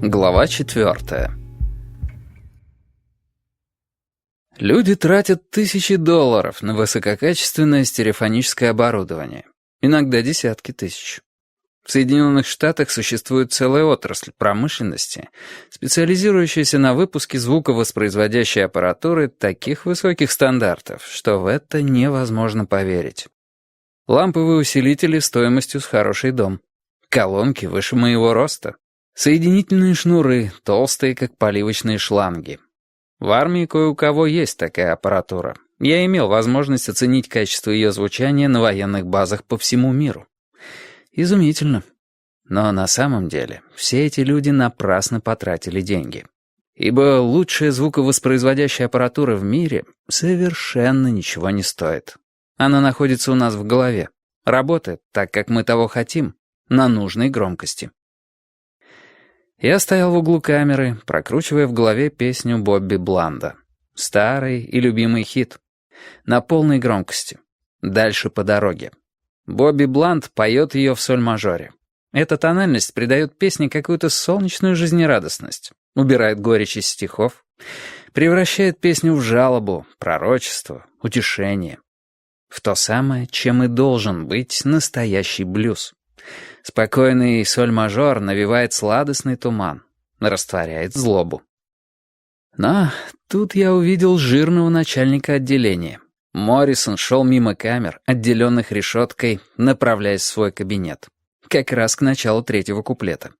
Глава 4. Люди тратят тысячи долларов на высококачественное стереофоническое оборудование, иногда десятки тысяч. В Соединенных Штатах существует целая отрасль промышленности, специализирующаяся на выпуске звуковоспроизводящей аппаратуры таких высоких стандартов, что в это невозможно поверить. Ламповые усилители стоимостью с хороший дом, колонки выше моего роста, соединительные шнуры, толстые, как поливочные шланги. В армии кое у кого есть такая аппаратура. Я имел возможность оценить качество ее звучания на военных базах по всему миру. Изумительно. Но на самом деле все эти люди напрасно потратили деньги. Ибо лучшая звуковоспроизводящая аппаратура в мире совершенно ничего не стоит. Она находится у нас в голове, работает так, как мы того хотим, на нужной громкости. Я стоял в углу камеры, прокручивая в голове песню Бобби Бланда. Старый и любимый хит. На полной громкости. Дальше по дороге. Бобби Бланд поет ее в соль-мажоре. Эта тональность придает песне какую-то солнечную жизнерадостность, убирает горечь из стихов, превращает песню в жалобу, пророчество, утешение. В то самое, чем и должен быть настоящий блюз. Спокойный соль-мажор навевает сладостный туман, растворяет злобу. Но тут я увидел жирного начальника отделения. Моррисон шел мимо камер, отделенных решеткой, направляясь в свой кабинет. Как раз к началу третьего куплета.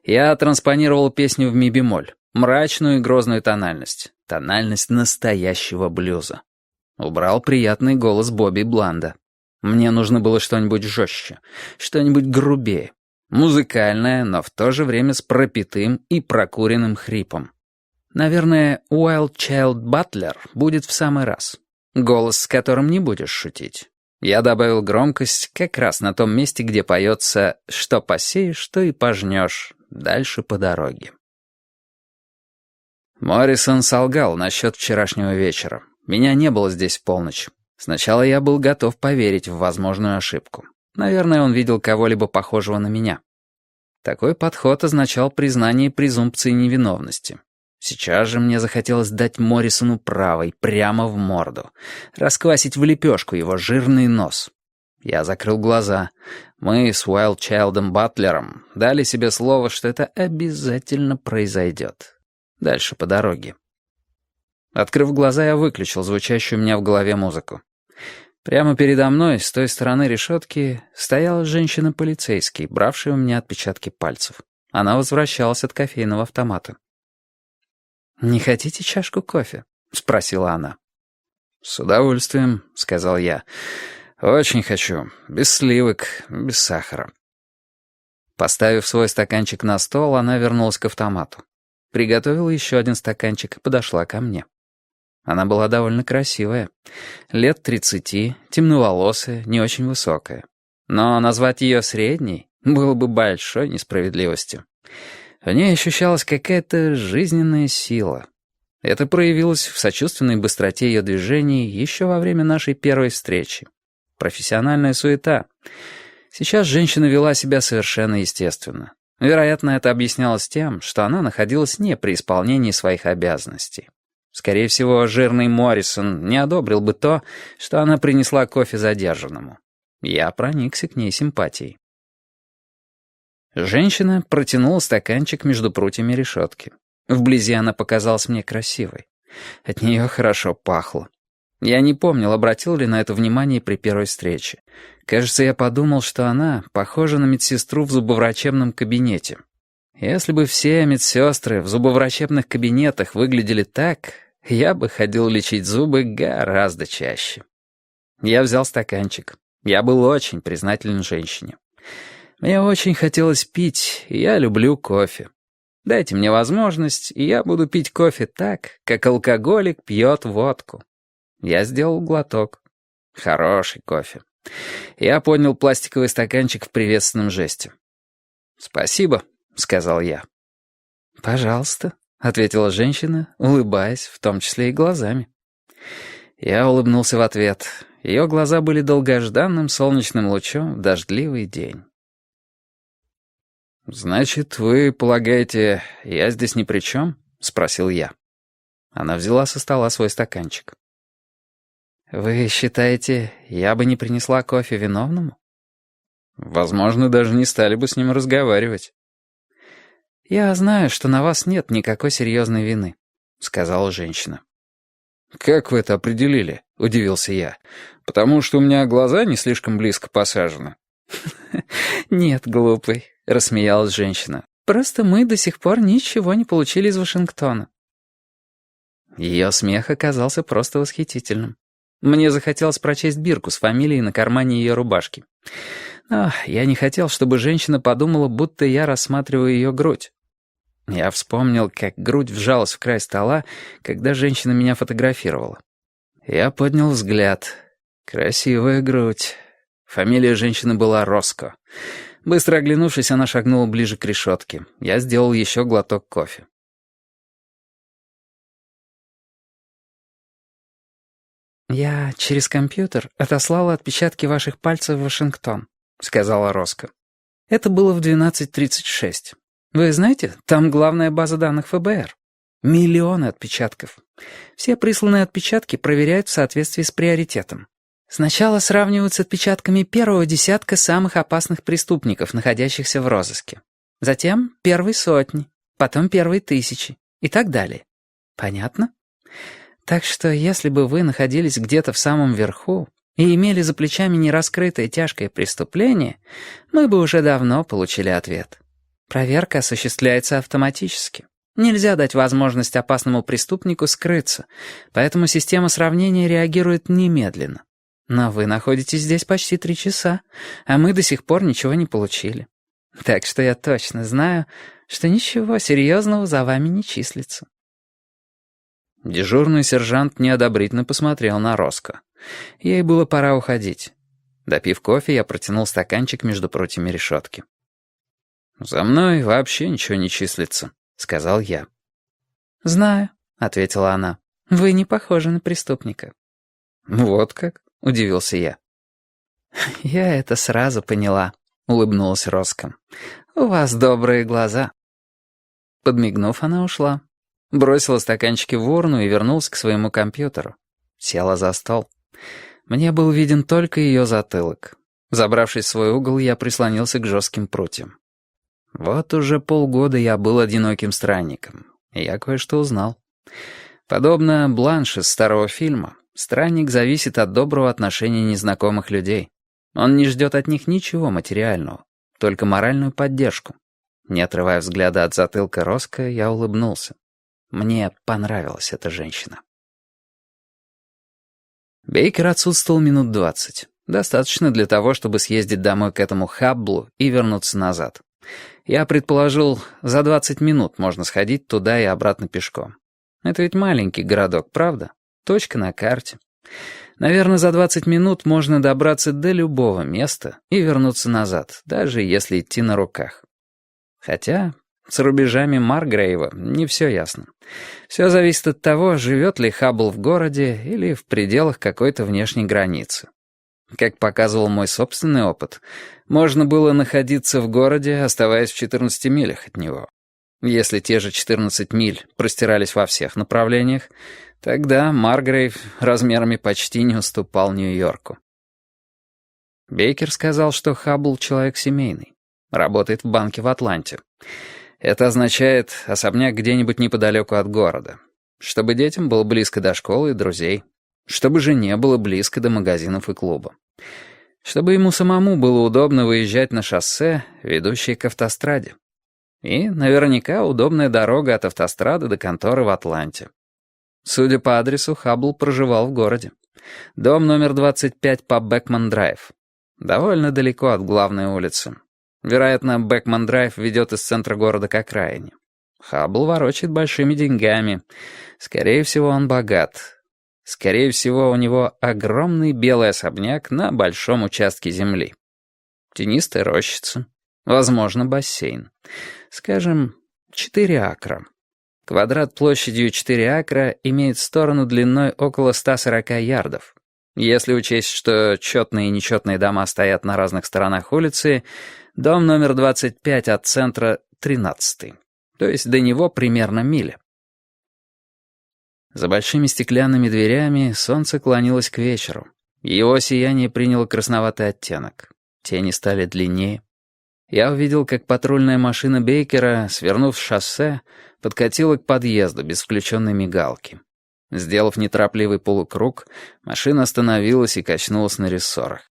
Я транспонировал песню в ми-бемоль, мрачную и грозную тональность. Тональность настоящего блюза. Убрал приятный голос Бобби Бланда. Мне нужно было что-нибудь жестче, что-нибудь грубее. Музыкальное, но в то же время с пропитым и прокуренным хрипом. Наверное, Wild Child Butler будет в самый раз. Голос, с которым не будешь шутить. Я добавил громкость как раз на том месте, где поется «Что посеешь, то и пожнешь, дальше по дороге». Моррисон солгал насчет вчерашнего вечера. Меня не было здесь в полночь. Сначала я был готов поверить в возможную ошибку. Наверное, он видел кого-либо похожего на меня. Такой подход означал признание презумпции невиновности. Сейчас же мне захотелось дать Моррисону правой прямо в морду, расквасить в лепешку его жирный нос. Я закрыл глаза. Мы с Уайлд Чайлдом Батлером дали себе слово, что это обязательно произойдет. Дальше по дороге. Открыв глаза, я выключил звучащую у меня в голове музыку. Прямо передо мной, с той стороны решетки, стояла женщина-полицейский, бравшая у меня отпечатки пальцев. Она возвращалась от кофейного автомата. «Не хотите чашку кофе?» — спросила она. «С удовольствием», — сказал я. «Очень хочу. Без сливок, без сахара». Поставив свой стаканчик на стол, она вернулась к автомату. Приготовила еще один стаканчик и подошла ко мне. Она была довольно красивая. Лет 30, темноволосая, не очень высокая. Но назвать ее средней было бы большой несправедливостью. В ней ощущалась какая-то жизненная сила. Это проявилось в сочувственной быстроте ее движений еще во время нашей первой встречи. Профессиональная суета. Сейчас женщина вела себя совершенно естественно. Вероятно, это объяснялось тем, что она находилась не при исполнении своих обязанностей. Скорее всего, жирный Моррисон не одобрил бы то, что она принесла кофе задержанному. Я проникся к ней симпатией. Женщина протянула стаканчик между прутьями решетки. Вблизи она показалась мне красивой. От нее хорошо пахло. Я не помнил, обратил ли на это внимание при первой встрече. Кажется, я подумал, что она похожа на медсестру в зубоврачебном кабинете. Если бы все медсестры в зубоврачебных кабинетах выглядели так, я бы ходил лечить зубы гораздо чаще. Я взял стаканчик. Я был очень признателен женщине. Мне очень хотелось пить, и я люблю кофе. Дайте мне возможность, и я буду пить кофе так, как алкоголик пьет водку. Я сделал глоток. Хороший кофе. Я поднял пластиковый стаканчик в приветственном жесте. «Спасибо», — сказал я. «Пожалуйста», — ответила женщина, улыбаясь, в том числе и глазами. Я улыбнулся в ответ. Ее глаза были долгожданным солнечным лучом в дождливый день. «Значит, вы полагаете, я здесь ни при чем?» — спросил я. Она взяла со стола свой стаканчик. «Вы считаете, я бы не принесла кофе виновному?» «Возможно, даже не стали бы с ним разговаривать». «Я знаю, что на вас нет никакой серьезной вины», — сказала женщина. «Как вы это определили?» — удивился я. «Потому что у меня глаза не слишком близко посажены». «Нет, глупый», — рассмеялась женщина. «Просто мы до сих пор ничего не получили из Вашингтона». Ее смех оказался просто восхитительным. Мне захотелось прочесть бирку с фамилией на кармане ее рубашки. Но я не хотел, чтобы женщина подумала, будто я рассматриваю ее грудь. Я вспомнил, как грудь вжалась в край стола, когда женщина меня фотографировала. Я поднял взгляд. Красивая грудь. Фамилия женщины была Роско. Быстро оглянувшись, она шагнула ближе к решетке. Я сделал еще глоток кофе. «Я через компьютер отослала отпечатки ваших пальцев в Вашингтон», — сказала Роско. «Это было в 12:36. Вы знаете, там главная база данных ФБР. Миллионы отпечатков. Все присланные отпечатки проверяют в соответствии с приоритетом. Сначала сравнивают с отпечатками первого десятка самых опасных преступников, находящихся в розыске. Затем первой сотни, потом первой 1000 и так далее. Понятно? Так что если бы вы находились где-то в самом верху и имели за плечами нераскрытое тяжкое преступление, мы бы уже давно получили ответ. Проверка осуществляется автоматически. Нельзя дать возможность опасному преступнику скрыться, поэтому система сравнения реагирует немедленно. Но вы находитесь здесь почти 3 часа, а мы до сих пор ничего не получили. Так что я точно знаю, что ничего серьезного за вами не числится». Дежурный сержант неодобрительно посмотрел на Роско. Ей было пора уходить. Допив кофе, я протянул стаканчик между прутьями решетки. «За мной вообще ничего не числится», — сказал я. «Знаю», — ответила она. «Вы не похожи на преступника». «Вот как?» — удивился я. «Я это сразу поняла», — улыбнулась Роско. «У вас добрые глаза». Подмигнув, она ушла. Бросила стаканчики в урну и вернулась к своему компьютеру. Села за стол. Мне был виден только ее затылок. Забравшись в свой угол, я прислонился к жестким прутьям. Вот уже полгода я был одиноким странником, и я кое-что узнал. Подобно Бланш из старого фильма, странник зависит от доброго отношения незнакомых людей. Он не ждет от них ничего материального, только моральную поддержку. Не отрывая взгляда от затылка Роско, я улыбнулся. Мне понравилась эта женщина. Бейкер отсутствовал минут 20. Достаточно для того, чтобы съездить домой к этому Хабблу и вернуться назад. Я предположил, за 20 минут можно сходить туда и обратно пешком. Это ведь маленький городок, правда? Точка на карте. Наверное, за 20 минут можно добраться до любого места и вернуться назад, даже если идти на руках. Хотя с рубежами Маргрейва не все ясно. Все зависит от того, живет ли Хаббл в городе или в пределах какой-то внешней границы. Как показывал мой собственный опыт, можно было находиться в городе, оставаясь в 14 милях от него. Если те же 14 миль простирались во всех направлениях, тогда Маргрейв размерами почти не уступал Нью-Йорку. Бейкер сказал, что Хаббл человек семейный, работает в банке в Атланте. Это означает особняк где-нибудь неподалеку от города, чтобы детям было близко до школы и друзей, чтобы жене было близко до магазинов и клуба, чтобы ему самому было удобно выезжать на шоссе, ведущее к автостраде. И наверняка удобная дорога от автострады до конторы в Атланте. Судя по адресу, Хаббл проживал в городе. Дом номер 25 по Бекман-драйв. Довольно далеко от главной улицы. Вероятно, Бекман-драйв ведет из центра города к окраине. Хаббл ворочает большими деньгами. Скорее всего, он богат. Скорее всего, у него огромный белый особняк на большом участке земли. Тенистая рощица. Возможно, бассейн. Скажем, 4 акра. Квадрат площадью 4 акра имеет сторону длиной около 140 ярдов. Если учесть, что четные и нечетные дома стоят на разных сторонах улицы, дом номер 25 от центра 13, то есть до него примерно миля. За большими стеклянными дверями солнце клонилось к вечеру. Его сияние приняло красноватый оттенок. Тени стали длиннее. Я увидел, как патрульная машина Бейкера, свернув с шоссе, подкатила к подъезду без включенной мигалки. Сделав неторопливый полукруг, машина остановилась и качнулась на рессорах.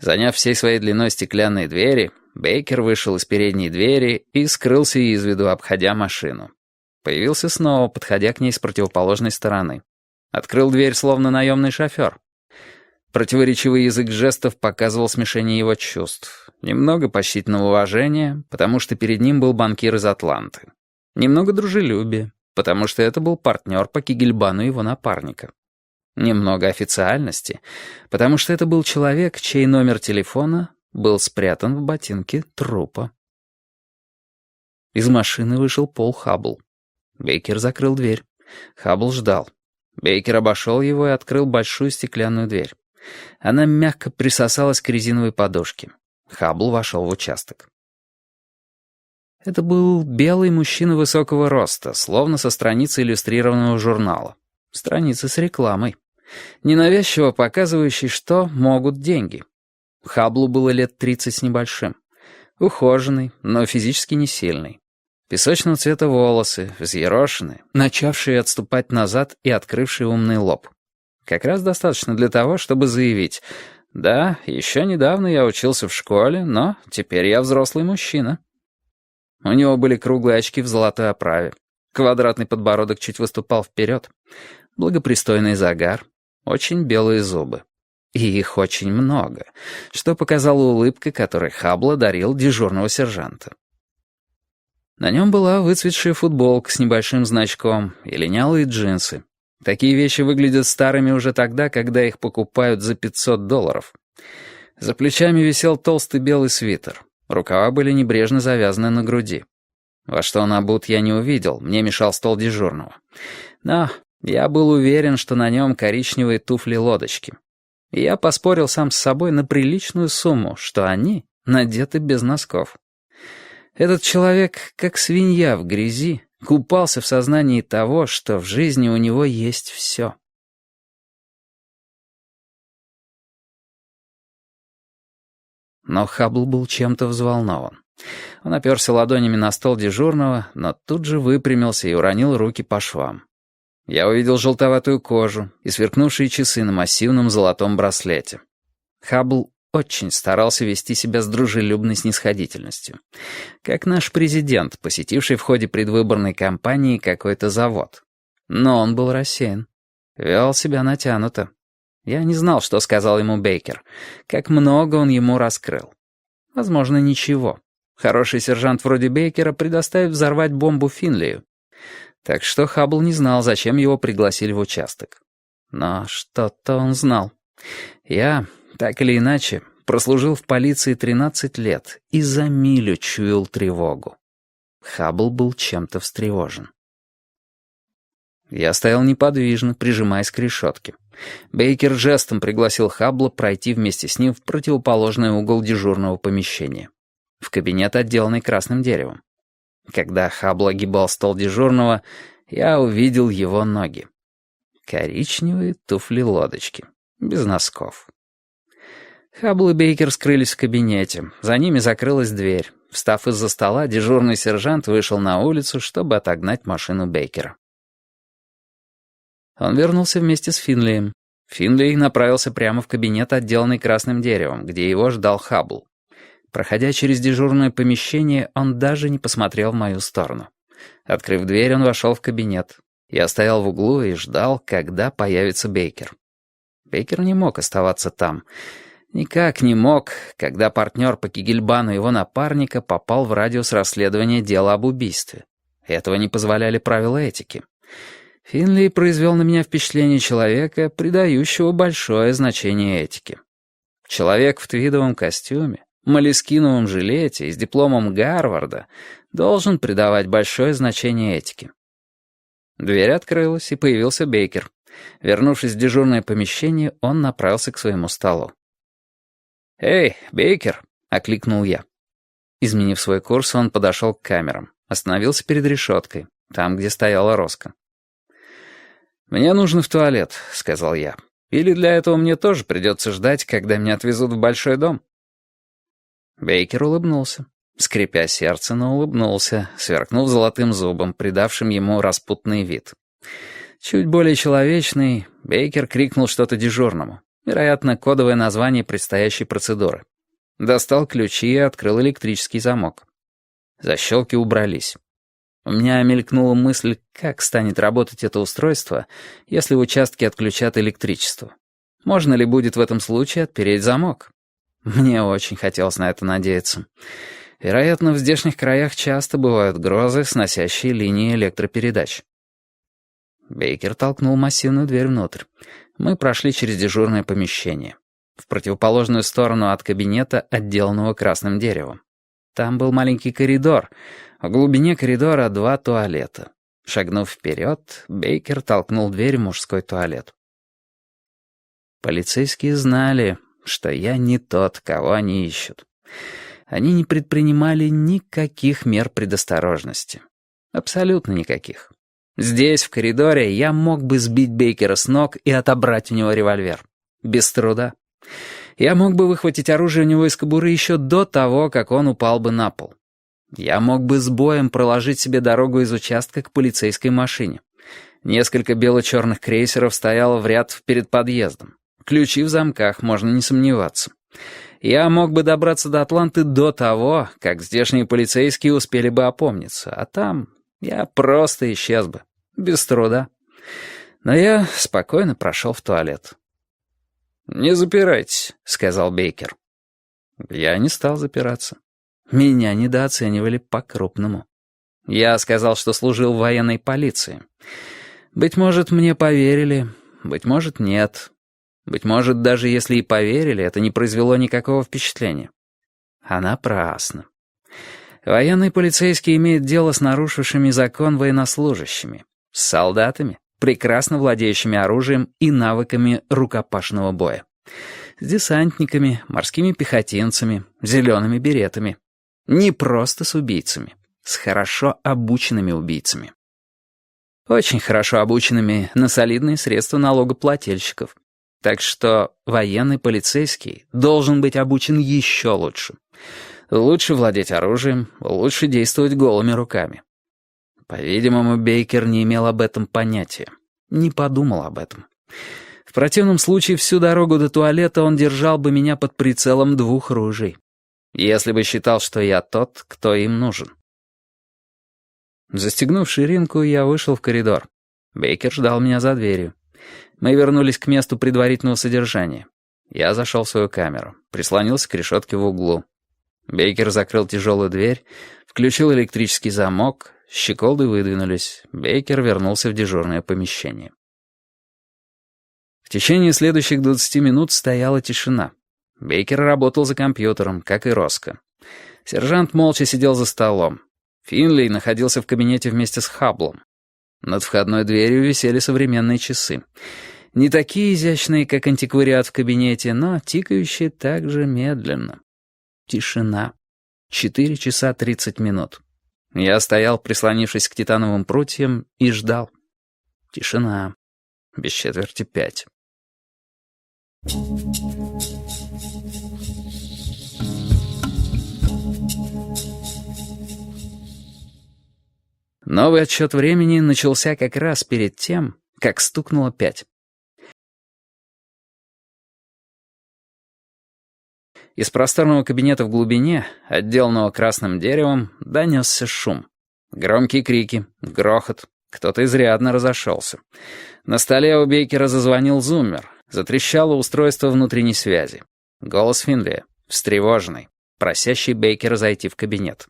Заняв всей своей длиной стеклянные двери, Бейкер вышел из передней двери и скрылся из виду, обходя машину. Появился снова, подходя к ней с противоположной стороны. Открыл дверь, словно наемный шофер. Противоречивый язык жестов показывал смешение его чувств. Немного почтительного уважения, потому что перед ним был банкир из Атланты. Немного дружелюбия, потому что это был партнер по Кигельбану его напарника. Немного официальности, потому что это был человек, чей номер телефона был спрятан в ботинке трупа. Из машины вышел Пол Хаббл. Бейкер закрыл дверь. Хаббл ждал. Бейкер обошел его и открыл большую стеклянную дверь. Она мягко присосалась к резиновой подушке. Хаббл вошел в участок. Это был белый мужчина высокого роста, словно со страницы иллюстрированного журнала. Страница с рекламой. Ненавязчиво показывающей, что могут деньги. Хабблу было лет 30 с небольшим. Ухоженный, но физически не сильный. Песочного цвета волосы, взъерошенные, начавшие отступать назад и открывшие умный лоб. Как раз достаточно для того, чтобы заявить: «Да, еще недавно я учился в школе, но теперь я взрослый мужчина». У него были круглые очки в золотой оправе. Квадратный подбородок чуть выступал вперед. Благопристойный загар. Очень белые зубы. И их очень много, что показала улыбка, которой Хаббл одарил дежурного сержанта. На нем была выцветшая футболка с небольшим значком и линялые джинсы. Такие вещи выглядят старыми уже тогда, когда их покупают за $500. За плечами висел толстый белый свитер. Рукава были небрежно завязаны на груди. Во что он обут, я не увидел, мне мешал стол дежурного. Но я был уверен, что на нем коричневые туфли-лодочки. И я поспорил сам с собой на приличную сумму, что они надеты без носков. Этот человек, как свинья в грязи, купался в сознании того, что в жизни у него есть все. Но Хаббл был чем-то взволнован. Он оперся ладонями на стол дежурного, но тут же выпрямился и уронил руки по швам. Я увидел желтоватую кожу и сверкнувшие часы на массивном золотом браслете. Хаббл очень старался вести себя с дружелюбной снисходительностью. Как наш президент, посетивший в ходе предвыборной кампании какой-то завод. Но он был рассеян. Вел себя натянуто. Я не знал, что сказал ему Бейкер. Как много он ему раскрыл. Возможно, ничего. Хороший сержант вроде Бейкера предоставит взорвать бомбу Финлию. Так что Хаббл не знал, зачем его пригласили в участок. Но что-то он знал. Я, так или иначе, прослужил в полиции 13 лет и за милю чуял тревогу. Хаббл был чем-то встревожен. Я стоял неподвижно, прижимаясь к решетке. Бейкер жестом пригласил Хаббла пройти вместе с ним в противоположный угол дежурного помещения. В кабинет, отделанный красным деревом. Когда Хаббл огибал стол дежурного, я увидел его ноги. Коричневые туфли-лодочки, без носков. Хаббл и Бейкер скрылись в кабинете. За ними закрылась дверь. Встав из-за стола, дежурный сержант вышел на улицу, чтобы отогнать машину Бейкера. Он вернулся вместе с Финлием. Финлей направился прямо в кабинет, отделанный красным деревом, где его ждал Хаббл. Проходя через дежурное помещение, он даже не посмотрел в мою сторону. Открыв дверь, он вошел в кабинет. Я стоял в углу и ждал, когда появится Бейкер. Бейкер не мог оставаться там. Никак не мог, когда партнер по Кигельбану его напарника попал в радиус расследования дела об убийстве. Этого не позволяли правила этики. Финли произвел на меня впечатление человека, придающего большое значение этике. Человек в твидовом костюме, молескиновом жилете и с дипломом Гарварда должен придавать большое значение этике. Дверь открылась, и появился Бейкер. Вернувшись в дежурное помещение, он направился к своему столу. «Эй, Бейкер!» — окликнул я. Изменив свой курс, он подошел к камерам, остановился перед решеткой, там, где стояла Роско. «Мне нужно в туалет», — сказал я. «Или для этого мне тоже придется ждать, когда меня отвезут в большой дом?» Бейкер улыбнулся. Скрипя сердце, но улыбнулся, сверкнув золотым зубом, придавшим ему распутный вид. Чуть более человечный, Бейкер крикнул что-то дежурному. Вероятно, кодовое название предстоящей процедуры. Достал ключи и открыл электрический замок. Защелки убрались. У меня мелькнула мысль, как станет работать это устройство, если в участке отключат электричество. Можно ли будет в этом случае отпереть замок? Мне очень хотелось на это надеяться. Вероятно, в здешних краях часто бывают грозы, сносящие линии электропередач. Бейкер толкнул массивную дверь внутрь. Мы прошли через дежурное помещение. В противоположную сторону от кабинета, отделанного красным деревом. Там был маленький коридор. В глубине коридора 2 туалета. Шагнув вперед, Бейкер толкнул дверь в мужской туалет. Полицейские знали, что я не тот, кого они ищут. Они не предпринимали никаких мер предосторожности. Абсолютно никаких. Здесь, в коридоре, я мог бы сбить Бейкера с ног и отобрать у него револьвер. Без труда. Я мог бы выхватить оружие у него из кобуры еще до того, как он упал бы на пол. Я мог бы с боем проложить себе дорогу из участка к полицейской машине. Несколько бело-черных крейсеров стояло в ряд перед подъездом. Ключи в замках, можно не сомневаться. Я мог бы добраться до Атланты до того, как здешние полицейские успели бы опомниться, а там я просто исчез бы, без труда. Но я спокойно прошел в туалет. «Не запирайтесь», — сказал Бейкер. Я не стал запираться. Меня недооценивали по-крупному. Я сказал, что служил в военной полиции. Быть может, мне поверили, быть может, нет. Быть может, даже если и поверили, это не произвело никакого впечатления. А напрасно. Военный полицейский имеет дело с нарушившими закон военнослужащими, с солдатами, прекрасно владеющими оружием и навыками рукопашного боя, с десантниками, морскими пехотинцами, зелеными беретами. Не просто с убийцами, с хорошо обученными убийцами. Очень хорошо обученными на солидные средства налогоплательщиков. Так что военный полицейский должен быть обучен еще лучше. Лучше владеть оружием, лучше действовать голыми руками. По-видимому, Бейкер не имел об этом понятия. Не подумал об этом. В противном случае всю дорогу до туалета он держал бы меня под прицелом 2 ружей. Если бы считал, что я тот, кто им нужен. Застегнув ширинку, я вышел в коридор. Бейкер ждал меня за дверью. Мы вернулись к месту предварительного содержания. Я зашел в свою камеру, прислонился к решетке в углу. Бейкер закрыл тяжелую дверь, включил электрический замок, щеколды выдвинулись. Бейкер вернулся в дежурное помещение. В течение следующих 20 минут стояла тишина. Бейкер работал за компьютером, как и Роско. Сержант молча сидел за столом. Финлей находился в кабинете вместе с Хаблом. Над входной дверью висели современные часы. Не такие изящные, как антиквариат в кабинете, но тикающие так же медленно. Тишина. 4 часа 30 минут. Я стоял, прислонившись к титановым прутьям, и ждал. Тишина. Без четверти 5. Новый отсчет времени начался как раз перед тем, как стукнуло 5. Из просторного кабинета в глубине, отделанного красным деревом, донесся шум. Громкие крики, грохот. Кто-то изрядно разошелся. На столе у Бейкера зазвонил зуммер. Затрещало устройство внутренней связи. Голос Финлея, встревоженный, просящий Бейкера зайти в кабинет.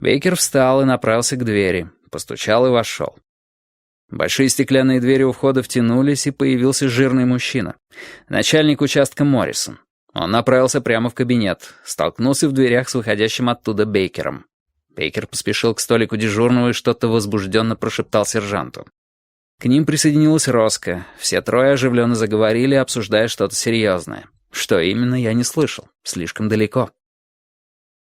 Бейкер встал и направился к двери, постучал и вошел. Большие стеклянные двери у входа втянулись, и появился жирный мужчина. Начальник участка Моррисон. Он направился прямо в кабинет, столкнулся в дверях с выходящим оттуда Бейкером. Бейкер поспешил к столику дежурного и что-то возбужденно прошептал сержанту. К ним присоединилась Роско. Все трое оживленно заговорили, обсуждая что-то серьезное. Что именно, я не слышал. Слишком далеко.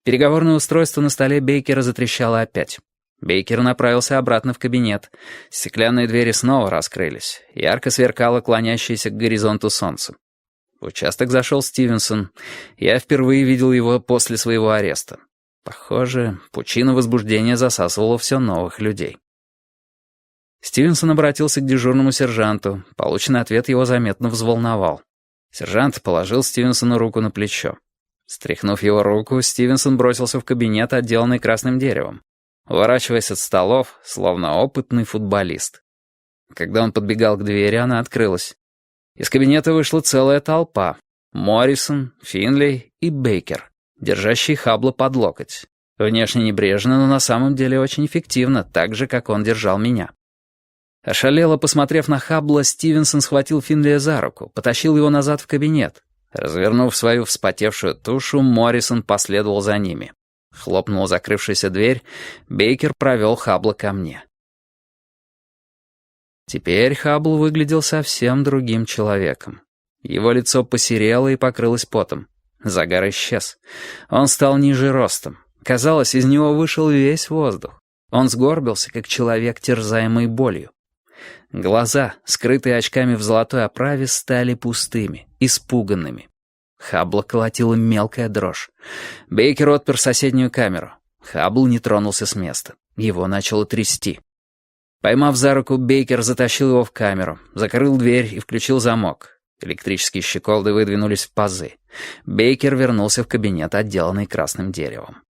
Переговорное устройство на столе Бейкера затрещало опять. Бейкер направился обратно в кабинет. Стеклянные двери снова раскрылись. Ярко сверкало клонящееся к горизонту солнце. В участок зашел Стивенсон. Я впервые видел его после своего ареста. Похоже, пучина возбуждения засасывала все новых людей. Стивенсон обратился к дежурному сержанту. Полученный ответ его заметно взволновал. Сержант положил Стивенсону руку на плечо. Стряхнув его руку, Стивенсон бросился в кабинет, отделанный красным деревом, уворачиваясь от столов, словно опытный футболист. Когда он подбегал к двери, она открылась. Из кабинета вышла целая толпа. Моррисон, Финлей и Бейкер, держащие Хаббла под локоть. Внешне небрежно, но на самом деле очень эффективно, так же, как он держал меня. Ошалело посмотрев на Хаббла, Стивенсон схватил Финлея за руку, потащил его назад в кабинет. Развернув свою вспотевшую тушу, Моррисон последовал за ними. Хлопнула закрывшаяся дверь, Бейкер провел Хаббла ко мне. Теперь Хаббл выглядел совсем другим человеком. Его лицо посерело и покрылось потом. Загар исчез. Он стал ниже ростом. Казалось, из него вышел весь воздух. Он сгорбился, как человек, терзаемый болью. Глаза, скрытые очками в золотой оправе, стали пустыми, испуганными. Хаббла колотила мелкая дрожь. Бейкер отпер соседнюю камеру. Хаббл не тронулся с места. Его начало трясти. Поймав за руку, Бейкер затащил его в камеру, закрыл дверь и включил замок. Электрические щеколды выдвинулись в пазы. Бейкер вернулся в кабинет, отделанный красным деревом.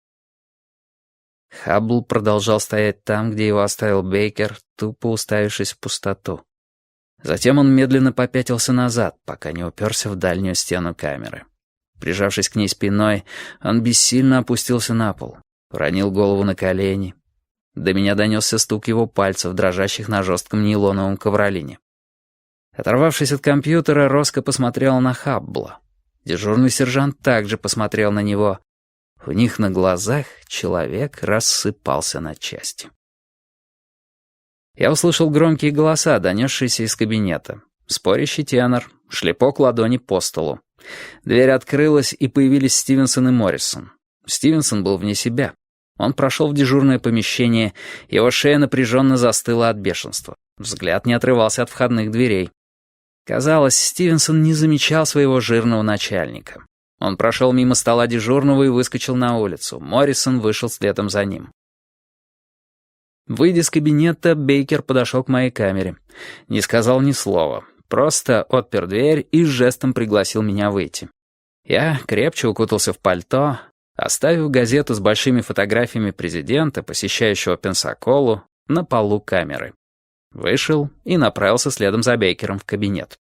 Хаббл продолжал стоять там, где его оставил Бейкер, тупо уставившись в пустоту. Затем он медленно попятился назад, пока не уперся в дальнюю стену камеры. Прижавшись к ней спиной, он бессильно опустился на пол, уронил голову на колени. До меня донесся стук его пальцев, дрожащих на жестком нейлоновом ковролине. Оторвавшись от компьютера, Роско посмотрела на Хаббла. Дежурный сержант также посмотрел на него. У них на глазах человек рассыпался на части. Я услышал громкие голоса, донесшиеся из кабинета. Спорящий тенор, шлепок ладони по столу. Дверь открылась, и появились Стивенсон и Моррисон. Стивенсон был вне себя. Он прошел в дежурное помещение, его шея напряженно застыла от бешенства. Взгляд не отрывался от входных дверей. Казалось, Стивенсон не замечал своего жирного начальника. Он прошел мимо стола дежурного и выскочил на улицу. Моррисон вышел следом за ним. Выйдя из кабинета, Бейкер подошел к моей камере. Не сказал ни слова. просто отпер дверь и жестом пригласил меня выйти. Я крепче укутался в пальто, оставив газету с большими фотографиями президента, посещающего Пенсаколу, на полу камеры. Вышел и направился следом за Бейкером в кабинет.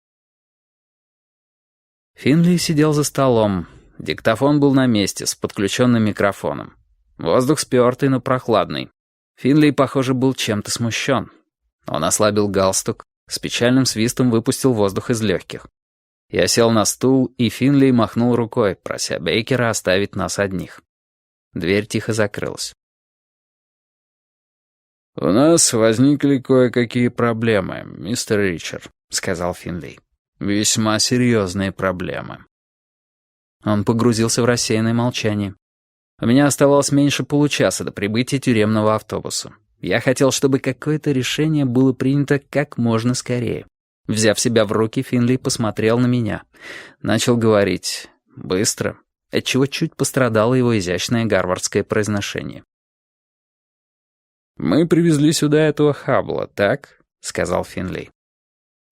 Финли сидел за столом. Диктофон был на месте, с подключенным микрофоном. Воздух спёртый, но прохладный. Финли, похоже, был чем-то смущен. Он ослабил галстук, с печальным свистом выпустил воздух из легких. Я сел на стул, и Финли махнул рукой, прося Бейкера оставить нас одних. Дверь тихо закрылась. «У нас возникли кое-какие проблемы, мистер Ричард», — сказал Финли. «Весьма серьезные проблемы». Он погрузился в рассеянное молчание. У меня оставалось меньше получаса до прибытия тюремного автобуса. Я хотел, чтобы какое-то решение было принято как можно скорее. Взяв себя в руки, Финли посмотрел на меня. Начал говорить быстро, отчего чуть пострадало его изящное гарвардское произношение. «Мы привезли сюда этого Хаббла, так?» — сказал Финли.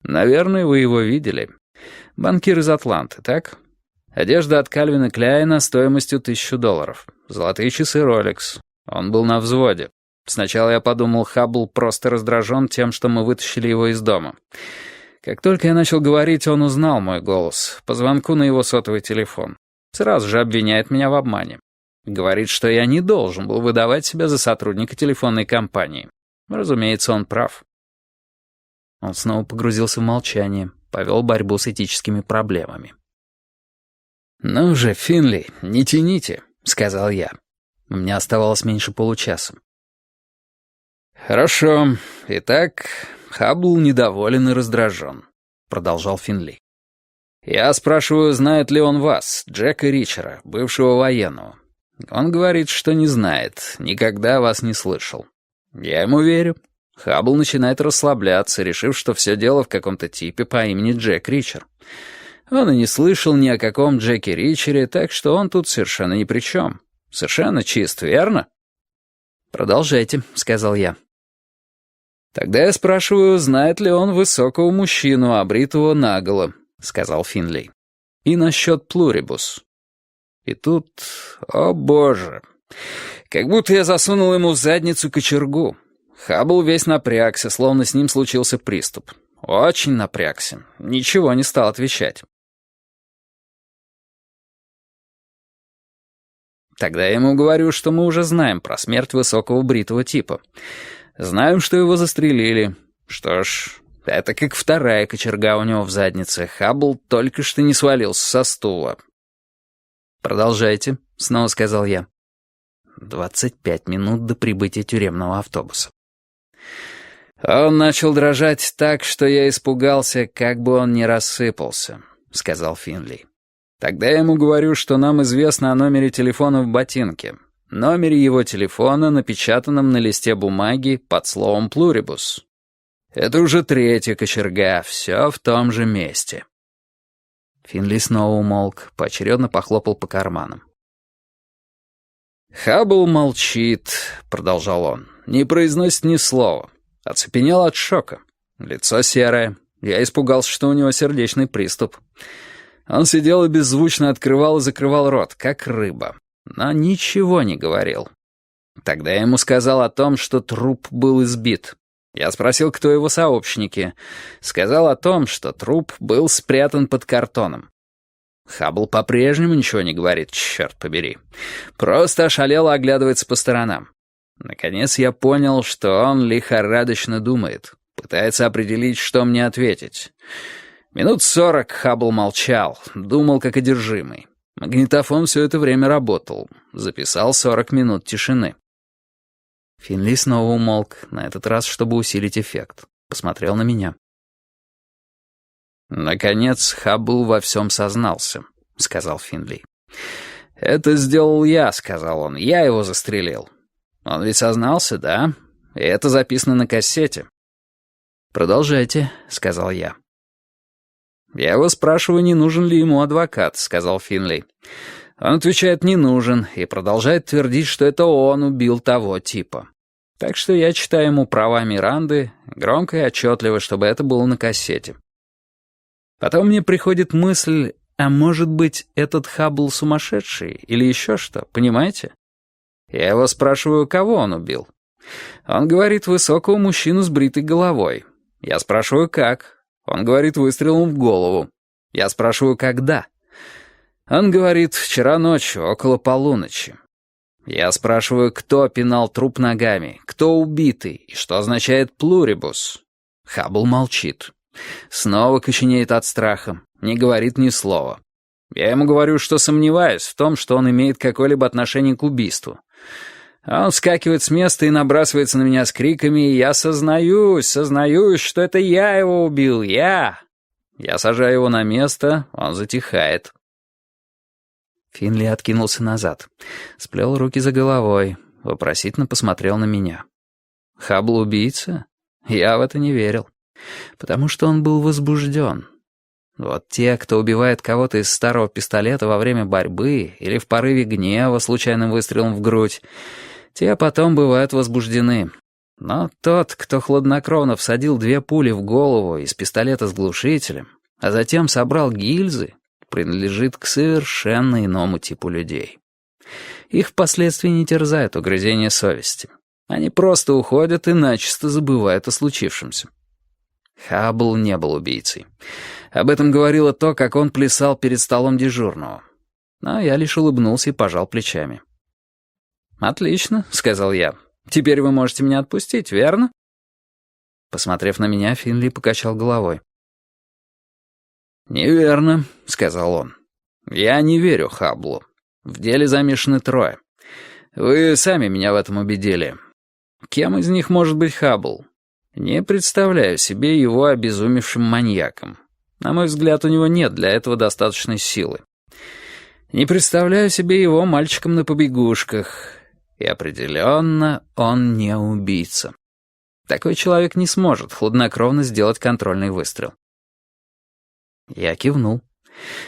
«Наверное, вы его видели. Банкир из Атланты, так? Одежда от Кальвина Кляйна стоимостью $1000. Золотые часы Rolex. Он был на взводе. Сначала я подумал, Хаббл просто раздражен тем, что мы вытащили его из дома. Как только я начал говорить, он узнал мой голос по звонку на его сотовый телефон. Сразу же обвиняет меня в обмане. Говорит, что я не должен был выдавать себя за сотрудника телефонной компании. Разумеется, он прав». Он снова погрузился в молчание, повел борьбу с этическими проблемами. «Ну же, Финли, не тяните», — сказал я. У меня оставалось меньше получаса. «Хорошо. Итак, Хаббл недоволен и раздражен», — продолжал Финли. «Я спрашиваю, знает ли он вас, Джека Ричера, бывшего военного. Он говорит, что не знает, никогда вас не слышал. Я ему верю. Хаббл начинает расслабляться, решив, что все дело в каком-то типе по имени Джек Ричер. Он и не слышал ни о каком Джеке Ричере, так что он тут совершенно ни при чем. Совершенно чист, верно?» «Продолжайте», — сказал я. «Тогда я спрашиваю, знает ли он высокого мужчину, обритого наголо», — сказал Финли. «И насчет плурибус». И тут, о боже, как будто я засунул ему в задницу кочергу. Хаббл весь напрягся, словно с ним случился приступ. Очень напрягся, ничего не стал отвечать. Тогда я ему говорю, что мы уже знаем про смерть высокого бритого типа. Знаем, что его застрелили. Что ж, это как вторая кочерга у него в заднице. Хаббл только что не свалился со стула. «Продолжайте», — снова сказал я. 25 минут до прибытия тюремного автобуса. «Он начал дрожать так, что я испугался, как бы он не рассыпался», — сказал Финли. «Тогда я ему говорю, что нам известно о номере телефона в ботинке. Номере его телефона, напечатанном на листе бумаги под словом «плурибус». Это уже третья кочерга, все в том же месте». Финли снова умолк, поочередно похлопал по карманам. «Хаббл молчит», — продолжал он, — «не произносит ни слова. Оцепенел от шока. Лицо серое. Я испугался, что у него сердечный приступ. Он сидел и беззвучно открывал и закрывал рот, как рыба, но ничего не говорил. Тогда я ему сказал о том, что труп был избит. Я спросил, кто его сообщники. Сказал о том, что труп был спрятан под картоном. Хаббл по-прежнему ничего не говорит, черт побери. Просто ошалело оглядывается по сторонам. Наконец я понял, что он лихорадочно думает, пытается определить, что мне ответить. Минут 40 Хаббл молчал, думал как одержимый. Магнитофон все это время работал, записал 40 минут тишины. Финли снова умолк, на этот раз, чтобы усилить эффект. Посмотрел на меня. «Наконец, Хаббл во всем сознался», — сказал Финли. «Это сделал я», — сказал он, — «я его застрелил». «Он ведь сознался, да? И это записано на кассете». «Продолжайте», — сказал я. «Я его спрашиваю, не нужен ли ему адвокат», — сказал Финли. Он отвечает, не нужен, и продолжает твердить, что это он убил того типа. Так что я читаю ему права Миранды, громко и отчетливо, чтобы это было на кассете. Потом мне приходит мысль, а может быть, этот Хаббл сумасшедший или еще что, понимаете? Я его спрашиваю, кого он убил. Он говорит, высокого мужчину с бритой головой. Я спрашиваю, как. Он говорит, выстрелом в голову. Я спрашиваю, когда. Он говорит, вчера ночью, около полуночи. Я спрашиваю, кто пинал труп ногами, кто убитый и что означает плурибус. Хаббл молчит. Снова коченеет от страха, не говорит ни слова. Я ему говорю, что сомневаюсь в том, что он имеет какое-либо отношение к убийству. А он вскакивает с места и набрасывается на меня с криками, и я сознаюсь, что это я его убил, я. Я сажаю его на место, он затихает. Финли откинулся назад, сплел руки за головой, вопросительно посмотрел на меня. Хаббл убийца? Я в это не верил, потому что он был возбужден. Вот те, кто убивает кого-то из старого пистолета во время борьбы или в порыве гнева случайным выстрелом в грудь, те потом бывают возбуждены. Но тот, кто хладнокровно всадил 2 пули в голову из пистолета с глушителем, а затем собрал гильзы, принадлежит к совершенно иному типу людей. Их впоследствии не терзает угрызение совести. Они просто уходят и начисто забывают о случившемся. Хаббл не был убийцей. Об этом говорило то, как он плясал перед столом дежурного. Но я лишь улыбнулся и пожал плечами. «Отлично», — сказал я. «Теперь вы можете меня отпустить, верно?» Посмотрев на меня, Финли покачал головой. «Неверно», — сказал он. «Я не верю Хабблу. В деле замешаны 3. Вы сами меня в этом убедили. Кем из них может быть Хаббл? Не представляю себе его обезумевшим маньяком. На мой взгляд, у него нет для этого достаточной силы. Не представляю себе его мальчиком на побегушках. И определенно он не убийца. Такой человек не сможет хладнокровно сделать контрольный выстрел». Я кивнул,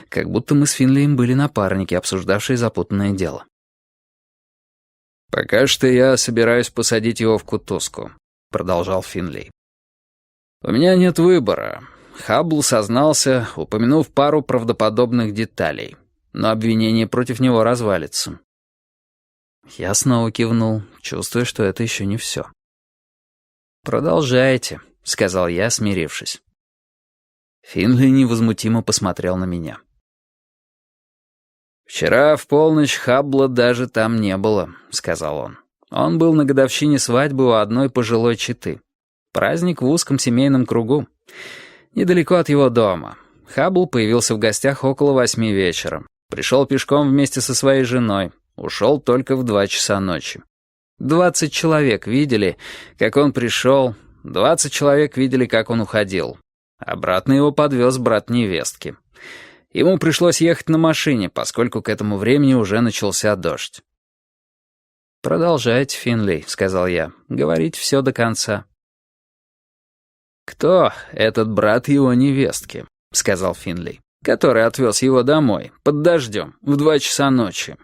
как будто мы с Финлием были напарники, обсуждавшие запутанное дело. «Пока что я собираюсь посадить его в кутузку», — продолжал Финли. «У меня нет выбора. Хаббл сознался, упомянув пару правдоподобных деталей, но обвинение против него развалится». Я снова кивнул, чувствуя, что это еще не все. «Продолжайте», — сказал я, смирившись. Финли невозмутимо посмотрел на меня. «Вчера в полночь Хаббла даже там не было», — сказал он. «Он был на годовщине свадьбы у одной пожилой четы. Праздник в узком семейном кругу. Недалеко от его дома. Хаббл появился в гостях около 8 вечера. Пришел пешком вместе со своей женой. Ушел только в 2 часа ночи. 20 человек видели, как он пришел, 20 человек видели, как он уходил. Обратно его подвез брат невестки. Ему пришлось ехать на машине, поскольку к этому времени уже начался дождь». «Продолжайте, Финли», — сказал я. «Говорите все до конца». «Кто этот брат его невестки?» — сказал Финли, «который отвез его домой, под дождем, в 2 часа ночи?»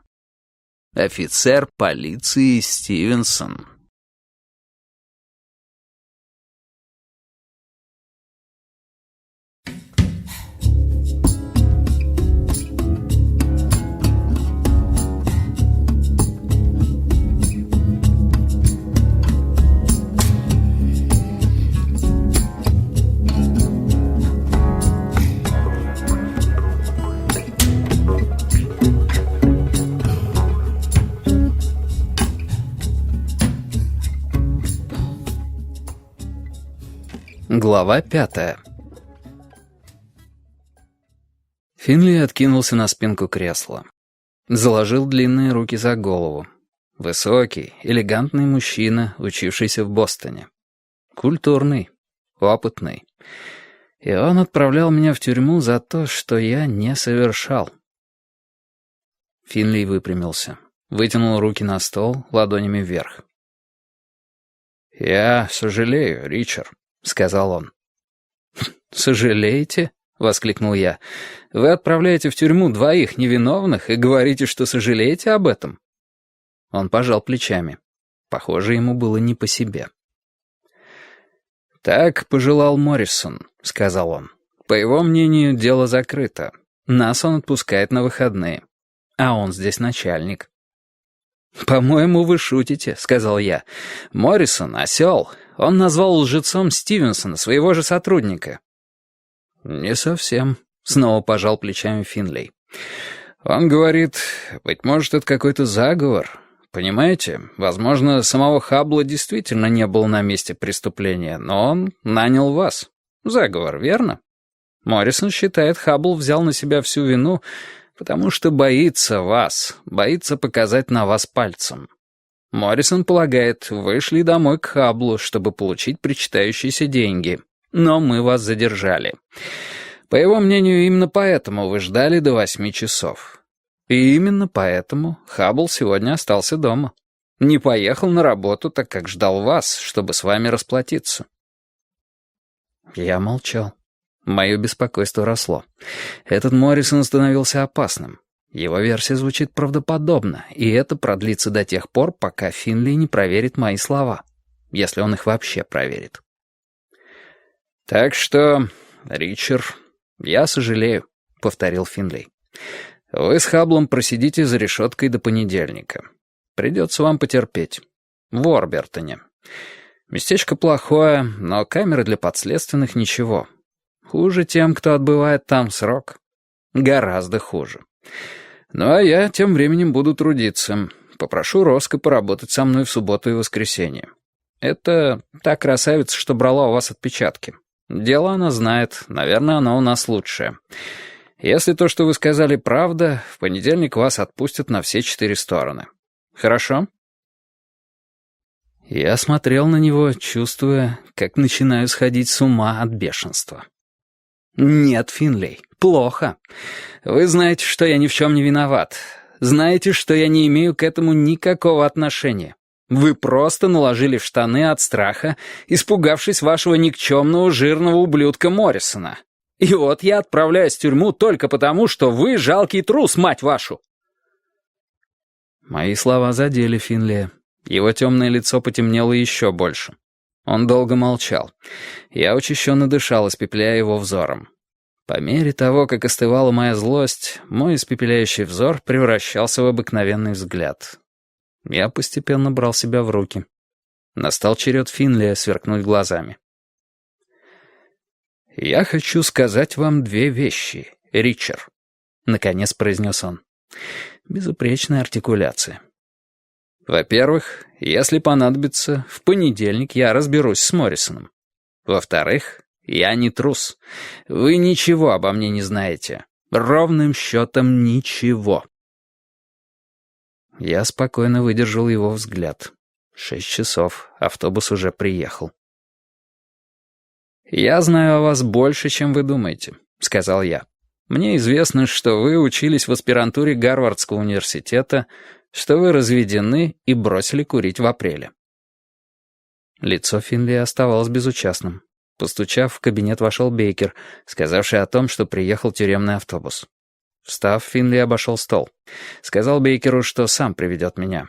«Офицер полиции Стивенсон». Глава 5. Финли откинулся на спинку кресла. Заложил длинные руки за голову. Высокий, элегантный мужчина, учившийся в Бостоне. Культурный, опытный. И он отправлял меня в тюрьму за то, что я не совершал. Финли выпрямился, вытянул руки на стол, ладонями вверх. «Я сожалею, Ричард», — сказал он. «Сожалеете?» — воскликнул я. «Вы отправляете в тюрьму 2 невиновных и говорите, что сожалеете об этом?» Он пожал плечами. Похоже, ему было не по себе. «Так пожелал Моррисон», — сказал он. По его мнению, дело закрыто. Нас он отпускает на выходные. А он здесь начальник. «По-моему, вы шутите», — сказал я. «Моррисон — осел. Он назвал лжецом Стивенсона, своего же сотрудника». «Не совсем», — снова пожал плечами Финлей. «Он говорит, быть может, это какой-то заговор. Понимаете, возможно, самого Хаббла действительно не было на месте преступления, но он нанял вас. Заговор, верно? Моррисон считает, Хаббл взял на себя всю вину, потому что боится вас, боится показать на вас пальцем. Моррисон полагает, вы шли домой к Хабблу, чтобы получить причитающиеся деньги, но мы вас задержали. По его мнению, именно поэтому вы ждали до 8 часов. И именно поэтому Хаббл сегодня остался дома. Не поехал на работу, так как ждал вас, чтобы с вами расплатиться». Я молчал. Мое беспокойство росло. Этот Моррисон становился опасным. Его версия звучит правдоподобно, и это продлится до тех пор, пока Финли не проверит мои слова, если он их вообще проверит. «Так что, Ричард, я сожалею», — повторил Финли. «Вы с Хабблом просидите за решеткой до понедельника. Придется вам потерпеть. В Орбертоне. Местечко плохое, но камеры для подследственных ничего. Хуже тем, кто отбывает там срок. Гораздо хуже. Ну а я тем временем буду трудиться. Попрошу Роско поработать со мной в субботу и воскресенье. Это та красавица, что брала у вас отпечатки. Дело она знает, наверное, оно у нас лучшее. Если то, что вы сказали, правда, в понедельник вас отпустят на все 4 стороны. Хорошо?» Я смотрел на него, чувствуя, как начинаю сходить с ума от бешенства. «Нет, Финлей, плохо. Вы знаете, что я ни в чем не виноват. Знаете, что я не имею к этому никакого отношения. Вы просто наложили в штаны от страха, испугавшись вашего никчемного жирного ублюдка Моррисона. И вот я отправляюсь в тюрьму только потому, что вы жалкий трус, мать вашу!» Мои слова задели Финлея. Его темное лицо потемнело еще больше. Он долго молчал. Я учащенно дышал, испепеляя его взором. По мере того, как остывала моя злость, мой испепеляющий взор превращался в обыкновенный взгляд. Я постепенно брал себя в руки. Настал черед Финлия сверкнуть глазами. «Я хочу сказать вам 2 вещи, Ричард», — наконец произнес он. Безупречная артикуляция. «Во-первых, если понадобится, в понедельник я разберусь с Моррисоном. Во-вторых, я не трус. Вы ничего обо мне не знаете. Ровным счетом ничего». Я спокойно выдержал его взгляд. 6 часов, автобус уже приехал. «Я знаю о вас больше, чем вы думаете», — сказал я. «Мне известно, что вы учились в аспирантуре Гарвардского университета, что вы разведены и бросили курить в апреле». Лицо Финли оставалось безучастным. Постучав, в кабинет вошел Бейкер, сказавший о том, что приехал тюремный автобус. Встав, Финли обошел стол. Сказал Бейкеру, что сам приведет меня.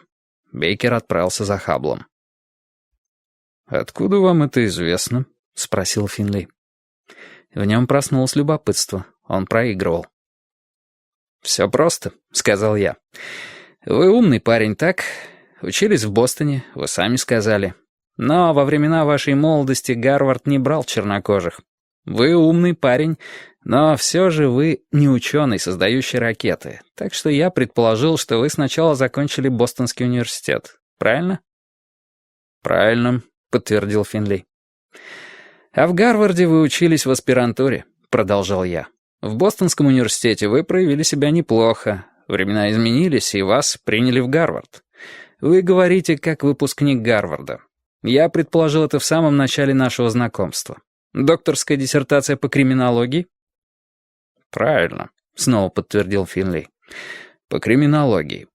Бейкер отправился за Хабблом. «Откуда вам это известно?» — спросил Финли. В нем проснулось любопытство. Он проигрывал. «Все просто», — сказал я. «Вы умный парень, так? Учились в Бостоне, вы сами сказали. Но во времена вашей молодости Гарвард не брал чернокожих. Вы умный парень, но все же вы не ученый, создающий ракеты. Так что я предположил, что вы сначала закончили Бостонский университет. Правильно?» «Правильно», — подтвердил Финли. «А в Гарварде вы учились в аспирантуре», — продолжал я. «В Бостонском университете вы проявили себя неплохо. Времена изменились, и вас приняли в Гарвард. Вы говорите, как выпускник Гарварда. Я предположил это в самом начале нашего знакомства. Докторская диссертация по криминологии?» «Правильно», — снова подтвердил Финли. «По криминологии».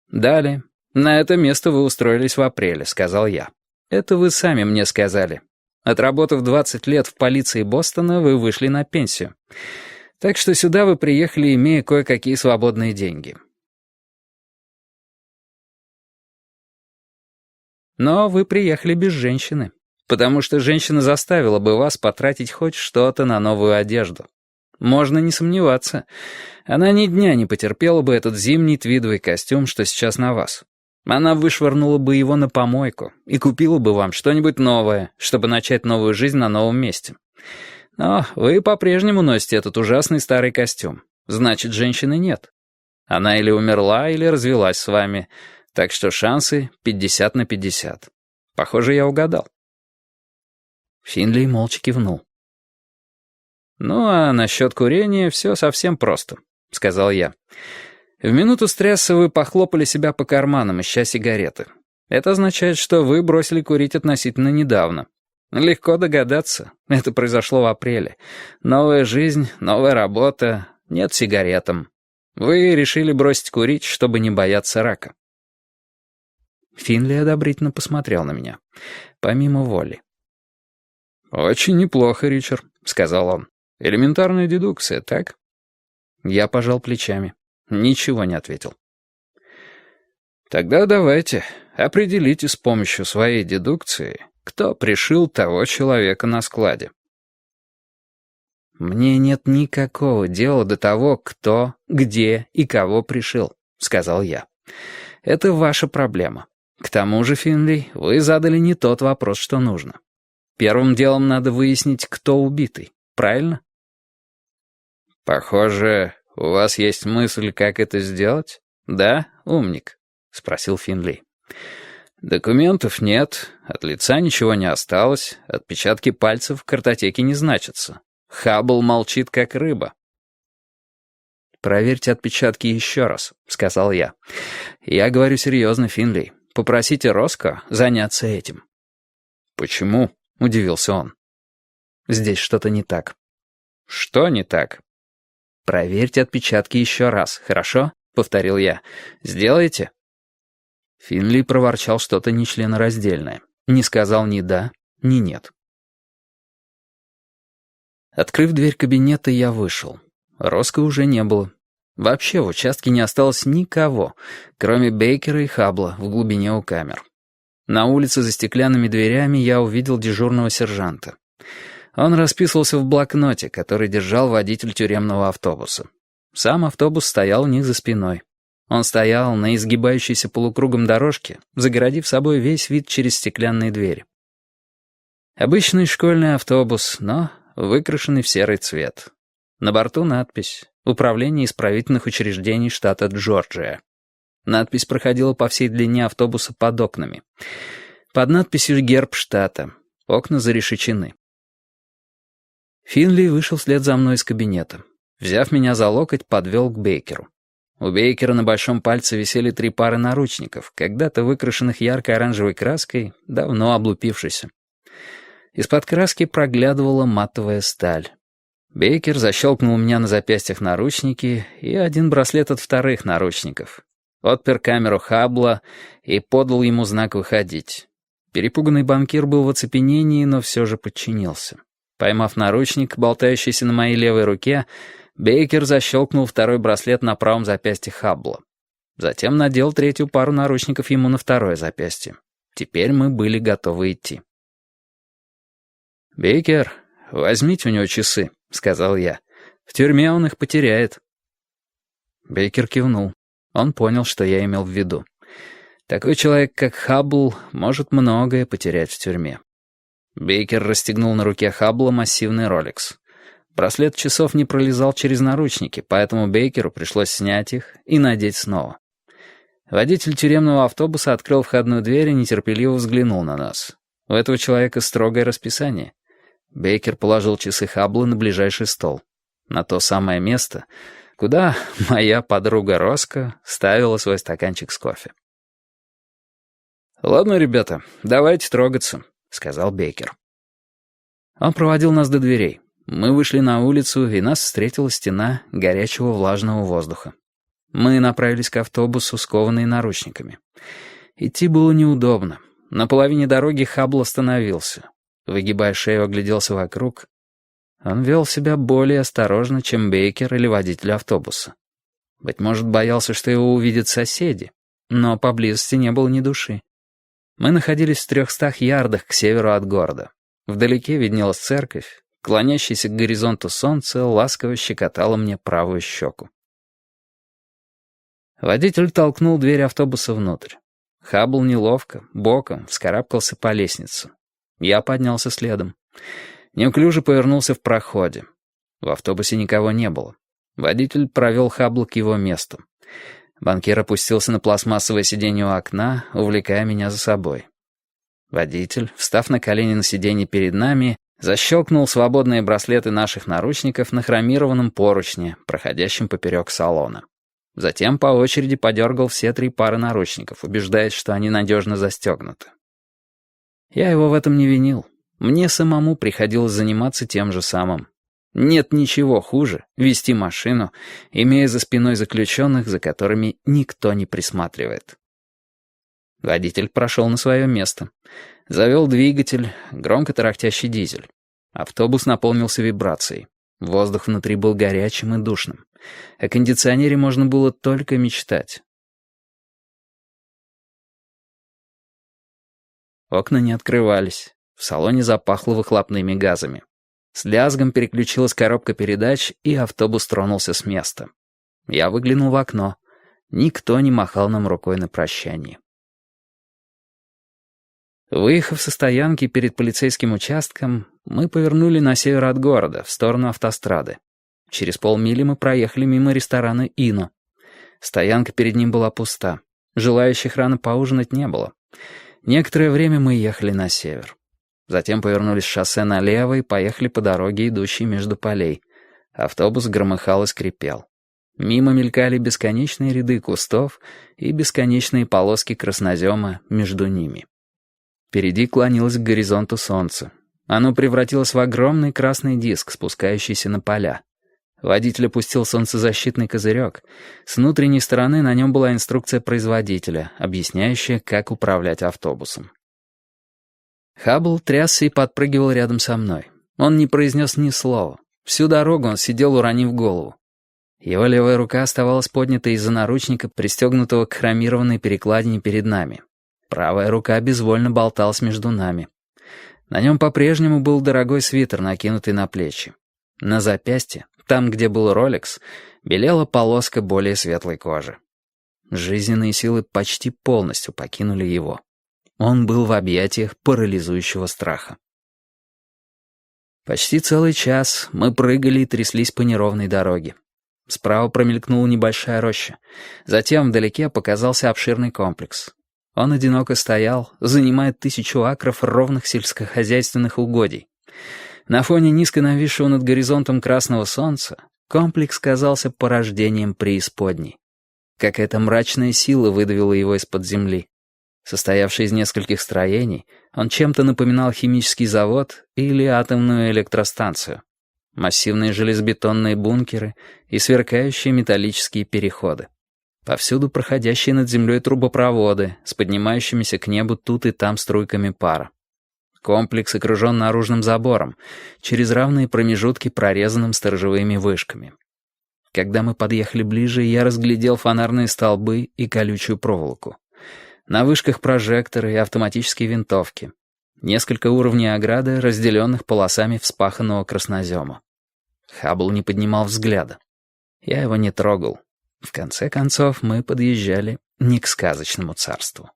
«Далее. На это место вы устроились в апреле», — сказал я. «Это вы сами мне сказали. Отработав 20 лет в полиции Бостона, вы вышли на пенсию. Так что сюда вы приехали, имея кое-какие свободные деньги. Но вы приехали без женщины. потому что женщина заставила бы вас потратить хоть что-то на новую одежду. Можно не сомневаться. Она ни дня не потерпела бы этот зимний твидовый костюм, что сейчас на вас. Она вышвырнула бы его на помойку и купила бы вам что-нибудь новое, чтобы начать новую жизнь на новом месте. Но вы по-прежнему носите этот ужасный старый костюм. Значит, женщины нет. Она или умерла, или развелась с вами. Так что шансы 50/50. Похоже, я угадал. Финли молча кивнул. «Ну, а насчет курения все совсем просто», — сказал я. «В минуту стресса вы похлопали себя по карманам, ища сигареты. Это означает, что вы бросили курить относительно недавно. Легко догадаться, это произошло в апреле. Новая жизнь, новая работа, нет сигаретам. Вы решили бросить курить, чтобы не бояться рака». Финли одобрительно посмотрел на меня, помимо воли. «Очень неплохо, Ричард», — сказал он. «Элементарная дедукция, так?» Я пожал плечами. Ничего не ответил. «Тогда давайте определите с помощью своей дедукции, кто пришил того человека на складе». «Мне нет никакого дела до того, кто, где и кого пришил», — сказал я. «Это ваша проблема. К тому же, Финли, вы задали не тот вопрос, что нужно. Первым делом надо выяснить, кто убитый, правильно?» «Похоже, у вас есть мысль, как это сделать? Да, умник?» — спросил Финли. «Документов нет, от лица ничего не осталось, отпечатки пальцев в картотеке не значатся. Хаббл молчит, как рыба». «Проверьте отпечатки еще раз», — сказал я. «Я говорю серьезно, Финли. Попросите Роско заняться этим». «Почему?» — удивился он. «Здесь что-то не так». «Что не так?» «Проверьте отпечатки еще раз, хорошо?» — повторил я. «Сделаете?» Финли проворчал что-то нечленораздельное. Не сказал ни «да», ни «нет». Открыв дверь кабинета, я вышел. Роско уже не было. Вообще в участке не осталось никого, кроме Бейкера и Хаббла в глубине у камер. На улице за стеклянными дверями я увидел дежурного сержанта. Он расписывался в блокноте, который держал водитель тюремного автобуса. Сам автобус стоял у них за спиной. Он стоял на изгибающейся полукругом дорожке, загородив собой весь вид через стеклянные двери. Обычный школьный автобус, но выкрашенный в серый цвет. На борту надпись «Управление исправительных учреждений штата Джорджия». Надпись проходила по всей длине автобуса под окнами. Под надписью «Герб штата». Окна зарешечены. Финли вышел вслед за мной из кабинета. Взяв меня за локоть, подвел к Бейкеру. У Бейкера на большом пальце висели 3 пары наручников, когда-то выкрашенных ярко-оранжевой краской, давно облупившейся. Из-под краски проглядывала матовая сталь. Бейкер защелкнул у меня на запястьях наручники и один браслет от вторых наручников. Отпер камеру Хаббла и подал ему знак «выходить». Перепуганный банкир был в оцепенении, но все же подчинился. Поймав наручник, болтающийся на моей левой руке, Бейкер защелкнул второй браслет на правом запястье Хаббла. Затем надел 3-ю пару наручников ему на второе запястье. Теперь мы были готовы идти. «Бейкер, возьмите у него часы», — сказал я. «В тюрьме он их потеряет». Бейкер кивнул. Он понял, что я имел в виду. Такой человек, как Хаббл, может многое потерять в тюрьме. Бейкер расстегнул на руке Хаббла массивный Rolex. Браслет часов не пролезал через наручники, поэтому Бейкеру пришлось снять их и надеть снова. Водитель тюремного автобуса открыл входную дверь и нетерпеливо взглянул на нас. У этого человека строгое расписание. Бейкер положил часы Хаббла на ближайший стол. На то самое место, куда моя подруга Роско ставила свой стаканчик с кофе. «Ладно, ребята, давайте трогаться», — сказал Бейкер. Он проводил нас до дверей. Мы вышли на улицу, и нас встретила стена горячего влажного воздуха. Мы направились к автобусу, скованные наручниками. Идти было неудобно. На половине дороги Хаббл остановился. Выгибая шею, огляделся вокруг. Он вел себя более осторожно, чем Бейкер или водитель автобуса. Быть может, боялся, что его увидят соседи, но поблизости не было ни души. Мы находились в 300 ярдах к северу от города. Вдалеке виднелась церковь, клонящееся к горизонту солнце ласково щекотало мне правую щеку. Водитель толкнул дверь автобуса внутрь. Хаббл неловко, боком, вскарабкался по лестнице. Я поднялся следом. Неуклюже повернулся в проходе. В автобусе никого не было. Водитель провел Хаббла к его месту. Банкир опустился на пластмассовое сиденье у окна, увлекая меня за собой. Водитель, встав на колени на сиденье перед нами, защелкнул свободные браслеты наших наручников на хромированном поручне, проходящем поперек салона. Затем по очереди подергал все 3 пары наручников, убеждаясь, что они надежно застегнуты. Я его в этом не винил. Мне самому приходилось заниматься тем же самым. Нет ничего хуже вести машину, имея за спиной заключенных, за которыми никто не присматривает. Водитель прошел на свое место. Завел двигатель, громко тарахтящий дизель. Автобус наполнился вибрацией. Воздух внутри был горячим и душным. О кондиционере можно было только мечтать. Окна не открывались. В салоне запахло выхлопными газами. С лязгом переключилась коробка передач, и автобус тронулся с места. Я выглянул в окно. Никто не махал нам рукой на прощание. Выехав со стоянки перед полицейским участком, мы повернули на север от города, в сторону автострады. Через полмили мы проехали мимо ресторана «Ино». Стоянка перед ним была пуста. Желающих рано поужинать не было. Некоторое время мы ехали на север. Затем повернули с шоссе налево и поехали по дороге, идущей между полей. Автобус громыхал и скрипел. Мимо мелькали бесконечные ряды кустов и бесконечные полоски краснозема между ними. Впереди клонилось к горизонту солнце. Оно превратилось в огромный красный диск, спускающийся на поля. Водитель опустил солнцезащитный козырек. С внутренней стороны на нем была инструкция производителя, объясняющая, как управлять автобусом. Хаббл трясся и подпрыгивал рядом со мной. Он не произнес ни слова. Всю дорогу он сидел, уронив голову. Его левая рука оставалась поднятой из-за наручника, пристегнутого к хромированной перекладине перед нами. Правая рука безвольно болталась между нами. На нем по-прежнему был дорогой свитер, накинутый на плечи. На запястье, там, где был Ролекс, белела полоска более светлой кожи. Жизненные силы почти полностью покинули его. Он был в объятиях парализующего страха. Почти целый час мы прыгали и тряслись по неровной дороге. Справа промелькнула небольшая роща. Затем вдалеке показался обширный комплекс. Он одиноко стоял, занимая 1000 акров ровных сельскохозяйственных угодий. На фоне низко нависшего над горизонтом красного солнца комплекс казался порождением преисподней. Какая-то мрачная сила выдавила его из-под земли. Состоявший из нескольких строений, он чем-то напоминал химический завод или атомную электростанцию. Массивные железобетонные бункеры и сверкающие металлические переходы. Повсюду проходящие над землей трубопроводы с поднимающимися к небу тут и там струйками пара. Комплекс окружен наружным забором, через равные промежутки прорезанным сторожевыми вышками. Когда мы подъехали ближе, я разглядел фонарные столбы и колючую проволоку. На вышках прожекторы и автоматические винтовки. Несколько уровней ограды, разделенных полосами вспаханного краснозема. Хаббл не поднимал взгляда. Я его не трогал. В конце концов, мы подъезжали не к сказочному царству.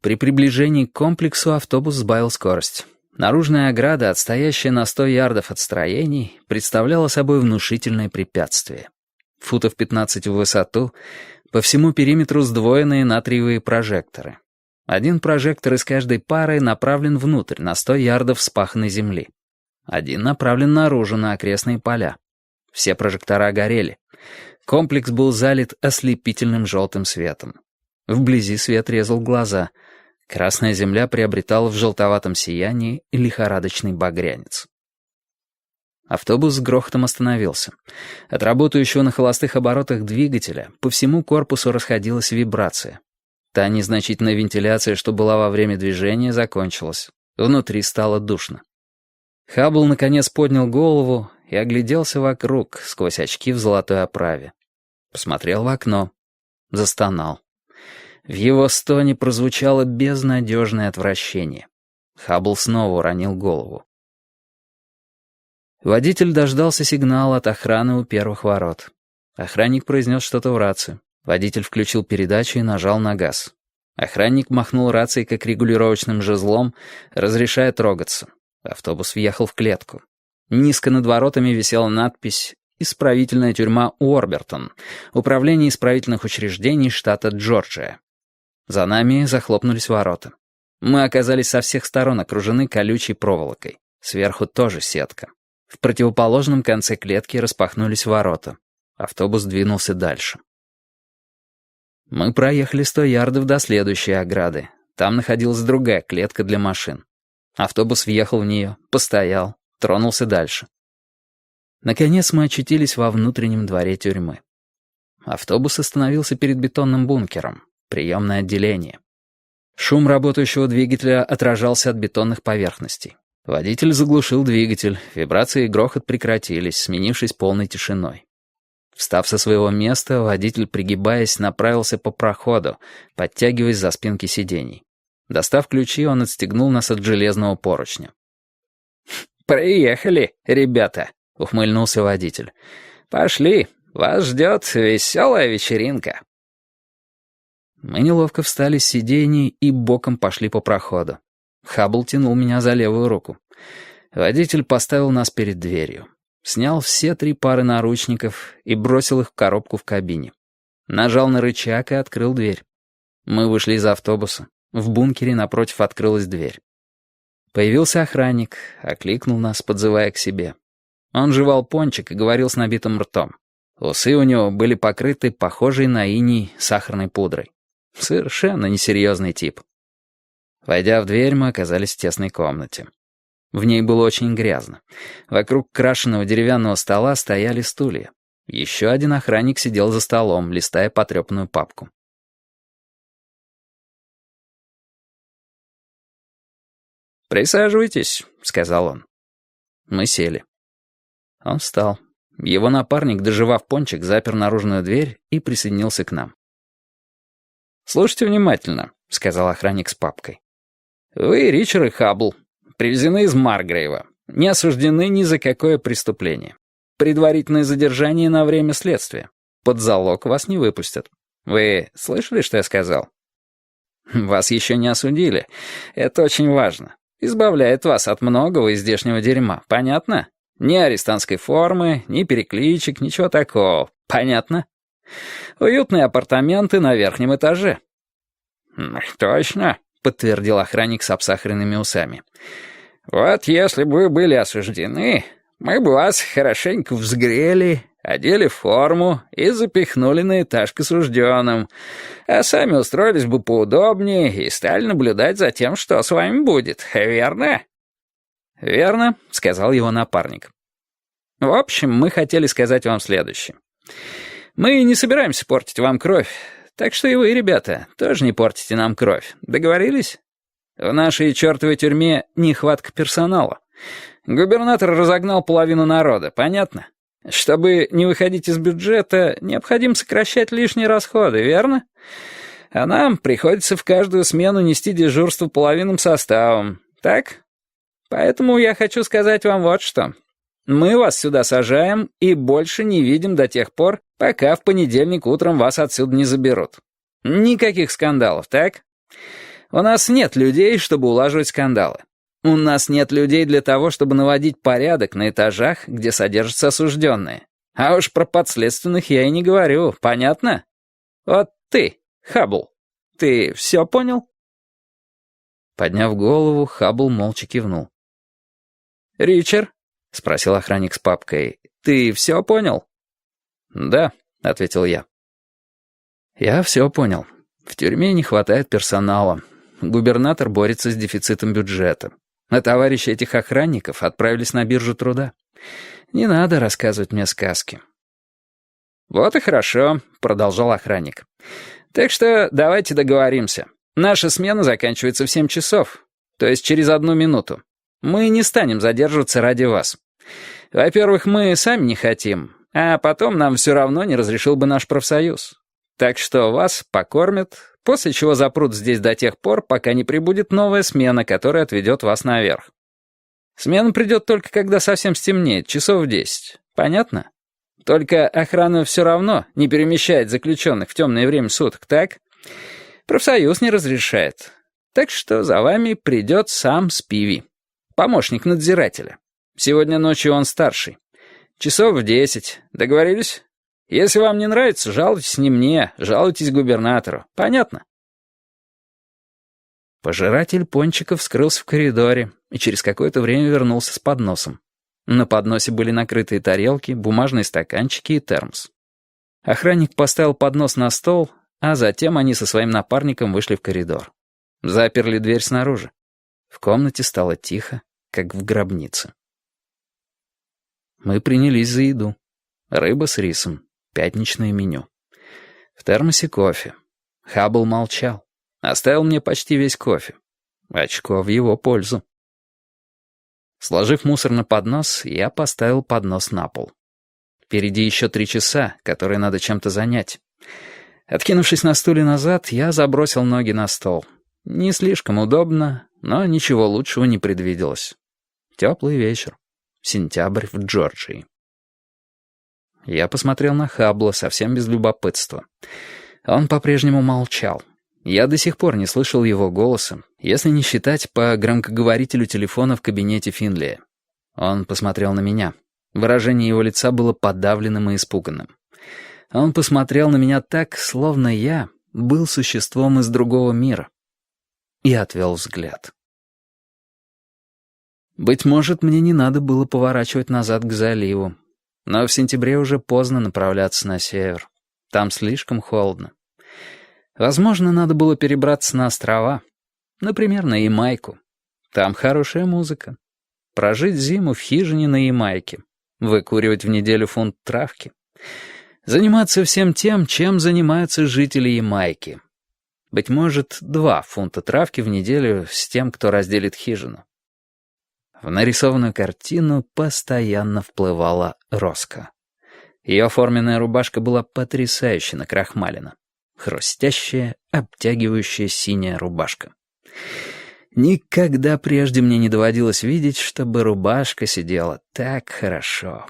При приближении к комплексу автобус сбавил скорость. Наружная ограда, отстоящая на 100 ярдов от строений, представляла собой внушительное препятствие. Футов 15 в высоту, по всему периметру сдвоенные натриевые прожекторы. Один прожектор из каждой пары направлен внутрь, на 100 ярдов вспаханной земли. Один направлен наружу, на окрестные поля. Все прожектора горели. Комплекс был залит ослепительным желтым светом. Вблизи свет резал глаза. Красная земля приобретала в желтоватом сиянии лихорадочный багрянец. Автобус с грохотом остановился. От работающего на холостых оборотах двигателя по всему корпусу расходилась вибрация. Та незначительная вентиляция, что была во время движения, закончилась. Внутри стало душно. Хаббл наконец поднял голову и огляделся вокруг сквозь очки в золотой оправе. Посмотрел в окно. Застонал. В его стоне прозвучало безнадежное отвращение. Хаббл снова уронил голову. Водитель дождался сигнала от охраны у первых ворот. Охранник произнес что-то в рацию. Водитель включил передачу и нажал на газ. Охранник махнул рацией как регулировочным жезлом, разрешая трогаться. Автобус въехал в клетку. Низко над воротами висела надпись «Исправительная тюрьма Уорбертон. Управление исправительных учреждений штата Джорджия». За нами захлопнулись ворота. Мы оказались со всех сторон окружены колючей проволокой. Сверху тоже сетка. В противоположном конце клетки распахнулись ворота. Автобус двинулся дальше. Мы проехали 100 ярдов до следующей ограды. Там находилась другая клетка для машин. Автобус въехал в нее, постоял, тронулся дальше. Наконец мы очутились во внутреннем дворе тюрьмы. Автобус остановился перед бетонным бункером. Приемное отделение. Шум работающего двигателя отражался от бетонных поверхностей. Водитель заглушил двигатель, вибрации и грохот прекратились, сменившись полной тишиной. Встав со своего места, водитель, пригибаясь, направился по проходу, подтягиваясь за спинки сидений. Достав ключи, он отстегнул нас от железного поручня. «Приехали, ребята», — ухмыльнулся водитель. «Пошли, вас ждет веселая вечеринка». Мы неловко встали с сидений и боком пошли по проходу. Хаббл тянул меня за левую руку. Водитель поставил нас перед дверью. Снял все 3 пары наручников и бросил их в коробку в кабине. Нажал на рычаг и открыл дверь. Мы вышли из автобуса. В бункере напротив открылась дверь. Появился охранник, окликнул нас, подзывая к себе. Он жевал пончик и говорил с набитым ртом. Усы у него были покрыты похожей на иней сахарной пудрой. Совершенно несерьезный тип. Войдя в дверь, мы оказались в тесной комнате. В ней было очень грязно. Вокруг крашеного деревянного стола стояли стулья. Еще один охранник сидел за столом, листая потрепанную папку. «Присаживайтесь», — сказал он. Мы сели. Он встал. Его напарник, дожевав пончик, запер наружную дверь и присоединился к нам. «Слушайте внимательно», — сказал охранник с папкой. «Вы, Ричард и Хаббл, привезены из Маргрейва, не осуждены ни за какое преступление. Предварительное задержание на время следствия. Под залог вас не выпустят. Вы слышали, что я сказал? Вас еще не осудили. Это очень важно. Избавляет вас от многого из здешнего дерьма. Понятно? Ни арестантской формы, ни перекличек, ничего такого. Понятно? Уютные апартаменты на верхнем этаже». «Точно», — подтвердил охранник с обсахаренными усами. «Вот если бы вы были осуждены, мы бы вас хорошенько взгрели, одели в форму и запихнули на этаж к осужденным, а сами устроились бы поудобнее и стали наблюдать за тем, что с вами будет, верно?» «Верно», — сказал его напарник. «В общем, мы хотели сказать вам следующее. Мы не собираемся портить вам кровь, так что и вы, ребята, тоже не портите нам кровь. Договорились? В нашей чертовой тюрьме нехватка персонала. Губернатор разогнал половину народа, понятно? Чтобы не выходить из бюджета, необходимо сокращать лишние расходы, верно? А нам приходится в каждую смену нести дежурство половинным составом, так? Поэтому я хочу сказать вам вот что. Мы вас сюда сажаем и больше не видим до тех пор, пока в понедельник утром вас отсюда не заберут. Никаких скандалов, так? У нас нет людей, чтобы улаживать скандалы. У нас нет людей для того, чтобы наводить порядок на этажах, где содержатся осужденные. А уж про подследственных я и не говорю, понятно? Вот ты, Хаббл, ты все понял?» Подняв голову, Хаббл молча кивнул. «Ричард?» — спросил охранник с папкой. «Ты все понял?» «Да», — ответил я. «Я все понял. В тюрьме не хватает персонала. Губернатор борется с дефицитом бюджета. А товарищи этих охранников отправились на биржу труда. Не надо рассказывать мне сказки». «Вот и хорошо», — продолжал охранник. «Так что давайте договоримся. Наша смена заканчивается в 7 часов, то есть через 1 минуту. Мы не станем задерживаться ради вас. Во-первых, мы сами не хотим, а потом нам все равно не разрешил бы наш профсоюз. Так что вас покормят, после чего запрут здесь до тех пор, пока не прибудет новая смена, которая отведет вас наверх. Смена придет только когда совсем стемнеет, часов в 10. Понятно? Только охрана все равно не перемещает заключенных в темное время суток, так? Профсоюз не разрешает. Так что за вами придет сам Спиви, помощник надзирателя. Сегодня ночью он старший. Часов в 10. Договорились? Если вам не нравится, жалуйтесь не мне, жалуйтесь губернатору. Понятно? Пожиратель пончиков скрылся в коридоре и через какое-то время вернулся с подносом. На подносе были накрытые тарелки, бумажные стаканчики и термос. Охранник поставил поднос на стол, а затем они со своим напарником вышли в коридор. Заперли дверь снаружи. В комнате стало тихо, как в гробнице. Мы принялись за еду. Рыба с рисом, пятничное меню. В термосе кофе. Хаббл молчал. Оставил мне почти весь кофе. Очко в его пользу. Сложив мусор на поднос, я поставил поднос на пол. Впереди еще 3 часа, которые надо чем-то занять. Откинувшись на стуле назад, я забросил ноги на стол. Не слишком удобно, но ничего лучшего не предвиделось. Теплый вечер. Сентябрь в Джорджии. Я посмотрел на Хаббла совсем без любопытства. Он по-прежнему молчал. Я до сих пор не слышал его голоса, если не считать по громкоговорителю телефона в кабинете Финлия. Он посмотрел на меня. Выражение его лица было подавленным и испуганным. Он посмотрел на меня так, словно я был существом из другого мира. И отвел взгляд. Быть может, мне не надо было поворачивать назад к заливу. Но в сентябре уже поздно направляться на север. Там слишком холодно. Возможно, надо было перебраться на острова. Например, на Ямайку. Там хорошая музыка. Прожить зиму в хижине на Ямайке. Выкуривать в неделю фунт травки. Заниматься всем тем, чем занимаются жители Ямайки. Быть может, 2 фунта травки в неделю с тем, кто разделит хижину. В нарисованную картину постоянно вплывала Роско. Ее форменная рубашка была потрясающе накрахмалена. Хрустящая, обтягивающая синяя рубашка. Никогда прежде мне не доводилось видеть, чтобы рубашка сидела так хорошо.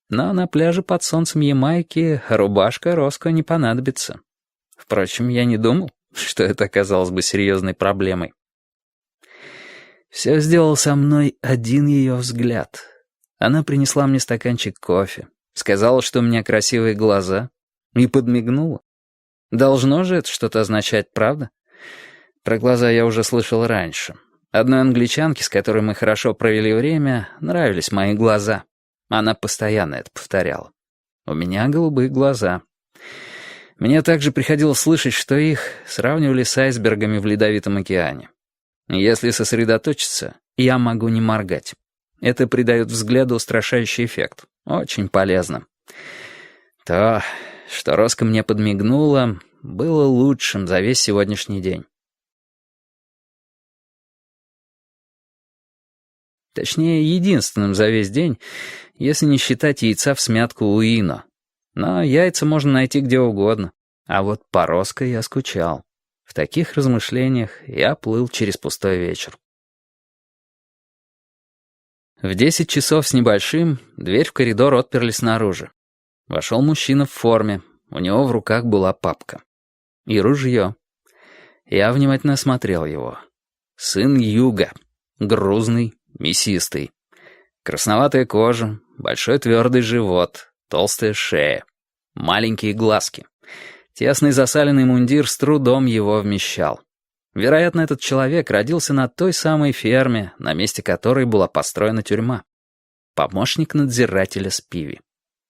Но на пляже под солнцем Ямайки рубашка Роско не понадобится. Впрочем, я не думал, что это оказалось бы серьезной проблемой. Все сделал со мной один ее взгляд. Она принесла мне стаканчик кофе, сказала, что у меня красивые глаза, и подмигнула. Должно же это что-то означать, правда? Про глаза я уже слышал раньше. Одной англичанке, с которой мы хорошо провели время, нравились мои глаза. Она постоянно это повторяла. У меня голубые глаза. Мне также приходилось слышать, что их сравнивали с айсбергами в Ледовитом океане. Если сосредоточиться, я могу не моргать. Это придает взгляду устрашающий эффект. Очень полезно. То, что Роско мне подмигнула, было лучшим за весь сегодняшний день. Точнее, единственным за весь день, если не считать яйца всмятку у Ино. Но яйца можно найти где угодно. А вот по Роско я скучал. В таких размышлениях я плыл через пустой вечер. В 10 часов с небольшим дверь в коридор отперли снаружи. Вошел мужчина в форме, у него в руках была папка. И ружье. Я внимательно осмотрел его. Сын Юга. Грузный, мясистый. Красноватая кожа, большой твердый живот, толстая шея, маленькие глазки. Тесный засаленный мундир с трудом его вмещал. Вероятно, этот человек родился на той самой ферме, на месте которой была построена тюрьма. Помощник надзирателя Спиви.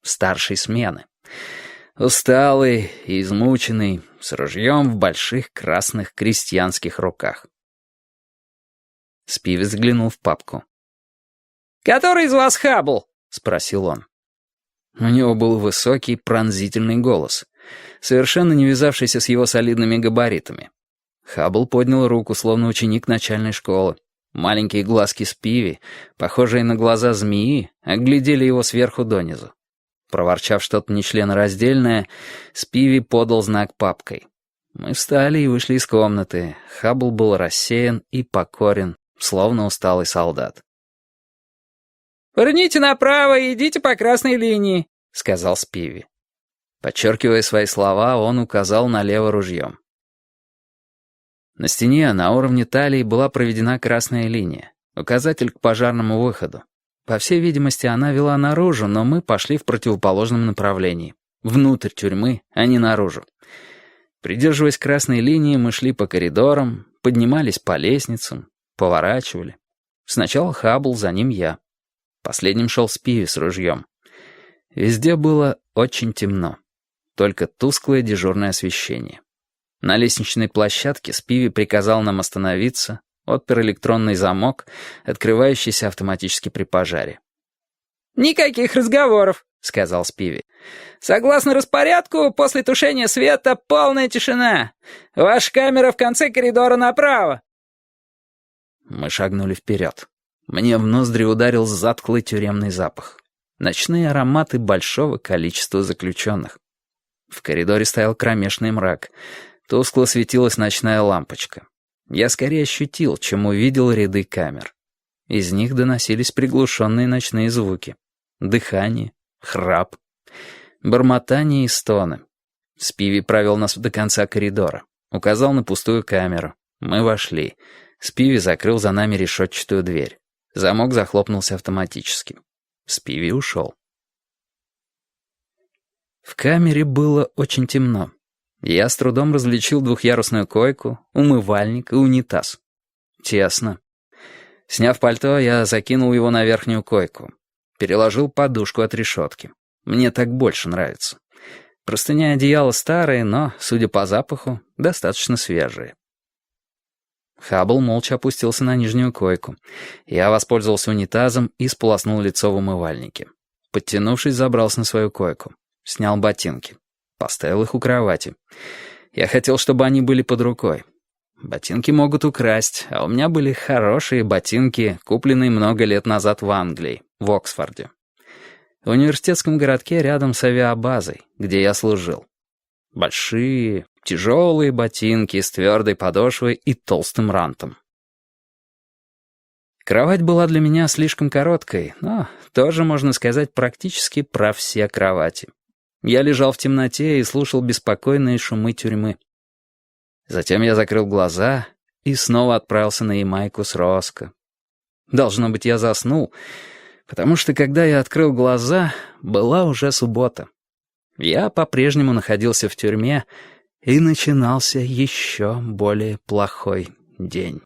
Старшей смены. Усталый и измученный, с ружьем в больших красных крестьянских руках. Спиви заглянул в папку. «Который из вас Хаббл?» — спросил он. У него был высокий, пронзительный голос, совершенно не вязавшийся с его солидными габаритами. Хаббл поднял руку, словно ученик начальной школы. Маленькие глазки Спиви, похожие на глаза змеи, оглядели его сверху донизу. Проворчав что-то нечленораздельное, Спиви подал знак папкой. Мы встали и вышли из комнаты. Хаббл был рассеян и покорен, словно усталый солдат. «Поверните направо и идите по красной линии», — сказал Спиви. Подчеркивая свои слова, он указал налево ружьем. На стене на уровне талии была проведена красная линия, указатель к пожарному выходу. По всей видимости, она вела наружу, но мы пошли в противоположном направлении. Внутрь тюрьмы, а не наружу. Придерживаясь красной линии, мы шли по коридорам, поднимались по лестницам, поворачивали. Сначала Хаббл, за ним я. Последним шел Спиви с ружьем. Везде было очень темно. Только тусклое дежурное освещение. На лестничной площадке Спиви приказал нам остановиться, отпер электронный замок, открывающийся автоматически при пожаре. «Никаких разговоров», — сказал Спиви. «Согласно распорядку, после тушения света полная тишина. Ваша камера в конце коридора направо». Мы шагнули вперед. Мне в ноздри ударил затхлый тюремный запах. Ночные ароматы большого количества заключенных. В коридоре стоял кромешный мрак. Тускло светилась ночная лампочка. Я скорее ощутил, чем увидел ряды камер. Из них доносились приглушенные ночные звуки. Дыхание, храп, бормотание и стоны. Спиви провел нас до конца коридора. Указал на пустую камеру. Мы вошли. Спиви закрыл за нами решетчатую дверь. Замок захлопнулся автоматически. Спиви ушел. В камере было очень темно. Я с трудом различил двухъярусную койку, умывальник и унитаз. Тесно. Сняв пальто, я закинул его на верхнюю койку. Переложил подушку от решетки. Мне так больше нравится. Простыня и одеяло старые, но, судя по запаху, достаточно свежие. Хаббл молча опустился на нижнюю койку. Я воспользовался унитазом и сполоснул лицо в умывальнике. Подтянувшись, забрался на свою койку. Снял ботинки. Поставил их у кровати. Я хотел, чтобы они были под рукой. Ботинки могут украсть, а у меня были хорошие ботинки, купленные много лет назад в Англии, в Оксфорде. В университетском городке рядом с авиабазой, где я служил. Большие, тяжелые ботинки с твердой подошвой и толстым рантом. Кровать была для меня слишком короткой, но тоже, можно сказать, практически про все кровати. Я лежал в темноте и слушал беспокойные шумы тюрьмы. Затем я закрыл глаза и снова отправился на Ямайку с Роско. Должно быть, я заснул, потому что, когда я открыл глаза, была уже суббота. Я по-прежнему находился в тюрьме, и начинался еще более плохой день.